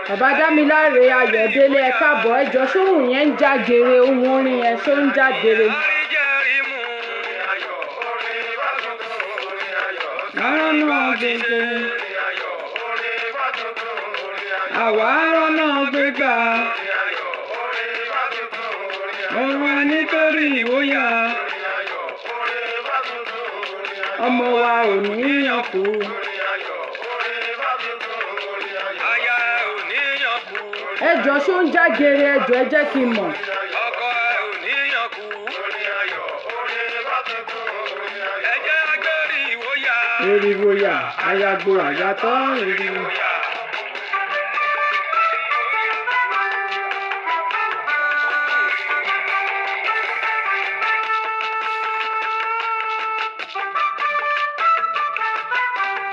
Bàbá Dámiláre Ayọ̀délé ẹ káàbọ̀ ẹ jọ̀ọ́ sóhùn yẹn ń já gere ohun orin yẹn ṣó ń já gere. Arọ́nà gbègbè àwa arọ́nà gbégbà ọ̀rọ̀ nítorí ìwòyà ọmọ wa ò ní yàn kú. Ẹ jọ̀ọ́ ṣó ń já gere ẹ jọ̀ọ́ ẹ jẹ́ kí n mọ̀. Eriwoya ayagbo àyàtọ̀ eriwo.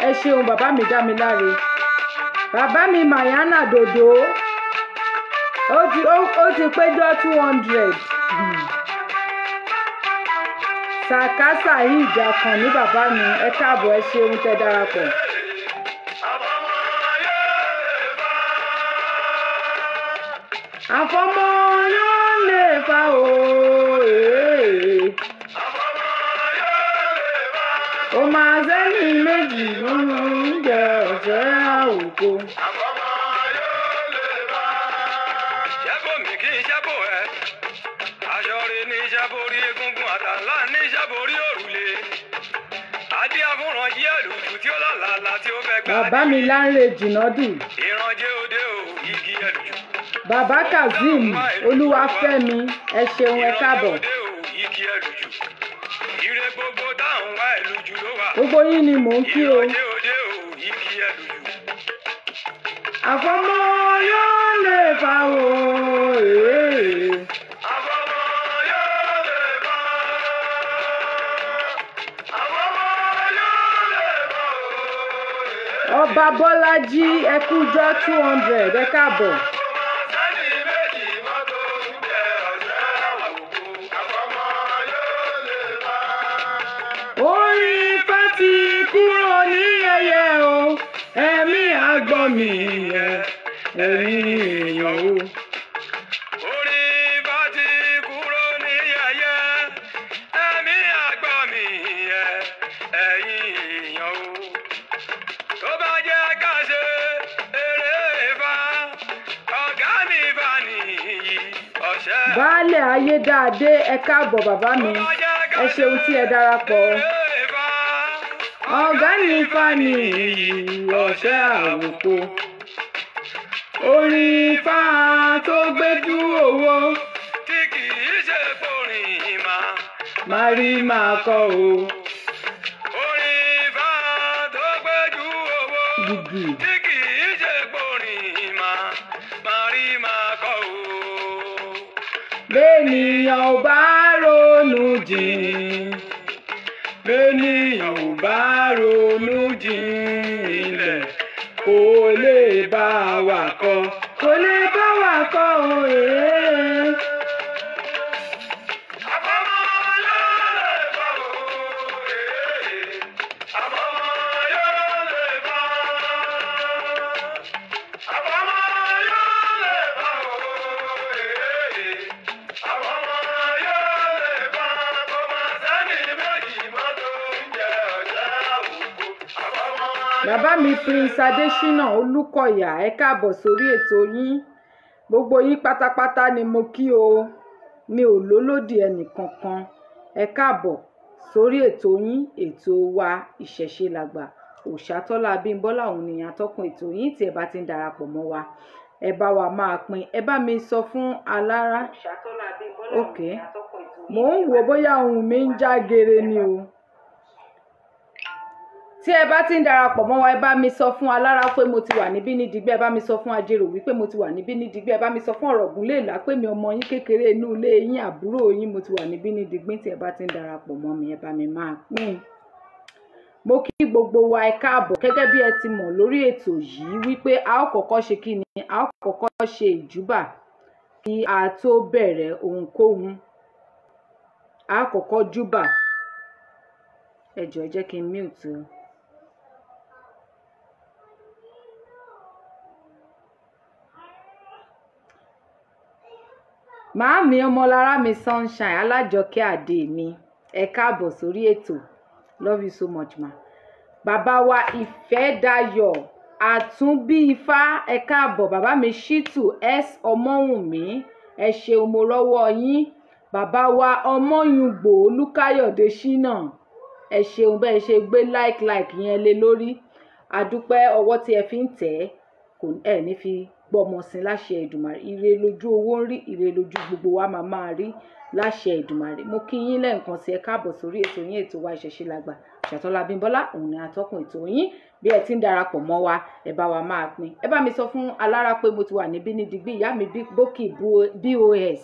Ẹ ṣeun bàbá mi Dámiláre. Bàbá mi Mayana Dodo ó ti péjọ 200. Sàkásà yìí ìjà kan ní bàbá mi ẹ káàbọ̀ ẹ ṣeun tẹ́ darapọ̀. Àfọmọ́ yóò lè fa òòrè. Ó máa sẹ́yìn méjì nínú oúnjẹ ọ̀sẹ̀ àwòkọ. Bàbá mi Lánrè Jìnàdù. Bàbá Kazeem Olúwafẹ́mi ẹ ṣeun ẹ káàbọ̀. Gbogbo yín ni mò ń kí o. Àfọmọ́ yóò lè fa òòrè. Ọba Bọ́lájí ẹkújọ́ 200 ẹ káàbọ̀. Orin pátí kúrò ní yẹyẹ o, ẹ̀mí àgbọ̀n mi yẹ ẹ̀rín èèyàn o. Orin pátí kúrò ní yẹyẹ, ẹ̀mí àgbọ̀n mi yẹ ẹ̀rín èèyàn o. Tó bá jẹ́ ká ṣe eré Ifá, ọ̀gá mi bá nìyí ọ̀ṣẹ́. Baálẹ̀ Ayédáadé ẹ káàbọ̀ bàbá mi ẹ ṣeun tí ẹ darapọ̀. Ọ̀gá mi Ifá nìyí ọ̀ṣẹ́ àwòkọ. Orin Ifá tó gbéjú owó tí kì í ṣe forin máa rí máa kọ o. Tí kì í ṣe forin máa rí máa kọ o. Bẹ́ẹ̀nìyàn ò bá ronú jìn, bẹ́ẹ̀nìyàn ò bá ronú jinlẹ̀ kò lè bá wa kọ, kò lè bá wa kọ òye. Bàbá mi Prince Adésínà Olúkọ̀yà ẹ káàbọ̀ sórí ètò yín gbogbo yín pátápátá ni mo kí o mi ò lólódì ẹnì kankan. Ẹ káàbọ̀ sórí ètò yín, ètò wa Ìṣẹ̀ṣe Làgbà. Òòṣàtọ́lá Abímbọ́lá òun ni atọ́kùn ètò yín. Tí ẹ bá ti ń darapọ̀ mọ́ wa, ẹ bá wa máa pín. Ẹ bá mi sọ fún alára. Òòṣàtọ́lá Abímbọ́lá Ok, mò ń wò bóyá ohùn mi ń já gere ni o. Tí ẹ bá ti ń darapọ̀ mọ́ wa, ẹ bá mi sọ fún alára pé mo ti wà níbí ní Digbí. Ẹ bá mi sọ fún Ajérò wípé mo ti wà níbí ní Digbí. Ẹ bá mi sọ fún Ọ̀rọ̀gúnléèlá pé mi ọmọ yín kékeré inú ilé yín, àbúrò yín, mo ti wà níbí ní Digbí. Tí ẹ bá ti ń darapọ̀ mọ́ mi, ẹ bá mi máa pín. Mo kí gbogbo wa ẹ káàbọ̀. Gẹ́gẹ́ bí ẹ ti mọ̀ lórí ètò yìí wípé a ó kọ́kọ́ ṣe kí ni? A ó kọ́kọ́ ṣe ìjúbà kí a tó bẹ̀rẹ̀ ohunkóhun. A ó kọ́kọ́ júbà. Ẹ jọ̀ọ́ ẹ jẹ́ kí n mute o. Màámi Ọmọlára mi Sunshine Alájọkẹ́ Adé mi, ẹ káàbọ̀ sórí ètò. Love you so much ma. Bàbá wa Ìfẹ́dayọ̀ Àtúnbí Ifá, ẹ káàbọ̀. Bàbá mi Ṣítù S Ọmọ́wùnmí, ẹ ṣeun mo rọ́wọ́ yín. Bàbá wa Ọmọ́yùngbò Olúkáyọ̀dé Ṣínà, ẹ ṣeun bẹ́ẹ̀ ṣe gbé like yẹn lé lórí. Àdúpẹ́ ọwọ́ tí ẹ fi ń tẹ̀ kò ẹ̀ ní fi gbọ́mọ sí láṣẹ Èdùmàrè. Ire lójú owó ń rí, ire lójú gbogbo wa máa rí láṣẹ Èdùmàrè. Mo kí yín lẹ́ẹ̀kan sí ẹ káàbọ̀ sórí ètò yín, ètò wa Ìṣẹ̀ṣe Làgbà. Òòṣàtọ́lá Abímbọ́lá òun ni atọ́kùn ètò yín. Bí ẹ ti ń darapọ̀ mọ́ wa, ẹ bá wa máa pín. Ẹ bá mi sọ fún alára pé mo ti wà níbí ní Digbí. Ìyá mi Bókì BOS,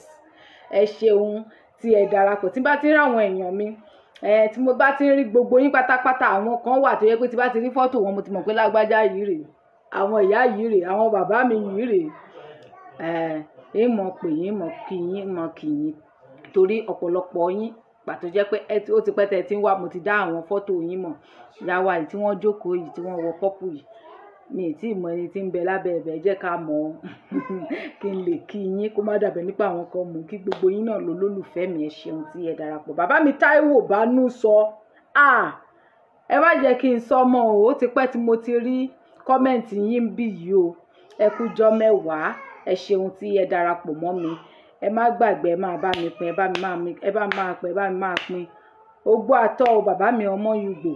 ẹ ṣeun tí ẹ darapọ̀. Tí bá ti ń ráwọn èèyàn mi, tí mo bá ti ń rí gbogbo yín pátápátá, àwọn kan wà tó yẹ pé tí bá ti rí fọ́tò wọn mo ti mọ̀ pé lágbájá yìí rèé, àwọn ìyá yìí rèé, àwọn bàbá mi yìí rèé. Ìmọ̀ pè yín, mọ̀ kí yín, mọ̀ kí yín torí ọ̀pọ̀lọpọ̀ yín pàtó jẹ́ pé ó ti pẹ́ tẹ́ tí ń wá, mo ti dá àwọn fọ́tò yín mọ̀. Ìyá wa yìí tí wọ́n jókòó yìí, tí wọ́n wọ pọ́pù yìí, mi ì tí ì mọ ẹni tí ń bẹ lábẹ́ ẹ̀bẹ̀, jẹ́ ká mọ̀ ọ́ kí n lè kí yín kó má dàbẹ̀ nípa àwọn kan mú kí gbogbo yín náà ló lólùfẹ́ mi. Ẹ ṣeun tí ẹ darapọ̀. Bàbá mi Táíwò Bánú sọ, ẹ má jẹ́ kí n sọ mọ́ o, ó ti pẹ́ tí mo ti rí kọ́mẹ̀ntì yín bí yìí o. Ẹ kújọ́ mẹ́wàá, ẹ ṣeun tí ẹ darapọ̀ mọ́ mi. Ẹ má gbàgbé, ẹ máa bá mi pín, ẹ bá mi máa pín. Ogbó àtọ́ o bàbá mi Ọmọ́yùngbò,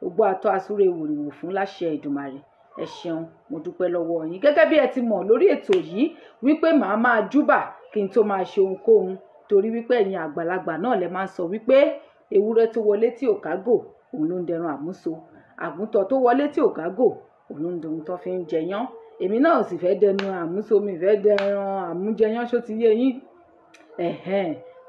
ogbó àtọ́ asúre wòrìwò fún láṣẹ Èdùmàrè. Ẹ ṣeun, mo dúpẹ́ lọ́wọ́ yín. Gẹ́gẹ́ bí ẹ ti mọ̀ lórí ètò yìí wípé màá máa júbà kí n tó máa ṣe ohunkóhun, torí wípé ẹ̀yin àgbàlagbà náà lẹ máa ń sọ wípé ewúrẹ́ tó wọlé tí ò kágò òun ló ń dẹran àmúso, àgùntàn tó wọlé tí ò kágò òun ló ń dẹran tó fi ń jẹyán. Èmi náà sì fẹ́ dẹnu àmúso, mi fẹ́ dẹran àmújẹyán, ṣó ti yé yín?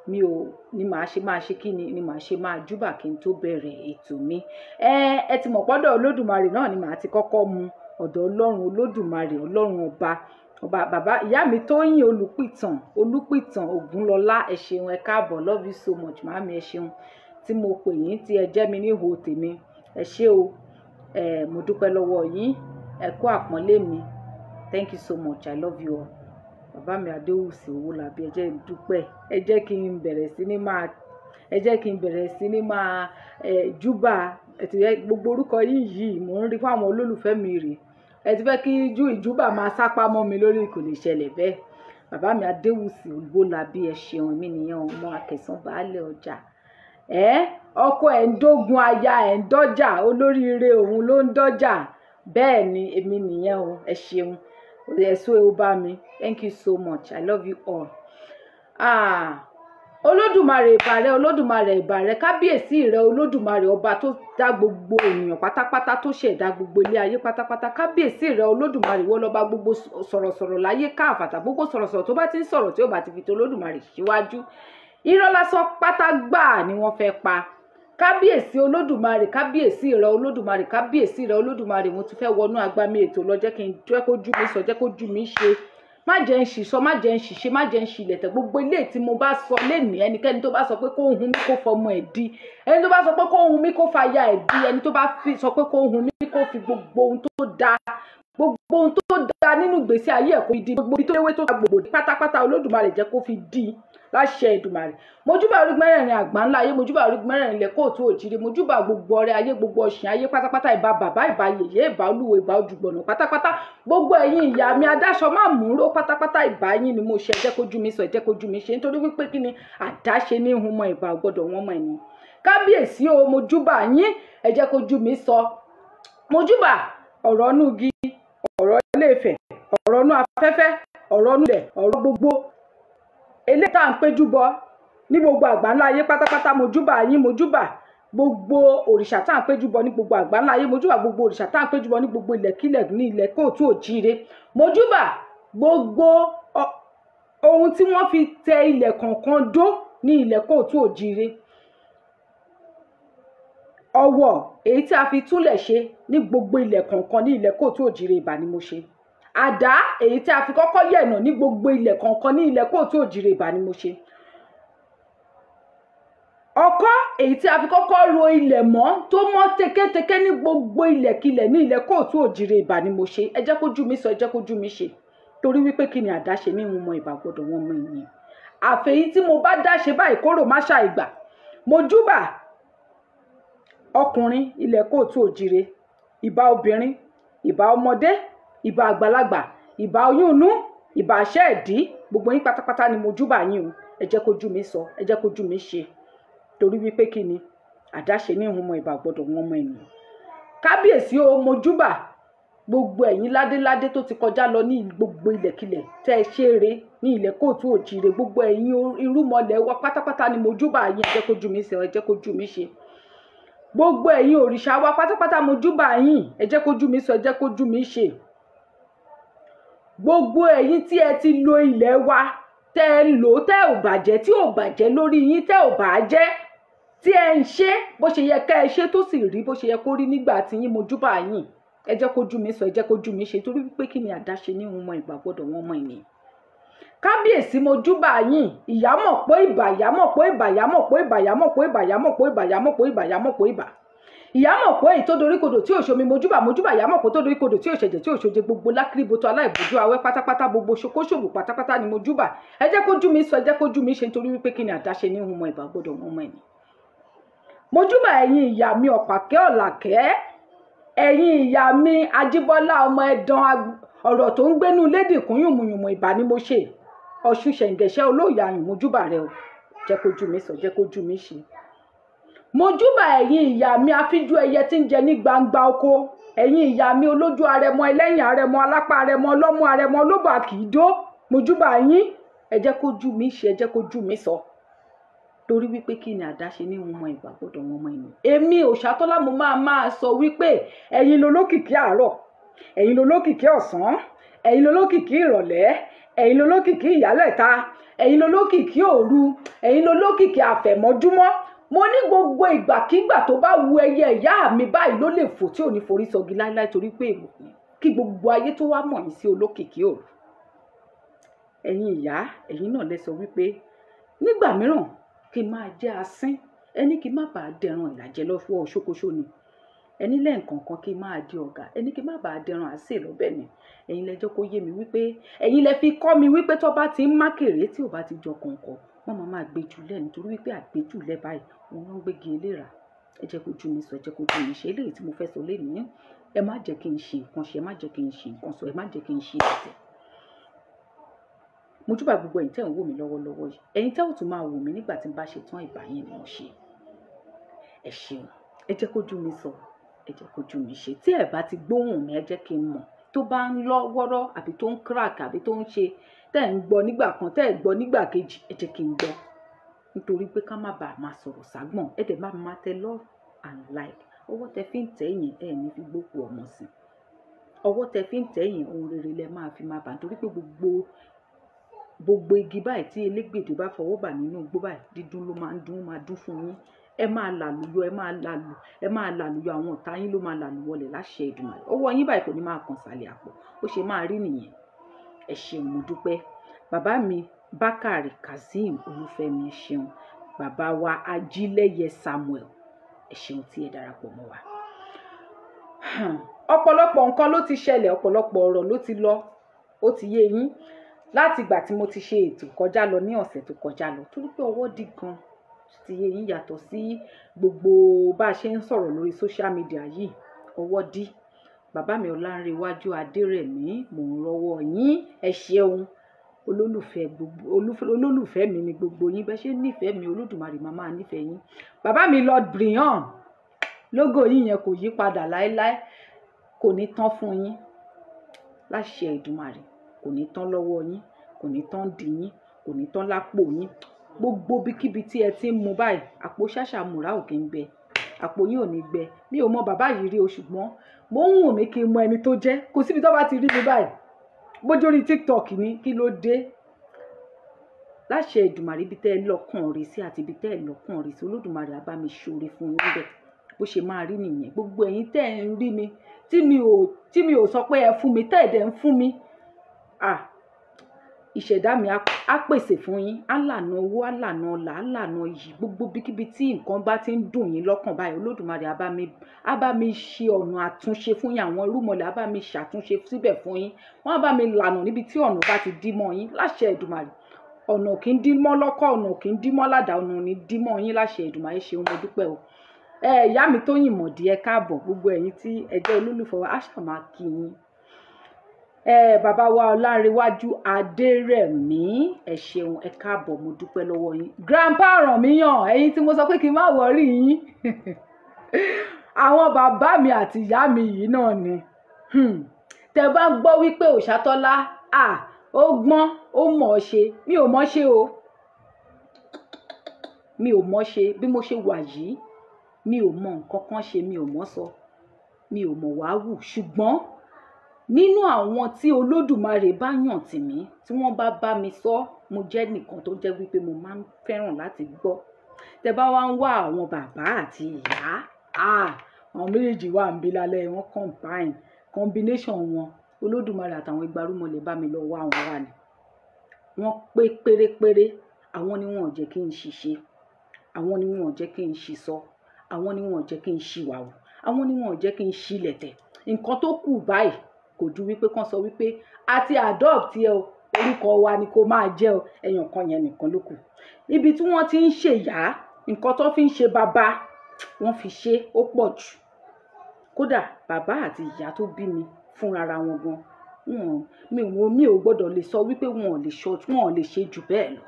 Mi ò ní máa ṣe kí ni màá ṣe máa júbà kí n tó bẹ̀rẹ̀ ètò mi. Ẹ ti mọ̀ pọ́dọ̀ Olódùmarè náà ni màá ti kọ́kọ́ mu, ọ̀dọ̀ Ọlọ́run Olódùmarè, Ọlọ́run ọba bàbá ìyá mi Tóyìn Olúpìtàn Ògúnlọlá, ẹ ṣeun ẹ káàbọ̀. Love you so much màámi, ẹ ṣeun tí mo pè yín tí ẹ jẹ́ mi ní ihò tèmi. Ẹ ṣé o, mo dúpẹ́ lọ́wọ́ yín, ẹ kú àpọ́nlé mi. Thank you so much, I love you all. Bàbá mi Adéwùsì Owólabí, ẹ jẹ́ n dúpẹ́. Ẹ jẹ́ kí n bẹ̀rẹ̀ sí ní máa júbà. Gbogbo orúkọ yìí mò ń rí fún àwọn olólùfẹ́ mi rè. Ẹ ti fẹ́ kí ìjúbà máa sápá mọ́ mi lórí, kò lè ṣẹlẹ̀ bẹ́ẹ̀. Bàbá mi Adéwùsì Owólabí, ẹ ṣeun. Èmi nìyẹn ọmọ Akẹ̀sán baálé ọjà. Ọkọ ẹ̀ ń dógun, aya ẹ̀ ń dọ́jà, olóríire òun ló ń dọ́jà. Bẹ́ẹ̀ ni èmi nìyẹn o, ẹ ṣeun. Ẹ̀sùn ẹ̀ ó bá mi. Thank you so much, I love you all. Olódùmarè ìbàrẹ̀, Olódùmarè ìbàrẹ̀, kábíyèsí rẹ Olódùmarè ọba tó dá gbogbo ènìyàn pátápátá, tó ṣẹ̀dá gbogbo ilé ayé pátápátá. Kábíyèsí rẹ Olódùmarè wọ́n lọ́ba gbogbo sọ̀rọ̀sọ̀rọ̀ láyé káàfàtà, gbogbo sọ̀rọ̀sọ̀rọ̀ tó bá ti ń sọ̀rọ̀ tí ó bá ti fi tó Olódùmarè síwájú, irọ́ lásán pátá gbáà ni wọ́n fẹ́ pa. Kábíyèsí Olódùmarè, kábíyèsí rẹ Olódùmarè, kábíyèsí rẹ Olódùmarè. Mo ti fẹ́ wọnú agbami ètò lọ, jẹ́ kójú mi sọ, jẹ́ kójú mi ṣe. Má jẹ́ ń ṣìṣọ́, má jẹ́ ń ṣìṣe, má jẹ́ ń ṣìlẹ̀tẹ̀. Gbogbo ilé tí mo bá sọ lénìí, ẹnikẹ́ni tó bá sọ pé kó hun mi kó fọmọ ẹ̀ di, ẹni tó bá sọ pé kó hun mi kó fàya ẹ̀ di, ẹni tó bá sọ pé kó hun mi kó fi gbogbo ohun tó dáa gbogbo ohun tó da nínú ìgbésí ayé ẹ̀ kó fi di, gbogbo ibi tó léwé tó ta gbogbo pátápátá Olódùmarè jẹ́ kó fi di láṣẹ Èdùmàrè. Mojúbà orígun mẹ́rẹ̀ẹ̀rin àgbáńlá ayé, mojúbà orígun mẹ́rẹ̀ẹ̀rin ilẹ̀ kóòtù òjìrì, mojúbà gbogbo ọrẹ ayé, gbogbo ọ̀sìn ayé pátápátá, ìbà bàbá, ìbà yèyé, ìbà olúwo, ìbà ojúgbọ̀nà pátápátá, gbogbo ẹ̀yin ìyá mi adáṣọ má múró pátápátá, ìbà yín ni mo ṣe. Ẹ jẹ́ kójú mi sọ, ẹ jẹ́ kójú mi ṣe, nítorí wípé kí ni àdáṣe ní hun mọ ìbà gbọ́dọ̀ wọn mọ ẹni. Kábíyèsí o, mojúbà yín, ẹ jẹ́ kójú mi sọ. Mojúbà ọ̀rọ̀ inú igi, ọ̀rọ̀ Ilé-Ifẹ̀, ọ̀rọ̀ inú afẹ́fẹ́, ọ̀rọ̀ inú ilẹ̀, ọ̀rọ̀ gbogbo eléyìí tá à ń péjú bọ ní gbogbo àgbáńlá ayé pátápátá. Mojúbà yín, mojúbà gbogbo òrìṣà tá à ń péjú bọ ní gbogbo àgbáńlá ayé, mojúbà gbogbo òrìṣà tá à ń péjú bọ ní gbogbo ilẹ̀kílẹ̀ ní ilẹ̀ kóòtù òjíire, mojúbà gbogbo ohun tí wọ́n fi tẹ ilẹ̀ kọ̀ọ̀kan dó ní ilẹ̀ kóòtù òjíire, ọwọ́ èyí tí a fi túnlẹ̀ ṣe ní gbogbo ilẹ̀ kọ̀ọ̀kan ní ilẹ̀ kóòtù òjíire, ìbà ni mo ṣe. Àdá èyí tí a fi kọ́kọ́ yẹ̀nà ní gbogbo ilẹ̀ kọ̀ọ̀kan ní ilẹ̀ kóòtù òjíire, ìbà ni mo ṣe. Ọkọ́ èyí tí a fi kọ́kọ́ ro ilẹ̀ mọ́ tó mọ́ tékétéké ní gbogbo ilẹ̀kílẹ̀ ní ilẹ̀ kóòtù òjíire, ìbà ni mo ṣe. Ẹ jẹ́ kójú mi sọ, ẹ jẹ́ kójú mi ṣe, torí wípé kí ni àdáṣe ní hun mọ ìbà gbọ́dọ̀ wọn mọ ènìyàn. Àfẹ̀yí tí mo bá dáṣe báyìí kóró má ṣàìgbà. Mojúbà ọkùnrin ilẹ̀ kóòtù òjíire, ìbà obìnrin, ìbà ọmọdé, ìbà àgbàlagbà, ìbà oyún inú, ìbà àṣẹ ẹ̀dí, gbogbo yín pátápátá ni mojúbà yín o. Ẹ jẹ́ kójú mi sọ, ẹ jẹ́ kójú mi ṣe, torí wípé kí ni àdáṣe ní hun mọ ìbà gbọ́dọ̀ wọn mọ ènìyàn. Kábíyèsí o, mojúbà gbogbo ẹ̀yin ládéládé tó ti kọjá lọ ní gbogbo ilẹ̀kílẹ̀ tẹ́ ẹ ṣeré ní ilẹ̀ kóòtù òjíire, gbogbo ẹ̀yin irúmọlẹ̀ wa pátápátá ni mojúbà yín. Ẹ jẹ́ kójú mi sọ, ẹ jẹ́ kójú mi ṣe. Gbogbo ẹ̀yin òrìṣà wa pátápátá mojúbà yín. Ẹ jẹ́ kójú mi sọ, ẹ jẹ́ kójú mi ṣe. Gbogbo ẹ̀yin tí ẹ ti lo ilẹ̀ wa, tẹ́ ẹ lò tẹ́ ò bàjẹ́, tí ò bàjẹ́ lórí yín, tẹ́ ò bàjẹ́, tí ẹ ń ṣe bó ṣe yẹ kẹ́ ẹ ṣe tó sì rí bó ṣe yẹ kó rí nígbà tí yín, mojúbà yín. Ẹ jẹ́ kójú mi sọ, ẹ jẹ́ kójú mi ṣe, torí wípé kí ni àdáṣe ní hun mọ ìbà gbọ́dọ̀ wọn mọ ènìyàn. Kábíyèsí mojúbà yín. Ìyá mọ̀ pé ìbà, ìyá mọ̀ pé ìbà, ìyá mọ̀ pé ìbà, ìyá mọ̀ pé ìbà, ìyá mọ̀ pé ìbà, ìyá mọ̀ pé ìbà, ìyá mọ̀ pé ìbà. Ìyá mọ̀ pé èyí tó doríkodò tí òṣomi, mojúbà mojúbà ìyá mọ̀ pé tó doríkodò tí òṣèjẹ tí òṣoje, gbogbo lákìrìbòtò aláìbòjú awẹ́ pátápátá, gbogbo ṣokóṣòwò pátápátá ni mojúbà. Ẹ jẹ́ kójú mi sọ, ẹ jẹ́ kójú mi ṣe, nítorí wípé kí ni àdáṣe ní hun mọ ìbà gbọ́dọ̀ wọn mọ ènìyàn. Mojúbà ẹ̀yin ìyá mi Ọ̀pàkẹ́ Ọ̀làkẹ́, ẹ̀yin ìyá mi Ajíbọ́lá ọmọ Ẹ̀dàn, ọ̀rọ̀ tó ń gbénú lédìkún yùmùyùmù, ìbà ni mo ṣe. Ọ̀ṣun Ṣẹ̀ǹgẹ̀ṣẹ́ olóòyàyùn, mojúbà rẹ o. Jẹ́ kójú mi sọ, jẹ́ kójú mi ṣe. Mojúbà ẹ̀yin ìyá mi afíjú ẹyẹ tí ń jẹ ní gbangba oko, ẹ̀yin ìyá mi olójú arẹmọ, ẹlẹ́yìn arẹmọ, alápá arẹmọ, ọlọ́mú arẹmọ, olóbò àkìdó, mojúbà yín. Ẹ jẹ́ kójú mi ṣe, ẹ jẹ́ kójú mi sọ, torí wípé kí ni àdáṣe ní hun mọ ìbà gbọ́dọ̀ wọn mọ ènìyàn. Èmi Òṣàtọ́lá mo máa sọ wípé ẹ̀yin lolókìkí àárọ̀, ẹ̀yin lolókìkí ọ̀sán, ẹ̀yin lolókìkí ìrọ̀lẹ́, ẹ̀yin lolókìkí ìyálẹ̀ta, ẹ̀yin lolókìkí òru, ẹ̀yin lolókìkí àfẹ̀mọ́júmọ́. Mo ní gbogbo ìgbàkígbà tó bá wu ẹyẹ ìyá mi báyìí ló lè fò tí ò ní forí sọgi láíláí, torí pé kí gbogbo ayé tó wá mọ̀ yín sí olókìkí òru. Ẹ̀yin ìyá, ẹ̀yin náà lẹ sọ wípé nígbà mìíràn kí n máa jẹ́ asín, ẹni kí n má bàa dẹran ìlàjẹ lọ́wọ́ ṣókóṣó ni, ẹni lẹ́ǹkọ̀ọ̀kan kí n máa di ọ̀gá, ẹni kí n má bàa dẹran àsè lọ́bẹ̀ ni. Ẹ̀yin lẹ́jọ́ kó yé mi wípé, ẹ̀yin lẹ fi kọ́ mi wípé tó bá ti ń mákèrè tí ò bá ti jọ kọ̀ǹkọ̀, wọ́n máa gbé jùlẹ̀, nítorí wípé àgbéjùlẹ̀ báyìí wọn ń gbégi eléra. Ẹ jẹ́ kójú mi sọ, ẹ jẹ́ kójú mi ṣe. Eléyìí tí mo fẹ́ sọ lénìí, ẹ má jẹ́ kí n ṣe nǹkan ṣe, ẹ má jẹ́ kí n ṣe nǹkan sọ, ẹ má jẹ́ kí n ṣe ẹ̀tẹ̀. Mojúbà gbogbo ẹ̀yin tẹ́ ń wò mí lọ́wọ́lọ́wọ́ yìí, ẹ̀yin tẹ́ ò tún máa wò mí nígbà tí n bá ṣe tán, ìbà yín ni mo ṣe. Ẹ ṣeun, ẹ jẹ́ kójú mi sọ, ẹ jẹ́ kójú mi ṣe. Tí ẹ bá ti gbóhùn mi, ẹ jẹ́ kí n mọ̀ tó bá ń lọ wọ́rọ́ àbí tó ń crack àbí tó ń ṣe, tẹ́ ń gbọ́ nígbà kan, tẹ́ ẹ gbọ́ nígbà kejì, ẹ jẹ́ kí n gbọ́, nítorí pé ká má bàa máa sọ̀rọ̀ ságbọ̀n. Ẹ dẹ̀ máa tẹ love and like. Ọwọ́ tẹ fi ń tẹ̀yìn ẹ ní fi gbókù ọmọ sí, ọwọ́ tẹ fi ń tẹ̀yìn ohun rere lẹ máa fi máa bà, nítorí pé gbogbo igi báyìí tí elégbèdè bá fọwọ́ bà nínú igbó báyìí, dídún ló máa ń dún, máa dún fún yín. Ẹ máa làlùyọ, ẹ máa làlùyọ, àwọn ọ̀tá yín ló máa làlùwọlé láṣẹ Èdùmàrè. Ọwọ́ yín báyìí kò ní máa kàn sàlẹ̀ àpò, ó ṣe máa rí nìyẹn. Ẹ ṣeun, mo dúpẹ́. Bàbá mi Bákàrè Kazeem Olúfẹ́mi, ẹ ṣeun. Bàbá wa Ajílẹ̀yẹ Samuel, ẹ ṣeun tí ẹ darapọ̀ mọ́ wa. ọ̀pọ̀lọpọ̀ nǹkan ló ti ṣẹlẹ̀, ọ̀pọ̀lọpọ̀ ọ̀rọ̀ ló ti lọ, ó ti yé yín láti ìgbà tí mo ti ṣe ètò kọjá lọ ní ọ̀sẹ̀ tó kọjá lọ, torí pé ọwọ́ dí gan, ti yé yín, yàtọ̀ sí gbogbo bá a ṣe ń sọ̀rọ̀ lórí social media yìí, ọwọ́ dí. Bàbá mi Ọlánrewájú Adérẹ̀mí, mò ń rọwọ́ yín, ẹ ṣeun. Olólùfẹ́ mi ni gbogbo yín, bẹ́ẹ̀ ṣe nífẹ̀ẹ́ mi, Olódùmarè máa máa nífẹ̀ẹ́ yín. Bàbá mi Lord Brian, lógo yín yẹn kò yí padà láéláé, kò ní tán fún yín láṣẹ Èdùmàrè, kò ní tán lọ́wọ́ yín, kò ní tán dì yín, kò ní tán lápò yín. Gbogbo bíkíbi tí ẹ ti ń mu báyìí, àpò ṣàṣà múra ò kí ń gbẹ, àpò yín ò ní gbẹ. Mi ò mọ bàbá yìí rí o, ṣùgbọ́n mo ń wù mí kí n mọ ẹni tó jẹ́. Kò síbi tó bá ti rí mi báyìí, bójórí TikTok ni, kí ló dé? Láṣẹ Èdùmàrè, ibi tẹ́ ẹ lọ́kàn rí sí àti ibi tẹ́ ẹ lọ́kàn rí sí, Olódùmarè á bá mi ṣoore fún yín níbẹ̀. Bó ṣe máa rí nìyẹn. Gbogbo ẹ̀yin tẹ́ ẹ ń rí mi tí mi ò sọ pé ẹ fún mi, tẹ́ ẹ dẹ̀ ń fún mi, ìṣẹ̀dá mi á pèsè fún yín, á lànà owó, á lànà ọlà, á lànà iyì. Gbogbo bíkíbi tí nǹkan bá ti ń dùn yín lọ́kàn báyìí, Olódùmarè á bá mi ṣe ọ̀nà àtúnṣe fún yín. Àwọn irúmọlẹ̀ á bá mi ṣàtúnṣe síbẹ̀ fún yín. Wọ́n á bá mi lànà níbi tí ọ̀nà bá ti dí mọ́ yín láṣẹ Èdùmàrè. Ọ̀nà kì í dí mọ́ lọ́kọ̀, ọ̀nà kì í dí mọ́ ládàá, ọ̀nà ò ní dí mọ́ yín láṣẹ Èdùmàrè. Ṣeun, mo dúpẹ́ o. Ìyá mi Tóyìn Mọ̀dí, ẹ káàbọ̀. Gbogbo ẹ̀yin tí ẹ jẹ́ olólùfẹ́ wa, á ṣà máa kí yín. Bàbá wa Ọlánrewájú Adérẹ̀mí, ẹ ṣeun, ẹ káàbọ̀, mo dúpẹ́ lọ́wọ́ yín. Grandpa Ọ̀rànmíyàn, ẹ̀yin tí mo sọ pé kí n má wọrí yín. Àwọn bàbá mi àti ìyá mi yìí náà ni. Tẹ bá ń gbọ́ wípé Òṣàtọ́lá, ó gbọ́n, ó mọ̀ ọ́ ṣe. Mi ò mọ̀ ṣe o. Mi ò mọ̀ ṣe. Bí mo ṣe wà yìí, mi ò mọ nǹkan kan ṣe, mi ò mọ̀ sọ, mi ò mọ̀ wá wù. Ṣùgbọ́n nínú àwọn tí Olódùmarè bá yàn tì mí, tí wọ́n bá mi sọ, mo jẹ́ nìkan tó jẹ́ wípé mo máa ń fẹ́ràn láti gbọ́. Tẹ bá wá ń wá àwọn bàbá àti ìyá, àwọn méjèèjì wà ń bí lálẹ́, wọ́n combination wọn, Olódùmarè àtàwọn igbarúmọlẹ̀ bá mi lọ wá wọn wà ní. Wọ́n pé pérépéré, àwọn ni wọn ò jẹ́ kí n ṣiṣẹ́, àwọn ni wọn ò jẹ́ kí n ṣìsọ, àwọn ni wọn ò jẹ́ kí n ṣìwàwù, àwọn ni wọn ò jẹ́ kí n ṣìlẹ̀tẹ̀. Nǹkan tó kù báyìí kò ju wípé kán sọ wípé a ti adopt ẹ o, orúkọ wa ni kó máa jẹ́ o, ẹyàn kan yẹn nìkan ló kù. Ibi tí wọ́n ti ń ṣe ìyá, nǹkan tó fi ń ṣe bàbá, wọ́n fi ṣe ó pọ̀ jù. Kódà bàbá àti ìyá tó bí mi fúnra wọn gan, mi ò gbọ́dọ̀ lè sọ wípé wọn ò lè ṣe jù bẹ́ẹ̀ lọ.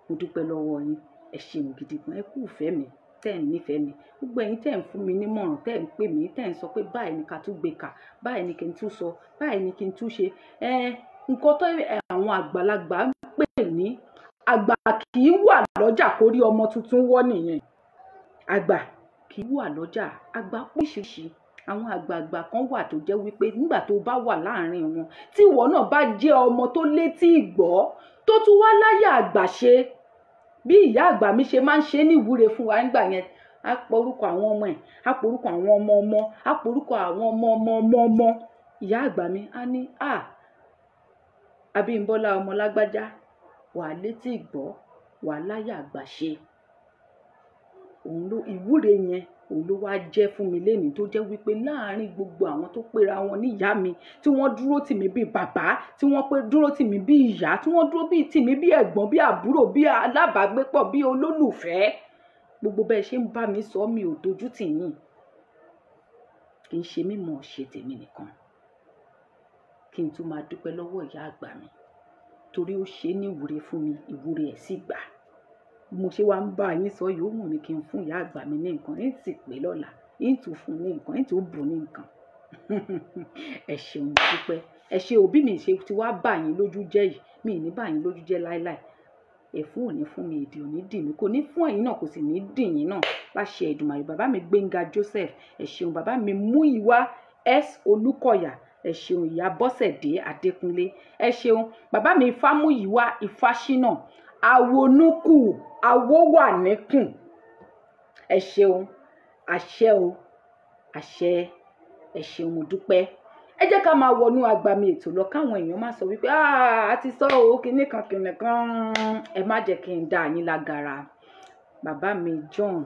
Mo dúpẹ́ lọ́wọ́ yín, ẹ ṣeun gidi gan, ẹ kú ìfẹ́ mi, tẹ́ ẹ̀ nífẹ̀ẹ́ mi. Gbogbo ẹ̀yin tẹ́ ẹ̀ ń fún mi nímọ̀ràn, tẹ́ ẹ̀ ń pè mí, tẹ́ ẹ̀ ń sọ pé báyìí ni ká tún gbé kà, báyìí ni kí n tún sọ, báyìí ni kí n tún ṣe. Nǹkan tó àwọn àgbàlagbà ń pè ní àgbà kì í wà lọ́jà kó rí ọmọ tuntun wọ́ nìyẹn. Àgbà kì í wà lọ́jà, àgbà oríṣiríṣi. Àwọn àgbààgbà kan wà tó jẹ́ wípé nígbà tó bá wà láàrin wọn, tí ìwọ náà bá jẹ́ ọmọ tó létí ìgbọ́, tó tún wá láyà àgbà ṣe, bí ìyá àgbà mi ṣe máa ń ṣe ní ìwúre fún wa nígbà yẹn, á porúkọ àwọn ọmọ ẹ̀, á porúkọ àwọn ọmọ ọmọ, á porúkọ àwọn ọmọ ọmọ ọmọ ọmọ. Ìyá àgbà mi á ní, Abímbọ́lá ọmọ lágbájá, wà létí ìgbọ́, wà láyà àgbà ṣe. Ìwúre yẹn òun ló wá jẹ́ fún mi lénìí, tó jẹ́ wípé láàárín gbogbo àwọn tó pera wọn ní ìyá mi, tí wọ́n dúró tì mí bí bàbá, tí wọ́n dúró tì mí bí ìyá, tí wọ́n dúró tì mí bí ẹ̀gbọ́n, bí àbúrò, bí alábàágbépọ̀, bí olólùfẹ́. Gbogbo bẹ́ẹ̀ ṣe ń bá mi sọ, mi ò dojú tì yín. Kì í ṣe mímọ̀ ṣe tèmi nìkan, kí n tún máa dúpẹ́ lọ́wọ́ ìyá àgbà mi, torí ó ṣe ní ìwúre fún mi, ìwúre ẹ̀ sì gbà. Mo ṣe wá ń bá yín sọ, yóò wù mí kí n fún ìyá àgbà mi ní nǹkan, ń sì pé lọ́la, ń tún fún ní nǹkan, ń tún bù ní nǹkan. Ẹ ṣeun, mo dúpẹ́. Ẹ ṣe òbí mi ṣe ti wá bà yín lójú jẹ́ yìí, mi ì ní bà yín lójú jẹ́ láéláé. Ẹ̀fún ò ní fún mi, èdè ò ní dì mí, kò ní fún ẹ̀yin náà, kò sì ní dì yín náà láṣẹ Èdùmàrè. Bàbá mi Gbénga Joseph, ẹ ṣeun. Bàbá mi Múyìwá S. Olúkọ̀yà, ẹ ṣeun. Ìyá Bọ́sẹ̀dé Adékúnlé, ẹ ṣeun. Bàbá mi Fámúyìwá Ifáṣínà, Awonúkù, Awówà níkùn, ẹ ṣeun. Àṣẹ o, àṣẹ, ẹ ṣeun, mo dúpẹ́. Ẹ jẹ́ ká máa wọnú agbami ètò lọ, káwọn èèyàn má sọ wípé a ti sọ o, kinní kan ẹ má jẹ́ kí n dá yín lágara. Bàbá mi John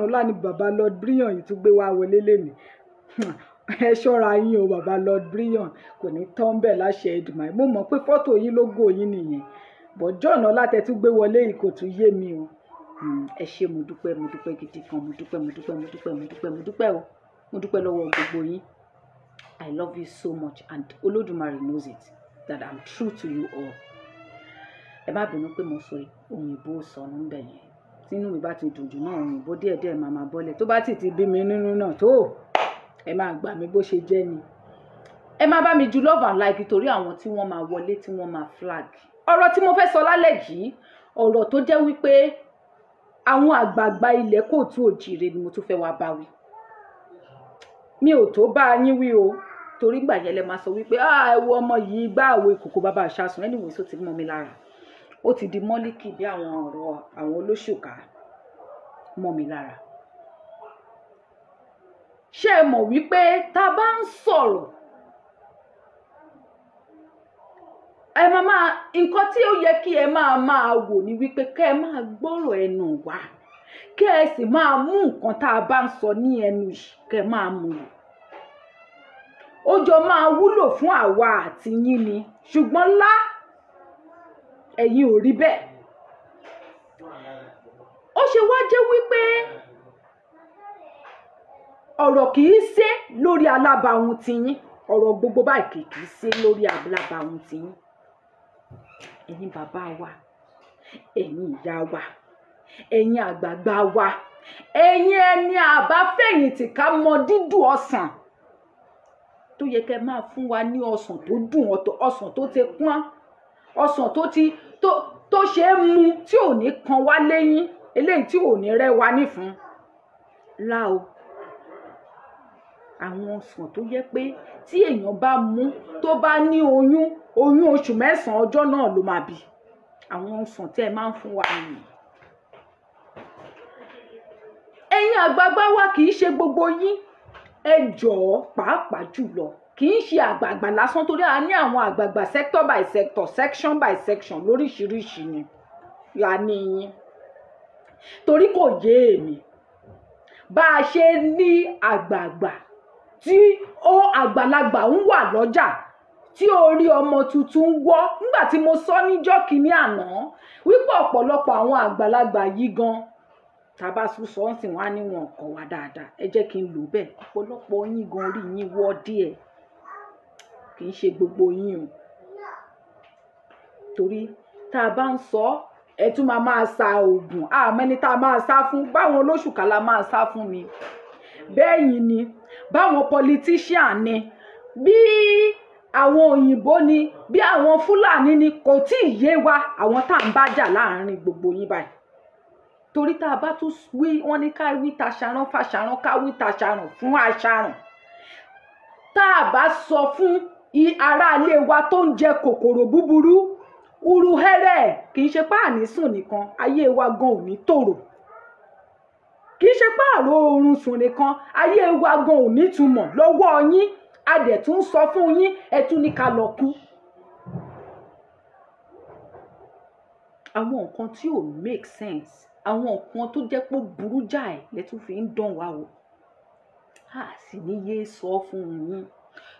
Ọlá ni bàbá Lord Brian yìí tún gbé wá wọlé lénìí. ẹ ṣọ́ra yín o bàbá Lord Brian, kò ní tán bẹ́ẹ̀ láṣẹ Èdùmàrè. Mo mọ̀ pé fọ́tò yín lógò yín nìyẹn, but John Ọlátẹ́tún gbé wọlé yìí kò tún yé mi o. Ẹ ṣé mo dúpẹ́ gidi kan, mo dúpẹ́ o, mo dúpẹ́ lọ́wọ́ gbogbo yín. I love you so much and Olódùmarè knows it that I'm true to you all. Ẹ má bínú pé mo sọ òyìnbó sọnù ń bẹ̀ yẹn, tínú mi bá ti dùn jù náà òyìnbó díẹ̀díẹ̀ máa bọ́lẹ̀, tó bá ti bí mi nínú náà tó ẹ máa gbà mí bó ṣe jẹ́ ni. Ẹ má bá mi ju love and like torí àwọn tí wọ́n máa wọlé tí wọ́n máa flag. Ọ̀rọ̀ tí mo fẹ́ sọ lálẹ́ yìí, ọ̀rọ̀ tó jẹ́ wípé àwọn àgbààgbà ilẹ̀ Kóòtù Òjìrè ni mo tún fẹ́ wá bá wí. Mi ò tó bá yín wí o, torí gbà yẹn lẹ máa sọ wípé ẹ wo ọmọ yìí gbá àwo ìkòkò bàbá àṣàsùn, anyway so ti mọ́ mi lára, ó ti di mọ́líkì bí àwọn ọ̀rọ̀ àwọn olóṣùká mọ́ mi lára. Ṣé ẹ mọ̀ wípé tá bá ń sọ̀rọ̀ ẹ máa nǹkan tí ó yẹ kí ẹ máa wò ní wípé kẹ́ ẹ máa gbọ́rọ̀ ẹnu wa, kẹ́ ẹ sì máa mú nǹkan tá a bá ń sọ ní ẹnu yìí kẹ́ ẹ máa mú lò. Ó jọ máa wúlò fún àwa àti yín ni, ṣùgbọ́n ẹ̀yin ò rí bẹ́ẹ̀. Ó ṣe wá jẹ́ wípé ọ̀rọ̀ kì í ṣe lórí alábàáhùn tiyín, ọ̀rọ̀ gbogbo báyìí kì í ṣe lórí alábàáhùn tiyín. Ẹ̀yin bàbá wa, ẹ̀yin ìyá wa, ẹ̀yin àgbààgbà wa, ẹ̀yin ẹni àbáfẹ̀yìntì ká mọ dídùn ọsàn tó yẹ kẹ́ máa fún wa ní ọsàn tó dùn, ọsàn tó ti pọ́n, ọsàn tó ṣe é mu tí ò ní kan wá lẹ́yìn, eléyìí tí ò ní rẹ́ wa nífun láò. Àwọn ọsàn tó yẹ pé tí èèyàn bá mú tó bá ní oyún oṣù 9 ọjọ́ náà ló máa bí. Àwọn ọsàn tí ẹ máa ń fún wa nìyí. Ẹ̀yin àgbààgbà wa kì í ṣe gbogbo yín, ẹ jọ̀ọ́ pàápàá jùlọ kì í ṣe àgbààgbà lásán, torí a ní àwọn àgbààgbà sector by sector, section by section lóríṣiríṣi ni la ní yín. Torí kò yé èmi bá a ṣe ní àgbààgbà tí àgbàlagbà ń wà lọ́jà tí orí ọmọ tuntun wọ́. Nígbà tí mo sọ níjọ́ kìíní àná wípé ọ̀pọ̀lọpọ̀ àwọn àgbàlagbà yìí gan tàbá sọ ń sìn wá ní wọn kọ̀ wá dáadáa, ẹ jẹ́ kí n lò bẹ́ẹ̀, ọ̀pọ̀lọpọ̀ yín gan orí yín wọ́ díẹ̀, kì í ṣe gbogbo yín o. Torí tá a bá ń sọ ẹ tún máa sa oògùn, àmẹ́ni tá a máa sá fún, báwọn olóṣùká la máa sá fún ni, bẹ́ẹ̀ ni báwọn politician ni, bí àwọn òyìnbó ni, bí àwọn Fúlàní ni, kò tí ì yé wa àwọn tá à ń bá jà láàrin gbogbo yín báyìí. Torí tá a bá tún wí wọ́n ní ká wí taṣaran fàṣaran, ká wí taṣaran fún aṣaran. Tá a bá sọ fún aráalé wa tó ń jẹ kòkòrò búburú uruhẹ́rẹ́, kì í ṣe pé ànísùn nìkan, ayé wa gan ò ní tòrò. Kì í ṣe pé àrò oorun sùn nìkan, ayé wa gan ò ní túmọ̀ lọ́wọ́ yín. A dẹ̀ tún sọ fún yín, ẹ tún ní ká lọ kú. Àwọn nǹkan tí ò make sense, àwọn nǹkan tó jẹ́ pé burú jáì lẹ́tún fi ń dán wa wò, a sì ní yé sọ fún yín.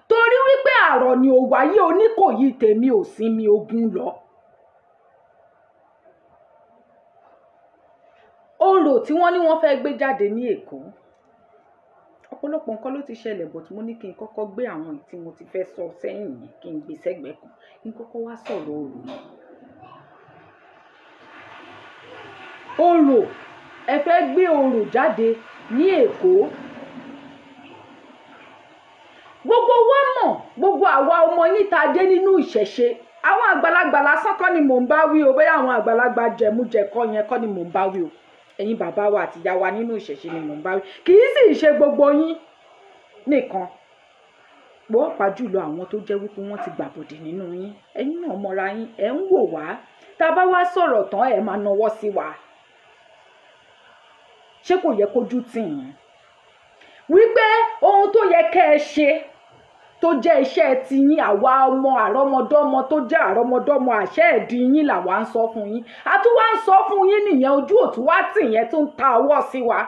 Torí wípé àrọ̀ ni ò wáyé Oníkòyí tèmi ò sinmi ogun lọ. Orò tí wọ́n ní wọ́n fẹ́ gbé jáde ní Èkó, ọ̀pọ̀lọpọ̀ nǹkan ló ti ṣẹlẹ̀, but mo ní kí n kọ́kọ́ gbé àwọn tí mo ti fẹ́ sọ sẹ́yìn yẹn kí n gbé sẹ́gbẹ̀ẹ́ kan, kí n kọ́kọ́ wá sọ̀rọ̀ orò yìí. Orò, ẹ fẹ́ gbé orò jáde ní Èkó. Gbogbo wa mọ̀, gbogbo àwa ọmọ yín tá a dé nínú ìṣẹ̀ṣe, àwọn àgbàlagbà lásán kọ́ ni mò ń bá wí o, bóyá àwọn àgbàlagbà jẹmújẹkọ yẹn kọ́ ni mò ń bá wí o. Ẹ̀yin bàbá wa àti ìyá wa nínú ìṣẹ̀ṣe ni mò ń bá wí, kì í sì ṣe gbogbo yín nìkan, pàápàá jùlọ àwọn tó jẹ́ wípé wọ́n ti gbàbọ̀dè nínú yín. Ẹ̀yin náà mọ̀ra yín, ẹ̀ ń wò wá, tá a bá wá sọ̀rọ̀ tán ẹ̀ máa nawọ́ sí wa. Ṣé kò yẹ kójú tì yín wípé ohun tó yẹ kẹ́ ẹ ṣe tó jẹ́ iṣẹ́ ti yín, àwa ọmọ àrọ́mọdọ́mọ tó jẹ́ àrọ́mọdọ́mọ àṣẹ ẹ̀dí yín làwa ń sọ fún yín, a tún wá ń sọ fún yín nìyẹn, ojú òtún wá tì yẹn tó ń ta ọwọ́ sí wa.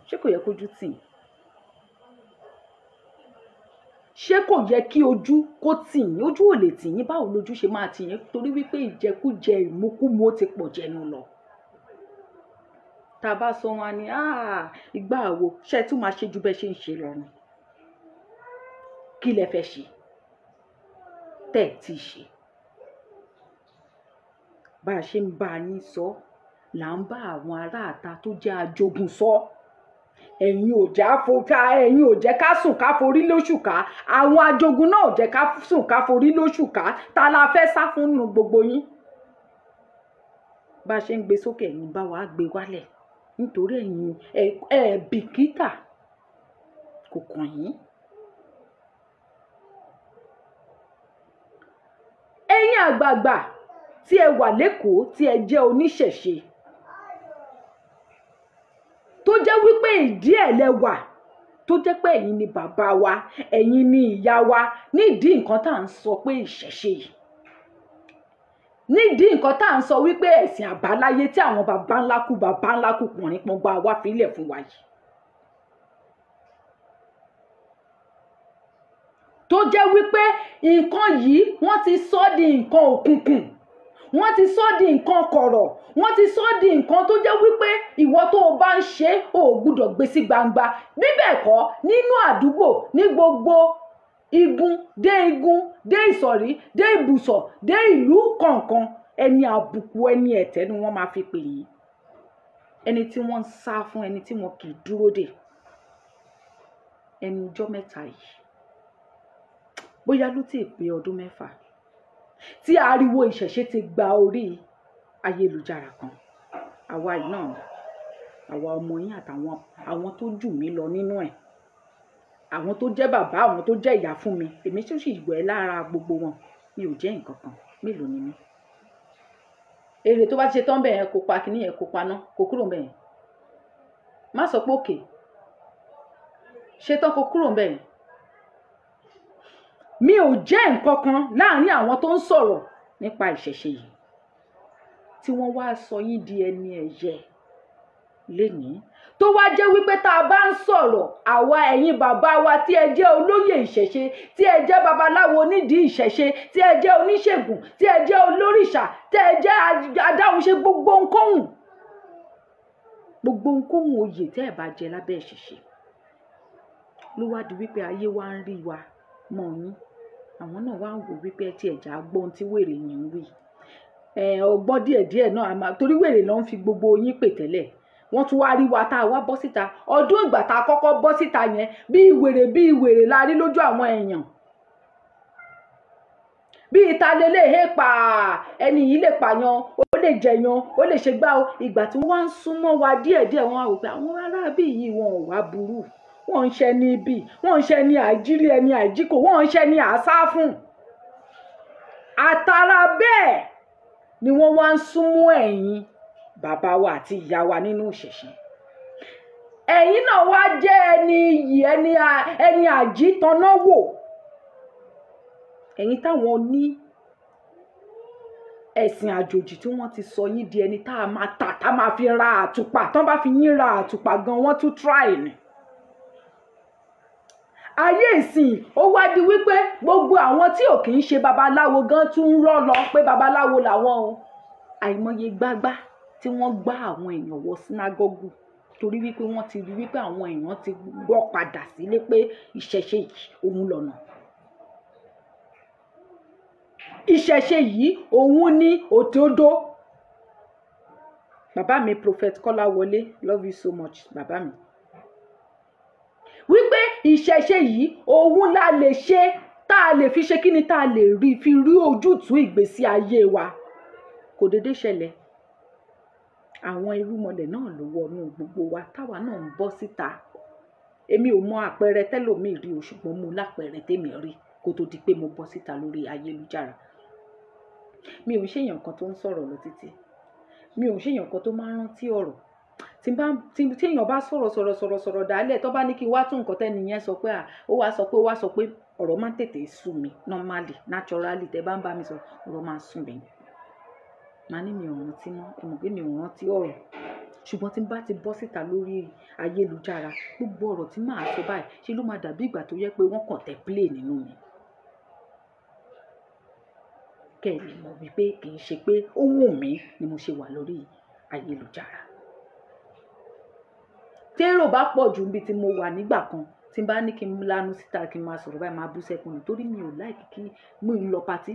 Ṣé kò yẹ kójú tì yín? ṣé kò yẹ kí ojú kó tì yín? Ojú ò lè tì yín, báwo lójú ṣe máa tì yín? Torí wípé ìjẹkújẹ ìmúkúmu ó ti pọ̀ jẹnu lọ. Tá a bá sọ wọn ni ìgbà wo ṣe tún máa ṣe ju bẹ́ẹ̀ ṣe ń ṣe lọ ni? Kí lẹ fẹ́ ṣe tẹ́ ẹ̀ tí ì ṣe? Bá a ṣe ń bá yín sọ là ń bá àwọn aráàta tó jẹ́ ajogun sọ. Ẹ̀yin ò jẹ́ ká sùn ká forí lóṣù ká, àwọn ajogun náà ò jẹ́ ká sùn ká forí lóṣù ká. Ta la fẹ́ sá fún nínú gbogbo yín? Bá a ṣe ń gbé sókè ẹ̀yin bá wa gbé wálẹ̀, nítorí ẹ̀yin bìkítà kò kàn yín. Ẹ̀yin àgbààgbà tí ẹ wà lÉkòó tí ẹ jẹ́ oníṣẹ̀ṣe, tó jẹ́ wípé ìdí ẹ̀ lẹ wà, tó jẹ́ pé ẹ̀yin ni bàbá wa, ẹ̀yin ni ìyá wa nídìí nǹkan tá à ń sọ pé ìṣẹ̀ṣe yìí, nídìí nǹkan tá à ń sọ wípé ẹ̀sìn àbáláyé tí àwọn bàbá ńlá kú pọ̀nrín pọ̀ngbà wá fílẹ̀ fún wa yìí, tó jẹ́ wípé nǹkan yìí wọ́n ti sọ di nǹkan òkùnkùn, wọ́n ti sọ di nǹkan kọ̀rọ̀, wọ́n ti sọ di nǹkan tó jẹ́ wípé ìwọ tó o bá ń ṣe ò gbúdọ̀ gbé sí gbangba. Bí bẹ́ẹ̀ kọ́, nínú àdúgbò, ní gbogbo igun dé ìsọ̀rí dé ibùsọ̀ dé ìlú kọ̀ọ̀kan, ẹni àbùkù ẹni ẹ̀tẹ́ ni wọ́n máa fi pè yín. Ẹni tí wọ́n ń sá fún, ẹni tí wọn kì í dúró dè. Ẹnu ọjọ́ mẹ́ta yìí, bóyá ló ti pé ọdún 6 tí ariwo ìṣẹ̀ṣe ti gba orí ayélujára kan. Àwa yìí náà, àwa ọmọ yín àtàwọn àwọn tó jù mí lọ nínú ẹ̀, àwọn tó jẹ́ bàbá, àwọn tó jẹ́ ìyá fún mi, èmi tó sì wẹ̀ lára gbogbo wọn, mi ò jẹ́ nǹkan kan. Mélòó ni mí? Èrè tó bá ti ṣe tán bẹ́ẹ̀ yẹn kó pa kíní yẹn, kó paná, kó kúrò bẹ́ẹ̀ yẹn. Má sọ pé òkè ṣe tán kó kúrò bẹ́ẹ̀ yẹn. Mi ò jẹ́ nǹkan kan láàrin àwọn tó ń sọ̀rọ̀ nípa ìṣẹ̀ṣe yìí, tí wọ́n wá sọ yín di ẹni ẹ̀yẹ lénìí, tó wá jẹ́ wípé tá a bá ń sọ̀rọ̀ àwa ẹ̀yin bàbá wa tí ẹ jẹ́ olóyè ìṣẹ̀ṣe, tí ẹ jẹ́ babaláwo nídìí ìṣẹ̀ṣe, tí ẹ jẹ́ oníṣègùn, tí ẹ jẹ́ olórìṣà, tí ẹ jẹ́ adáhunṣe, gbogbo ohunkóhun oyè tẹ́ ẹ bá jẹ lábẹ́ ìṣẹ̀ṣe, ló wá di wípé ayé wa ń rí wa mọ́ yín. Àwọn náà wá ń wò wípé ẹ ti ẹ̀já gbọ́n tí wèrè yìí ń wí. Ọgbọ́n díẹ̀díẹ̀ náà torí wèrè ló ń fi gbogbo yín pè tẹ́lẹ̀. Wọ́n tún wá rí wa tá a wá bọ́ síta. Ọdún ìgbà tá a kọ́kọ́ bọ́ síta yẹn, bí ìwèrè la rí lójú àwọn èèyàn. Bí ìta lélẹ̀ pa ẹni yìí lè pààyàn, ó lè jẹyàn, ó lè ṣe gbá o. Ìgbà tí wọ́n wá ń súnmọ́ wa díẹ̀díẹ̀, wọ́n á wò pé àwọn aráabí yìí wọn ò wá burú. Wọ́n ń ṣe ní ibi, wọ́n ń ṣe ní àìjírí ẹni àìjíkò, wọ́n ń ṣe ní àṣà fún. Àtàrà bẹ́ẹ̀ ni wọ́n wá ń súnmọ́ ẹ̀yin bàbá wa àti ìyá wa nínú ìṣẹ̀ṣe. Ẹ̀yin náà wá jẹ́ ẹni iyì, ẹni àjítaná wò. Ẹ̀yin táwọn ní ẹ̀sìn àjòjì tí wọ́n ti sọ yín di ẹni tá a máa tà, tá a máa fi ra àtùpà, tán bá fi yín ra àtùpà gan wọ́n tún try ni. Ayé ìsìn ó wá di wípé gbogbo àwọn tí ò kì í ṣe babaláwo gan tún ń rọ́ lọ pé babaláwo làwọn o. Àìmọye gbágbá tí wọ́n gbá àwọn èèyàn wọ sínágọ́gù torí wípé wọ́n ti rí wípé àwọn èèyàn ti gbọ́ padà sílé pé ìṣẹ̀ṣe yìí òun lọ́nà. Ìṣẹ̀ṣe yìí òun ní òdodo. Bàbá mi Prophet Kọ́láwọlé, love you so much bàbá mi. Wípé ìṣẹ̀ṣe yìí òun la lè ṣe, tá a lè fi ṣe kíni, tá a lè fi rí ojútùú ìgbésí ayé wa. Kò dédé ṣẹlẹ̀. Àwọn irúmọlẹ̀ náà ló wọnú gbogbo wa táwa náà ń bọ́ síta. Èmi ò mọ àpẹẹrẹ tẹ́lòmíì rí o, ṣùgbọ́n mo lápẹẹrẹ tèmi rí kó tó di pé mo bọ́ síta lórí ayélujára. Mi ò ń ṣèyàn kan tó ń sọ̀rọ̀ lọ títí. Mi ò ń ṣèyàn kan tó máa ń rántí ọ̀rọ̀. Tí èèyàn bá sọ̀rọ̀ dálẹ̀, tó bá ní kí wá tún nǹkan tẹ́ni yẹn sọ pé ó wá sọ pé ọ̀rọ̀ máa ń tètè sú mi naturally tẹ́ bá ń bá mi sọ ọ̀rọ̀ máa ń sú mi. Màá ní mi ò rántí mọ́, ẹ mọ̀ pé mi ò rántí ọ̀rọ̀. ṣùgbọ́n tí n bá ti bọ́ síta lórí ayélujára gbogbo ọ̀rọ̀ tí màá sọ báyìí ṣe ló máa dàbí ìgbà tó yẹ pé wọ́n kàn tẹ̀ play nínú mi. kẹ́ ẹ lè mọ̀ wípé kì í ṣe pé ó wù mí ni mo ṣe wà lórí ayélujára. térò bá pọ̀ jù níbi tí mo wà nígbà kan tí n bá ní kí n lanu síta kí n máa sọ̀rọ̀ báyìí máa bú sẹ́kùn nítorí mi ò láìkí kí mo ń lọ patí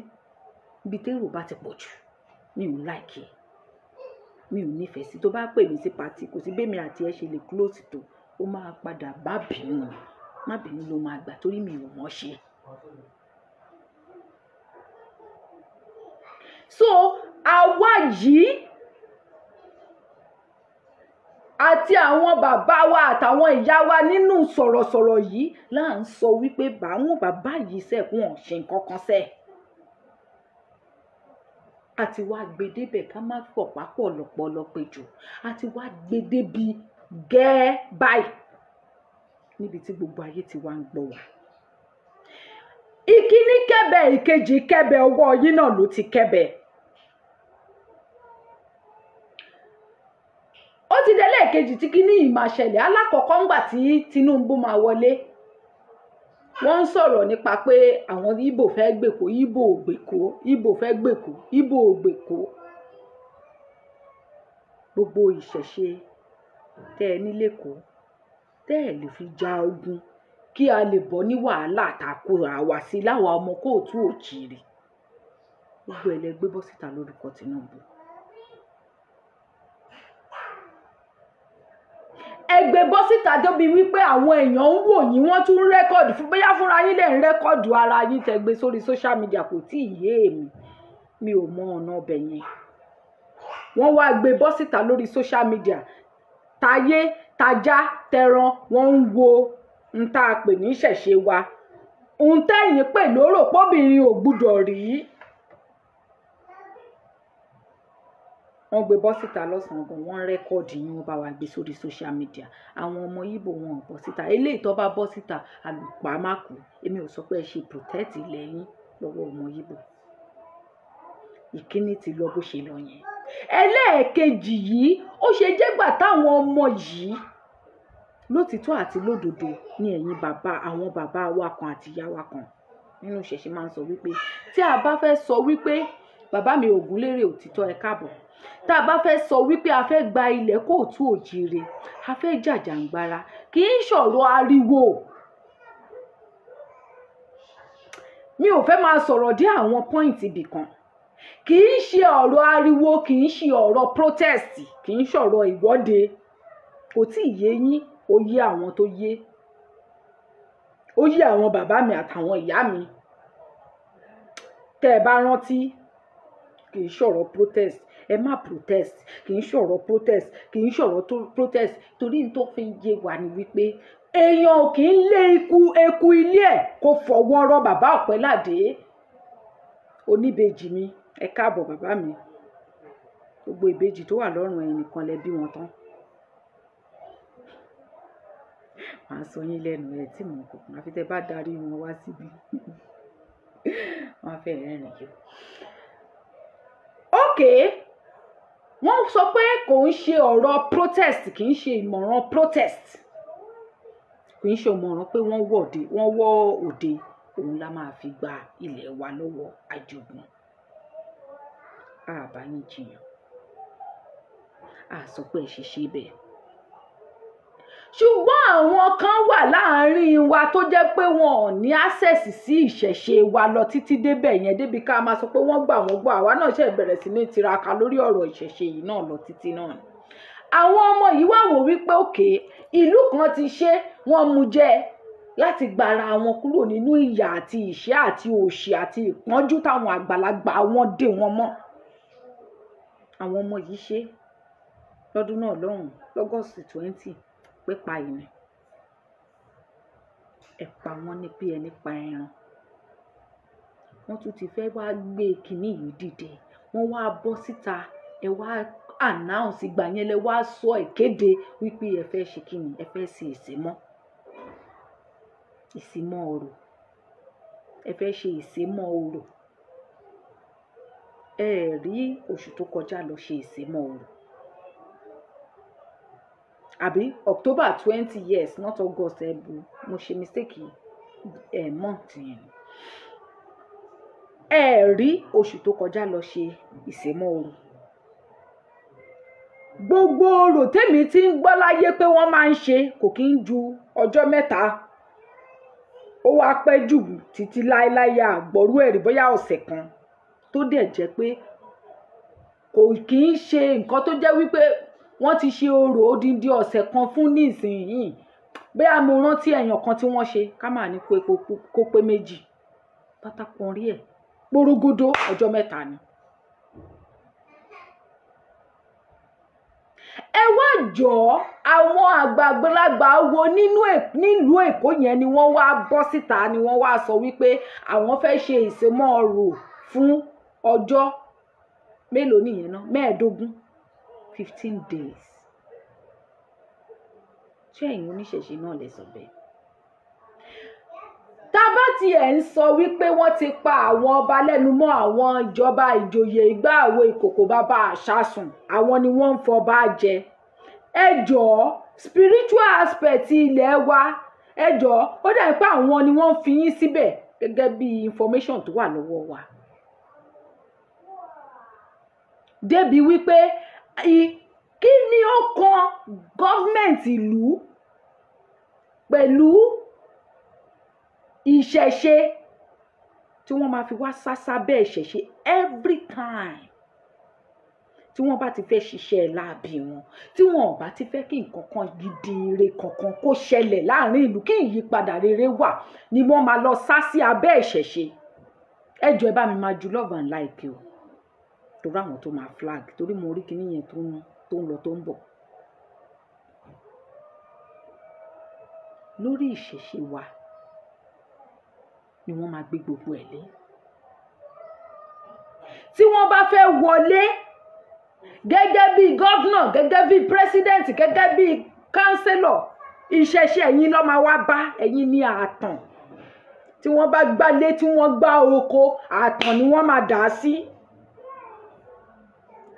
níbi térò bá ti pọ̀ jù mi ò láìkí mi ò nífẹ̀ẹ́ sí. tó bá pè mí sí patí kò sí bẹ́mi àti ẹ ṣe lè close tó ó máa padà má bínú ló máa gbà torí mi ò mọ̀ ṣe. so àwa yìí àti àwọn bàbá wa àtàwọn ìyá wa nínú sọ̀rọ̀sọ̀rọ̀ yìí là ń sọ wípé báwọn bàbá yìí sẹ́kùn ọ̀ṣẹ́ nǹkan kan sẹ́ẹ̀. àti wá gbedébẹ̀ ká má pọ̀pá pọ̀ lọ́pọ̀lọ́ péjọ àti wá gbedébi gẹ́ẹ́ báyìí níbi tí gbogbo ayé ti wá ń gbọ́ wa. ìkíní kẹ́bẹ̀ ìkejì kẹ́bẹ̀ ọwọ́ yín náà ló ti kẹ́bẹ̀. ó ti dé lẹ́ẹ̀kejì tí kíní yìí máa ṣẹlẹ̀. alákọ̀ọ́kọ́ ńgbà tí Tinubu máa wọlé wọ́n ń sọ̀rọ̀ nípa pé àwọn Ìgbò fẹ́ gbèkó Ìgbò ò gbèkó Ìgbò fẹ́ gbèkó Ìgbò ò gbèkó. gbogbo ìṣẹ̀ṣe tẹ́ ẹ ní lẹ́kọ̀ọ́ tẹ́ ẹ lè fi ja ogun kí a lè bọ́ ní wàhálà àtàkùrọ̀ àwa sí láwa ọmọ kóòtù òjìrì gbogbo ẹ̀ lẹ gbé bọ́ síta lórúkọ Tinubu. ẹgbẹ́ bọ́ síta débi wípé àwọn èèyàn ń wò yín wọ́n tún rẹ́kọ̀dù fún bóyá fúnra yín lè ń rẹ́kọ̀dù ara yín tẹ́ gbé sórí social media kò tí ì yé mi ò mọ ọ̀nà ọbẹ̀ yẹn. wọ́n wá gbé bọ́ síta lórí social media tayé tajá tẹran wọ́n ń wo ń tá a pè ní ìṣẹ̀ṣe wa ń tẹ̀yìn pè lóró pọ́bìnrin ò gbúdọ̀ rí. wọ́n gbé bọ́ síta lọ́sàn-án gan wọ́n rẹ́kọ̀dì yín wọ́n bá wa gbé sórí social media. àwọn ọmọ Ìgbò wọn ò bọ́ síta eléyìí tó bá bọ́ síta àlùpàmákù èmi ò sọ pé ẹ ṣe protect ilẹ̀ yín lọ́wọ́ ọmọ Ìgbò. ìkíní ti lọ bó ṣe lọ yẹn. ẹlẹ́ẹ̀kejì yìí ó ṣe jẹ́gbà táwọn ọmọ yìí lótìtọ́ àti lódodo ní ẹ̀yìn àwọn bàbá wa kan àti ìyá wa kan nínú ìṣẹ̀ṣe máa ń sọ wípé tí a bá fẹ́ sọ wípé bàbá mi Ògúnlérè Òtítọ́ ẹ káàbọ̀ tá a bá fẹ́ sọ wípé a fẹ́ gba ilẹ̀ kóòtù òjìire a fẹ́ jàjàǹgbara kì í ṣọ̀rọ̀ ariwo. mi ò fẹ́ máa sọ̀rọ̀ dé àwọn pọ́ìntì ibì kan kì í ṣe ọ̀rọ̀ ariwo kì í ṣe ọ̀rọ̀ protest kì í ṣọ̀rọ̀ ìwọ́de kò tí ì yé yín ó yé àwọn tó yé ó yé àwọn bàbá mi àtàwọn ìyá mi. tẹ́ ẹ bá rántí kì í ṣọ̀rọ̀ protest ẹ má protest kì í ṣọ̀rọ̀ protest kì í ṣọ̀rọ̀ protest torí n tó fi yé wa ni wípé èèyàn ò kì í lé eku ilé ẹ̀ kó fọwọ́ rọ́ bàbá Ọ̀pẹ́ládé. oníbejì mi ẹ káàbọ̀ bàbá mi gbogbo ìbejì tó wà lọ́rùn ẹ̀yin nìkan lẹ bí wọn tán. màá sọ yín lẹ́nu ẹ̀ tí mò ń kọ̀ àfi tẹ́ bá darí wọn wá síbi wọ́n fẹ́ rẹ́rìn yìí. wọ́n sọ pé kò ń ṣe ọ̀rọ̀ protest kì í ṣe ìmọ̀ràn protest kì í ṣe ìmọ̀ràn pé wọ́n wọ́ òde òun la máa fi gba ilẹ̀ wa lọ́wọ́ àjogún. àbá yín jiyàn sọ pé ẹ ṣe ṣe bẹ́ẹ̀. ṣùgbọ́n àwọn kan wà láàárín wa tó jẹ́ pé wọn ò ní access sí ìṣẹ̀ṣe wa lọ títí débẹ̀ yẹn débi ká máa sọ pé wọ́n gbà wọ́n gbọ́ àwa náà ṣe bẹ̀rẹ̀ sí ní tiraka lórí ọ̀rọ̀ ìṣẹ̀ṣe yìí náà lọ títí náà ni. àwọn ọmọ yìí wá wò wípé òkè ìlú kan ti ṣe wọ́n mú jẹ láti gbara wọn kúrò nínú ìyà àti ìṣẹ́ àti òṣì àti ìpọ́njú táwọn àgbàlagbà wọn dè wọn mọ́. àwọn ọmọ yìí ṣe lọ́dún náà lọ́hùn lọ́gọ́sì 20 pípa ìrìn ẹ̀pà wọn ní bí ẹni pa ẹran. wọ́n tún ti fẹ́ wá gbé kínní yìí dìde wọ́n wá bọ́ síta ẹ wá announce ìgbà yẹn lẹ wá sọ ìkéde wípé ẹ fẹ́ ṣe kínní ẹ fẹ́ ṣe ìsímọ́ ọ̀rọ̀ ẹ fẹ́ ṣe ìsímọ́ ọ̀rọ̀ ẹ rí oṣù tó kọjá lọ ṣe ìsímọ́ ọ̀rọ̀ àbí October 20 yes not August ẹ̀bù mo ṣe mistake month yẹn rí oṣù tó kọjá lọ ṣe ìsèmọ́ oru gbogbo orò tèmi ti ń gbọ́ láyé pé wọ́n máa ń ṣe kò kí ń ju ọjọ́ mẹ́ta ó wá pẹ́ jù títí láéláé àgbọ̀rú ẹ̀rí bóyá ọ̀sẹ̀ kan tó dẹ̀ jẹ́ pé kò kí ń ṣe nǹkan tó jẹ́ wípé wọ́n ti ṣe orò odindi ọ̀sẹ̀ kan fún nísìnyìí bóyá mo rántí èèyàn kan tí wọ́n ṣe ká máa ní kó pé méjì pátákó rí ẹ̀ gbórógódó ọjọ́ mẹ́ta ni. ẹ wá jọ àwọn àgbàgbọ́lágbà wo nílùú Èkó yẹn ni wọ́n wá bọ́ síta ni wọ́n wá sọ wípé àwọn fẹ́ ṣe ìsèmọ́ orò fún ọjọ́ mélòó nìyẹn náà 15 days ṣé ẹ̀yin oníṣẹ̀ṣe náà lè sọ bẹ́ẹ̀ tábà tí ẹ̀ ń sọ wípé wọ́n ti pa àwọn ọba lẹ́nu mọ́ àwọn ìjọba ìjòyè ìgbà àwo ìkòkò bàbá àṣàsùn àwọn ni wọ́n ń fọba jẹ ẹ jọ̀ọ́ spiritual aspect ilẹ̀ wa ẹ jọ̀ọ́ ó dàbí pé àwọn ni wọ́n fi yín síbẹ̀ gẹ́gẹ́ bí information tó wà lọ́wọ́ wa débi wípé kí ni ó kan gọ́fmẹ̀ntì ìlú pẹ̀lú ìṣẹ̀ṣe tí wọ́n máa fi wá sásá bẹ́ẹ̀ ìṣẹ̀ṣe every time tí wọ́n bá ti fẹ́ ṣiṣẹ́ láabi wọn tí wọ́n ò bá ti fẹ́ kí nǹkan kan gidi ire kankan kó ṣẹlẹ̀ láàrin ìlú kí ìyípadà rere wà ni wọ́n máa lọ sá sí abẹ́ ìṣẹ̀ṣe ẹ jọ̀ọ́ ẹ bá mi máa ju love and like o torí àwọn tó máa flag torí mo rí kinní yẹn tó ń lọ tó ń bọ̀ lórí ìṣẹ̀ṣe wa ni wọ́n máa gbé gbogbo ẹ̀ lé tí wọ́n bá fẹ́ wọlé gẹ́gẹ́ bí gọ́vnà gẹ́gẹ́ bí president gẹ́gẹ́ bí councillor ìṣẹ̀ṣe ẹ̀yin ló máa wá bá ẹ̀yin ní ààtàn tí wọ́n bá gbálé tí wọ́n gbá oko ààtàn ni wọ́n máa dà á sí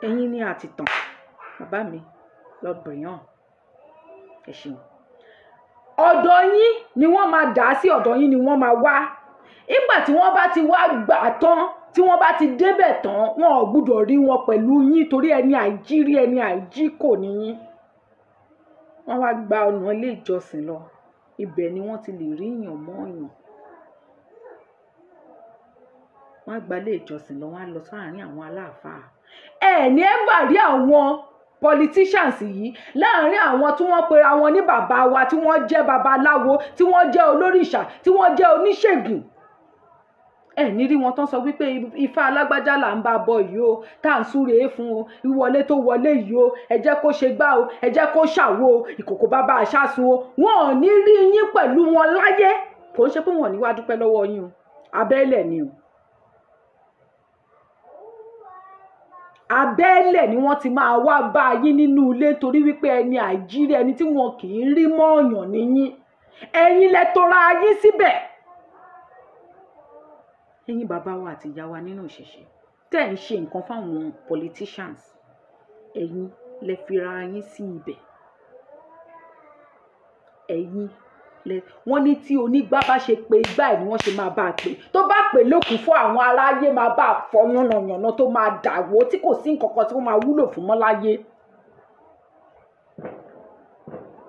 ẹ̀yin ní àtìtàn bàbá mi Lord Brian ẹ ṣeun ọ̀dọ̀ yín ni wọ́n máa dà á sí ọ̀dọ̀ yín ni wọ́n máa wá nígbà tí wọ́n bá ti wá gbà tán tí wọ́n bá ti débẹ̀ tán wọn ò gbúdọ̀ rí wọn pẹ̀lú yín torí ẹni àìjírí ẹni àìjí kò ní yín wọ́n wá gba ọ̀nà ilé ìjọsìn lọ ibẹ̀ ni wọ́n ti lè rí yàn mọ́ yàn wọ́n á gba ilé ìjọsìn lọ wọ́n á lọ sáàárín àwọn aláàfáà ní ẹ bá rí àwọn politicians yìí láàárín àwọn tí wọ́n pera wọn ní bàbá wa tí wọ́n jẹ́ babaláwo tí wọ́n jẹ́ olórìṣà tí wọ́n jẹ́ oníṣègùn ní rí wọn tán sọ wípé ifá alágbájá là ń bá bọ yìí o tá à ń súre fún o ìwọlé tó wọlé yìí o ẹ jẹ́ kó ṣe gbá o ẹ jẹ́ kó ṣàwo o ìkòkò bàbá àṣàsùn o wọn ò ní rí yín pẹ̀lú wọn láyé kò ń ṣe pé wọn ò ní wá dúpẹ́ lọ́wọ́ yín o abẹ́lẹ̀ ni o abẹ́lẹ̀ ni wọ́n ti máa wá bá yín nínú ilé torí wípé ẹni àìjírí ẹni tí wọn kì í rí mọ́ọ̀yàn níyín ẹ̀yin lẹ tọra yín síbẹ̀ ẹ̀yin bàbá wa àti ìyá wa nínú ìṣẹ̀ṣe tẹ́ ń ṣe nǹkan fáwọn politicians ẹ̀yin lẹ fira yín sí ibẹ̀ ẹ̀yin wọ́n ní tí onígbá bá ṣe pé igbá ẹ̀ ni wọ́n ṣe máa bá a pè tó bá pè lókun fún àwọn aráyé máa bá a fọ yànnàyànnà tó máa dàwó tí kò sí nǹkan kan tí wọ́n máa wúlò fún mọ́ láyé.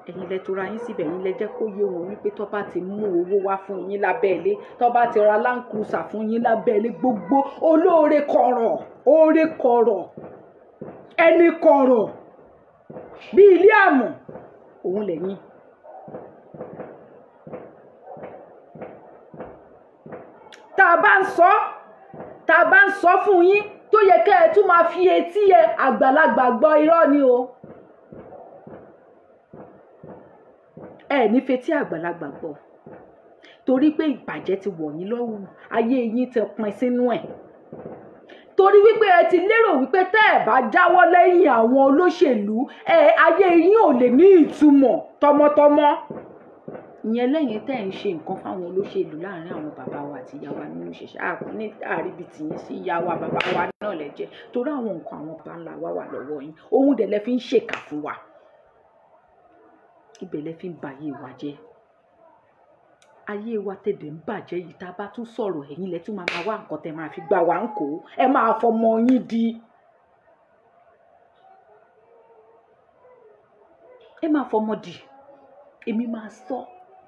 ẹ̀yin lẹ tora yín síbẹ̀ yín lẹ jẹ́ kó yé wọn wípé tó bá ti mú owó wá fún yín lábẹ́ ilé tó bá ti ra Land Cruiser fún yín lábẹ́ ilé gbogbo olóore kọ̀rọ̀ oore kọ̀rọ̀ ẹni kọ̀rọ̀ bí ilé àmọ̀ òun lẹ́yìn. tá a bá ń sọ fún yín tó yẹ kẹ́ ẹ tún máa fi etí ẹ àgbàlagbà gbọ́ irọ́ ni o ẹ ní fetí àgbàlagbà gbọ́ torí pé ìbàjẹ́ ti wọ̀ yín lọ́wọ́ ayé yín ti pin sínú ẹ̀ torí wípé ẹ ti lérò wípé tẹ́ ẹ bá jáwọ́ lẹ́yìn àwọn olóṣèlú ayé yín ò lè ní ìtumọ̀ tọmọtọmọ ìyẹn lẹ́yìn tẹ́ ń ṣe nǹkan fáwọn olóṣèlú láàrin àwọn bàbá wa àti ìyá wa nínú ìṣẹ̀ṣẹ̀ ní àríbi tìyín sí ìyá wa bàbá wa náà lẹ́jẹ̀ torí àwọn nǹkan àwọn bàbá ńlá wa wà lọ́wọ́ yín òun dẹ̀ lẹ fi ń ṣèkà fún wa ibẹ̀ lẹ fi ń bayé wa jẹ́. Ayé wa tẹ̀dẹ̀ ń bàjẹ́ yìí, tá a bá tún sọ̀rọ̀ ẹ̀yin lẹ tún máa wá nǹkan tẹ́ máa fi gbà wá ń kó, ẹ máa fọmọ yín di. Ẹ máa fọmọ di. Èmi máa sọ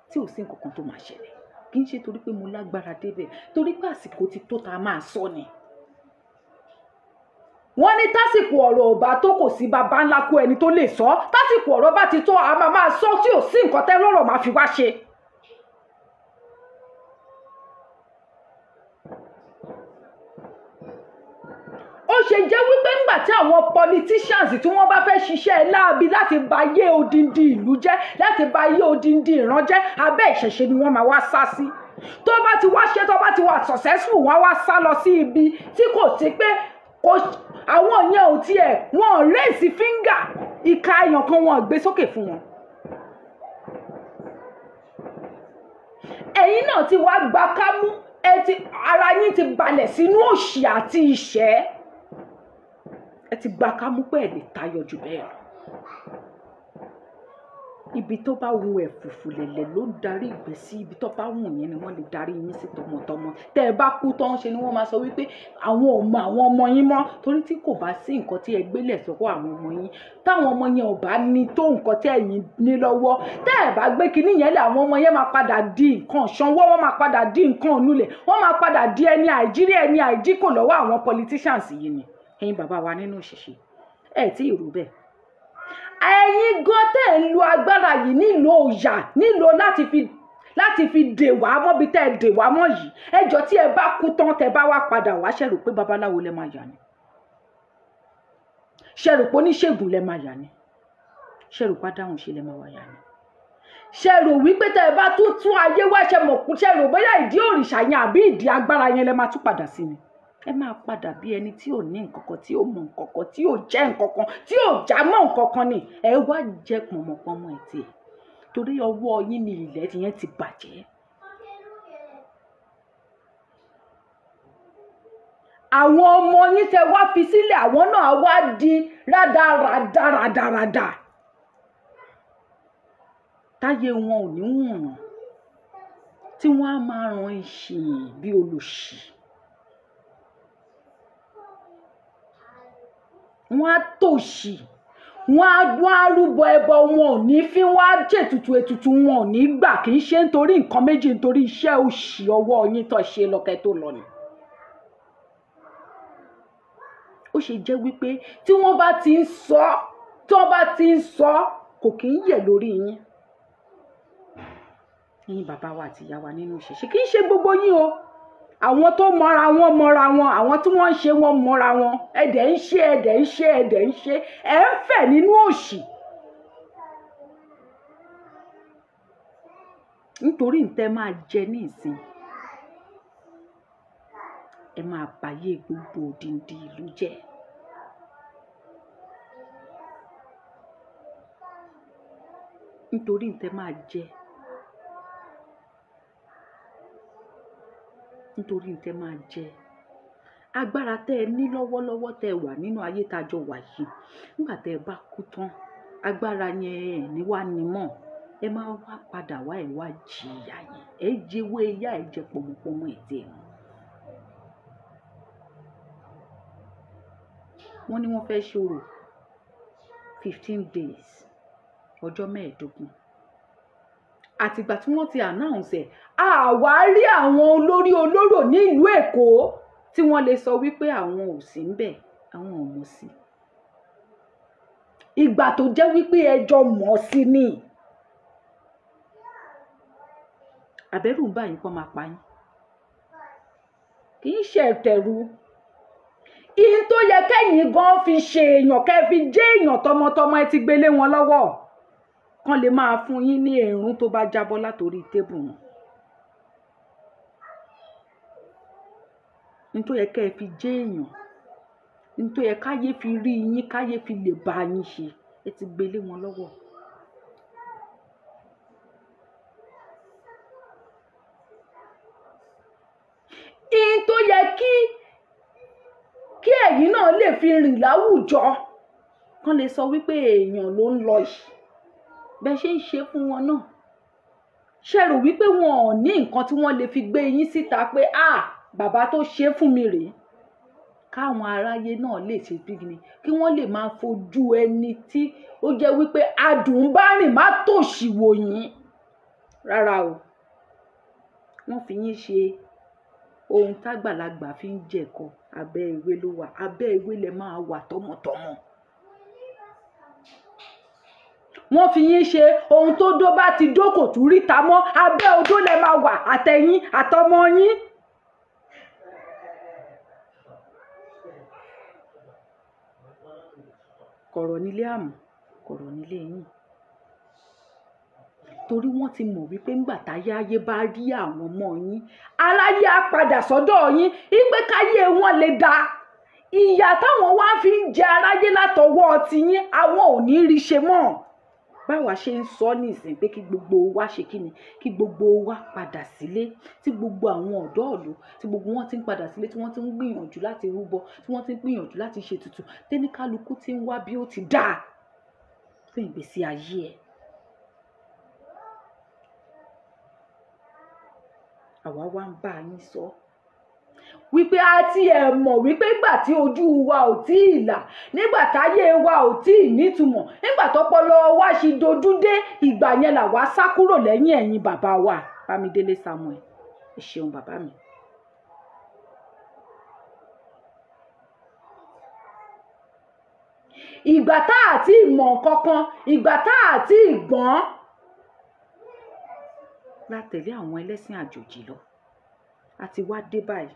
tí ò sí nǹkan kan tó máa ṣẹlẹ̀. Kì í ṣe torí pé mo lágbára débẹ̀, torí pé àsìkò ti tó tá a máa sọ ni. Wọ́n ní tásìkò ọ̀rọ̀ ò bá tó kò sí baba ńlá kú ẹni tó lè sọ. Tásìkò ọ̀rọ̀ bá ti tó a máa sọ tí ò sí nǹkan tẹ́ lọ́rọ̀ máa fi wá ṣe. Ó ṣe jẹ́ wípé ńgbà tí àwọn politicians tí wọ́n bá fẹ́ ṣiṣẹ́ láabi láti ba ayé odindi ìlú jẹ́, láti ba ayé odindi ìran jẹ́, abẹ́ ìṣẹ̀ṣe ni wọ́n máa wá sá sí. Tó bá ti wá ṣe, tó bá ti wà successful, wọ́n wá sá lọ sí ibi tí kò sí pé àwọn yẹn ò tiẹ̀ wọ́n raise finger ìka èèyàn kan wọ́n gbé sókè fún wọn. Ẹ̀yin náà ti wá gba kámú, ara yín ti balẹ̀ sínú òṣì àti ìṣẹ́. Ẹ ti gba kámú pé ẹ lè tayọ jù bẹ́ẹ̀ lọ. Ibi tó bá wù ẹ̀fùfù lẹ̀lẹ̀ ló ń darí ìgbésí, ibi tó bá wù yín ni wọ́n lè darí yín sí tọmọtọmọ. Tẹ́ ẹ bá kú tán ṣe ni wọ́n máa sọ wípé àwọn ò mọ àwọn ọmọ yín mọ́, torí tí kò bá sí nǹkan tí ẹ gbélẹ̀ sọ́wọ́ àwọn ọmọ yín, táwọn ọmọ yẹn ò bá ní tó nǹkan tí ẹ̀yin ní lọ́wọ́, tẹ́ ẹ bá gbé kinní yẹn lẹ̀, àwọn ọmọ yẹn máa padà di nǹkan ṣanwó, wọ́n máa padà di nǹkan ònúlẹ̀, wọ́n máa padà di ẹni àìjírí ẹni àìjíkò lọ́wọ́ àwọn politicians yìí ni. Ẹ̀yin bàbá wa nínú ìṣẹ̀ṣe ẹ̀ tí ì rò bẹ́ẹ̀. Ẹ̀yin gan tẹ́ ń lo agbára yìí nílò òòyà, nílò láti fi dè wá mọ́ bí tẹ́ ẹ dè wá mọ́ yìí. Ẹjọ́ tí ẹ bá kú tán tẹ́ bá wá padà wá, ṣe rò pé babaláwo lẹ máa yà ni? Ṣe rò pé oníṣègùn lẹ máa yà ni? Ṣe rò pé adáhùn ṣe lẹ máa wá yà ni? Ṣe rò wípé tẹ́ ẹ bá tún ayé wá, ṣe rò bóyá ìdí òrìṣà yẹn àbí ìdí agbára yẹn lẹ máa tún padà sí ni? Ẹ máa padà bí ẹni tí ò ní nǹkan kan, tí ò mọ nǹkan kan, tí ò jẹ́ nǹkan kan, tí ò já mọ́ nǹkan kan ni. Ẹ wá jẹ́ pọ̀nmọ̀pọ̀nmọ̀ ẹ̀ tiẹ̀, torí ọwọ́ yín ni ilẹ̀ yẹn ti bàjẹ́. Àwọn ọmọ yín tẹ́ wá fi sílẹ̀, àwọn náà wá di rádaràdà. Táyé wọn ò ní wọ̀n, tí wọ́n á máa ran ìṣìn bí olùṣì. Wọ́n á tòṣì, wọ́n á rúbọ ẹbọ, wọn ò ní fi, wọ́n á jètùtù ètùtù, wọn ò ní gbà. Kì í ṣe nítorí nǹkan méjì, nítorí iṣẹ́ òṣì ọwọ́ yín tó ṣe lọ́kẹ́ tó lọ ni. Ó ṣe jẹ́ wípé tí wọ́n bá ti ń sọ kò kì í yẹ̀ lórí yín. Ẹ̀yin bàbá wa àti ìyá wa nínú ìṣẹ̀ṣe, kì í ṣe gbogbo yín o. Àwọn tó mọ́ra wọn, àwọn tí wọ́n ń ṣe wọ́n mọ́ra wọn. Ẹ̀dẹ̀ ń ṣe, ẹ̀ ń fẹ̀ nínú òṣì. Nítorí ǹtẹ́ máa jẹ ní ìsìn, ẹ máa báyé gbogbo odindi ìlú jẹ́. Nítorí ǹtẹ́ máa jẹ, nítorí ǹtẹ́ máa jẹ. Agbára tẹ́ ẹ ní lọ́wọ́lọ́wọ́ tẹ́ ẹ wà nínú ayé tájọ wà yìí, nígbà tẹ́ ẹ bá kú tán, agbára yẹn ẹ̀ ní wá ní mọ́. Ẹ máa wá padà wá, ẹ wá jìyà yẹn, ẹ jẹ́wọ́ ẹ̀yà, ẹ jẹ pọ̀mọ̀pọ̀mọ̀ ẹ̀tẹ̀ wọn. Wọ́n ní wọ́n fẹ́ ṣòro 15 days, ọjọ́ 15. Àtìgbà tí wọ́n ti announce ẹ̀, àwa rí àwọn olórí olóró ní ìlú Èkó tí wọ́n lè sọ wípé àwọn ò sí ńbẹ̀, àwọn ò mọ̀ sí. Ìgbà tó jẹ́ wípé ẹjọ́ mọ̀ sí ni. Àbẹ̀rù ń bá yín kọ́ máa pa yín. Kì í ṣe ẹ̀tẹ̀rù. Ihun tó yẹ kẹ́yìn gan fi ṣe èèyàn, kẹ́ fi jẹ́ èèyàn tọmọtọmọ, ẹ ti gbélé wọn lọ́wọ́. Kán lè máa fún yín ní ẹ̀rún tó bá jábọ́ látòrí tébù wọn. Ihun tó yẹ kẹ́ fi jẹ́ èèyàn, ihun tó yẹ káyé fi rí yín, káyé fi lè bá yín ṣe, ẹ ti gbélé wọn lọ́wọ́. Ihun tó yẹ kí ẹ̀yin náà lè fi rìn láwùjọ, kán lè sọ wípé èèyàn ló ń lọ yìí. bẹ́ẹ̀ ṣe ń ṣe fún wọn náà ṣe rò wípé wọn ò ní nǹkan tí wọ́n lè fi gbé yín síta pé bàbá tó ṣe fún mi rèé káwọn aráyé náà lè ṣe bíi kí wọ́n lè máa fojú ẹni tí ó jẹ́ wípé adùn bá rìn má tòṣì wò yín rárá o wọ́n fi yín ṣe ohun tágbàlagbà fi ń jẹ̀kọ abẹ́ ewé ló wà abẹ́ ewé lẹ máa wà tọmọtọmọ wọ́n fi yín ṣe ohun tó dó bá ti dó kò tún ríta mọ́ abẹ́ odó lẹ máa wà àtẹ̀yìn àtọmọ yín. kọ̀rọ̀ nílé àmọ́ kọ̀rọ̀ nílé yín torí wọ́n ti mọ̀ wípé ńgbà táyé ayé bá rí àwọn ọmọ yín aráyé á padà sọ́dọ̀ yín ìpè káyé wọn lè dá ìyà táwọn wá fi ń jẹ aráyé látọwọ́ tiyín àwọn ò ní rí ṣe mọ́ báwa ṣe ń sọ nísìn pé kí gbogbo wa ṣe kíni kí gbogbo wa padà sílé tí gbogbo àwọn ọ̀dọ́ ìlú tí gbogbo wọn ti ń padà sílé tí wọ́n ti ń gbìyànjú láti rúbọ tí wọ́n ti ń gbìyànjú láti ṣètùtù tẹ́níkálukú ti ń wá bí ó ti dáa fún ìgbésí ayé ẹ̀. àwa wá ń bá yín sọ wípé a ti ẹ̀ mọ̀ wípé nígbà tí ojú wa ò tí ì là nígbà táyé wa ò tí ì nítumọ̀ nígbà tọ́pọlọ wa ṣì dojú dé ìgbà yẹn là wá sá kúrò lẹ́yìn ẹ̀yin bàbá wa Bámidélé Samuel ẹ ṣeun bàbá mi. ìgbà tá a ti mọ̀ kankan ìgbà tá a ti gbọ́n la tẹ̀lé àwọn ẹlẹ́sìn àjòjì lọ àti wá dé báyìí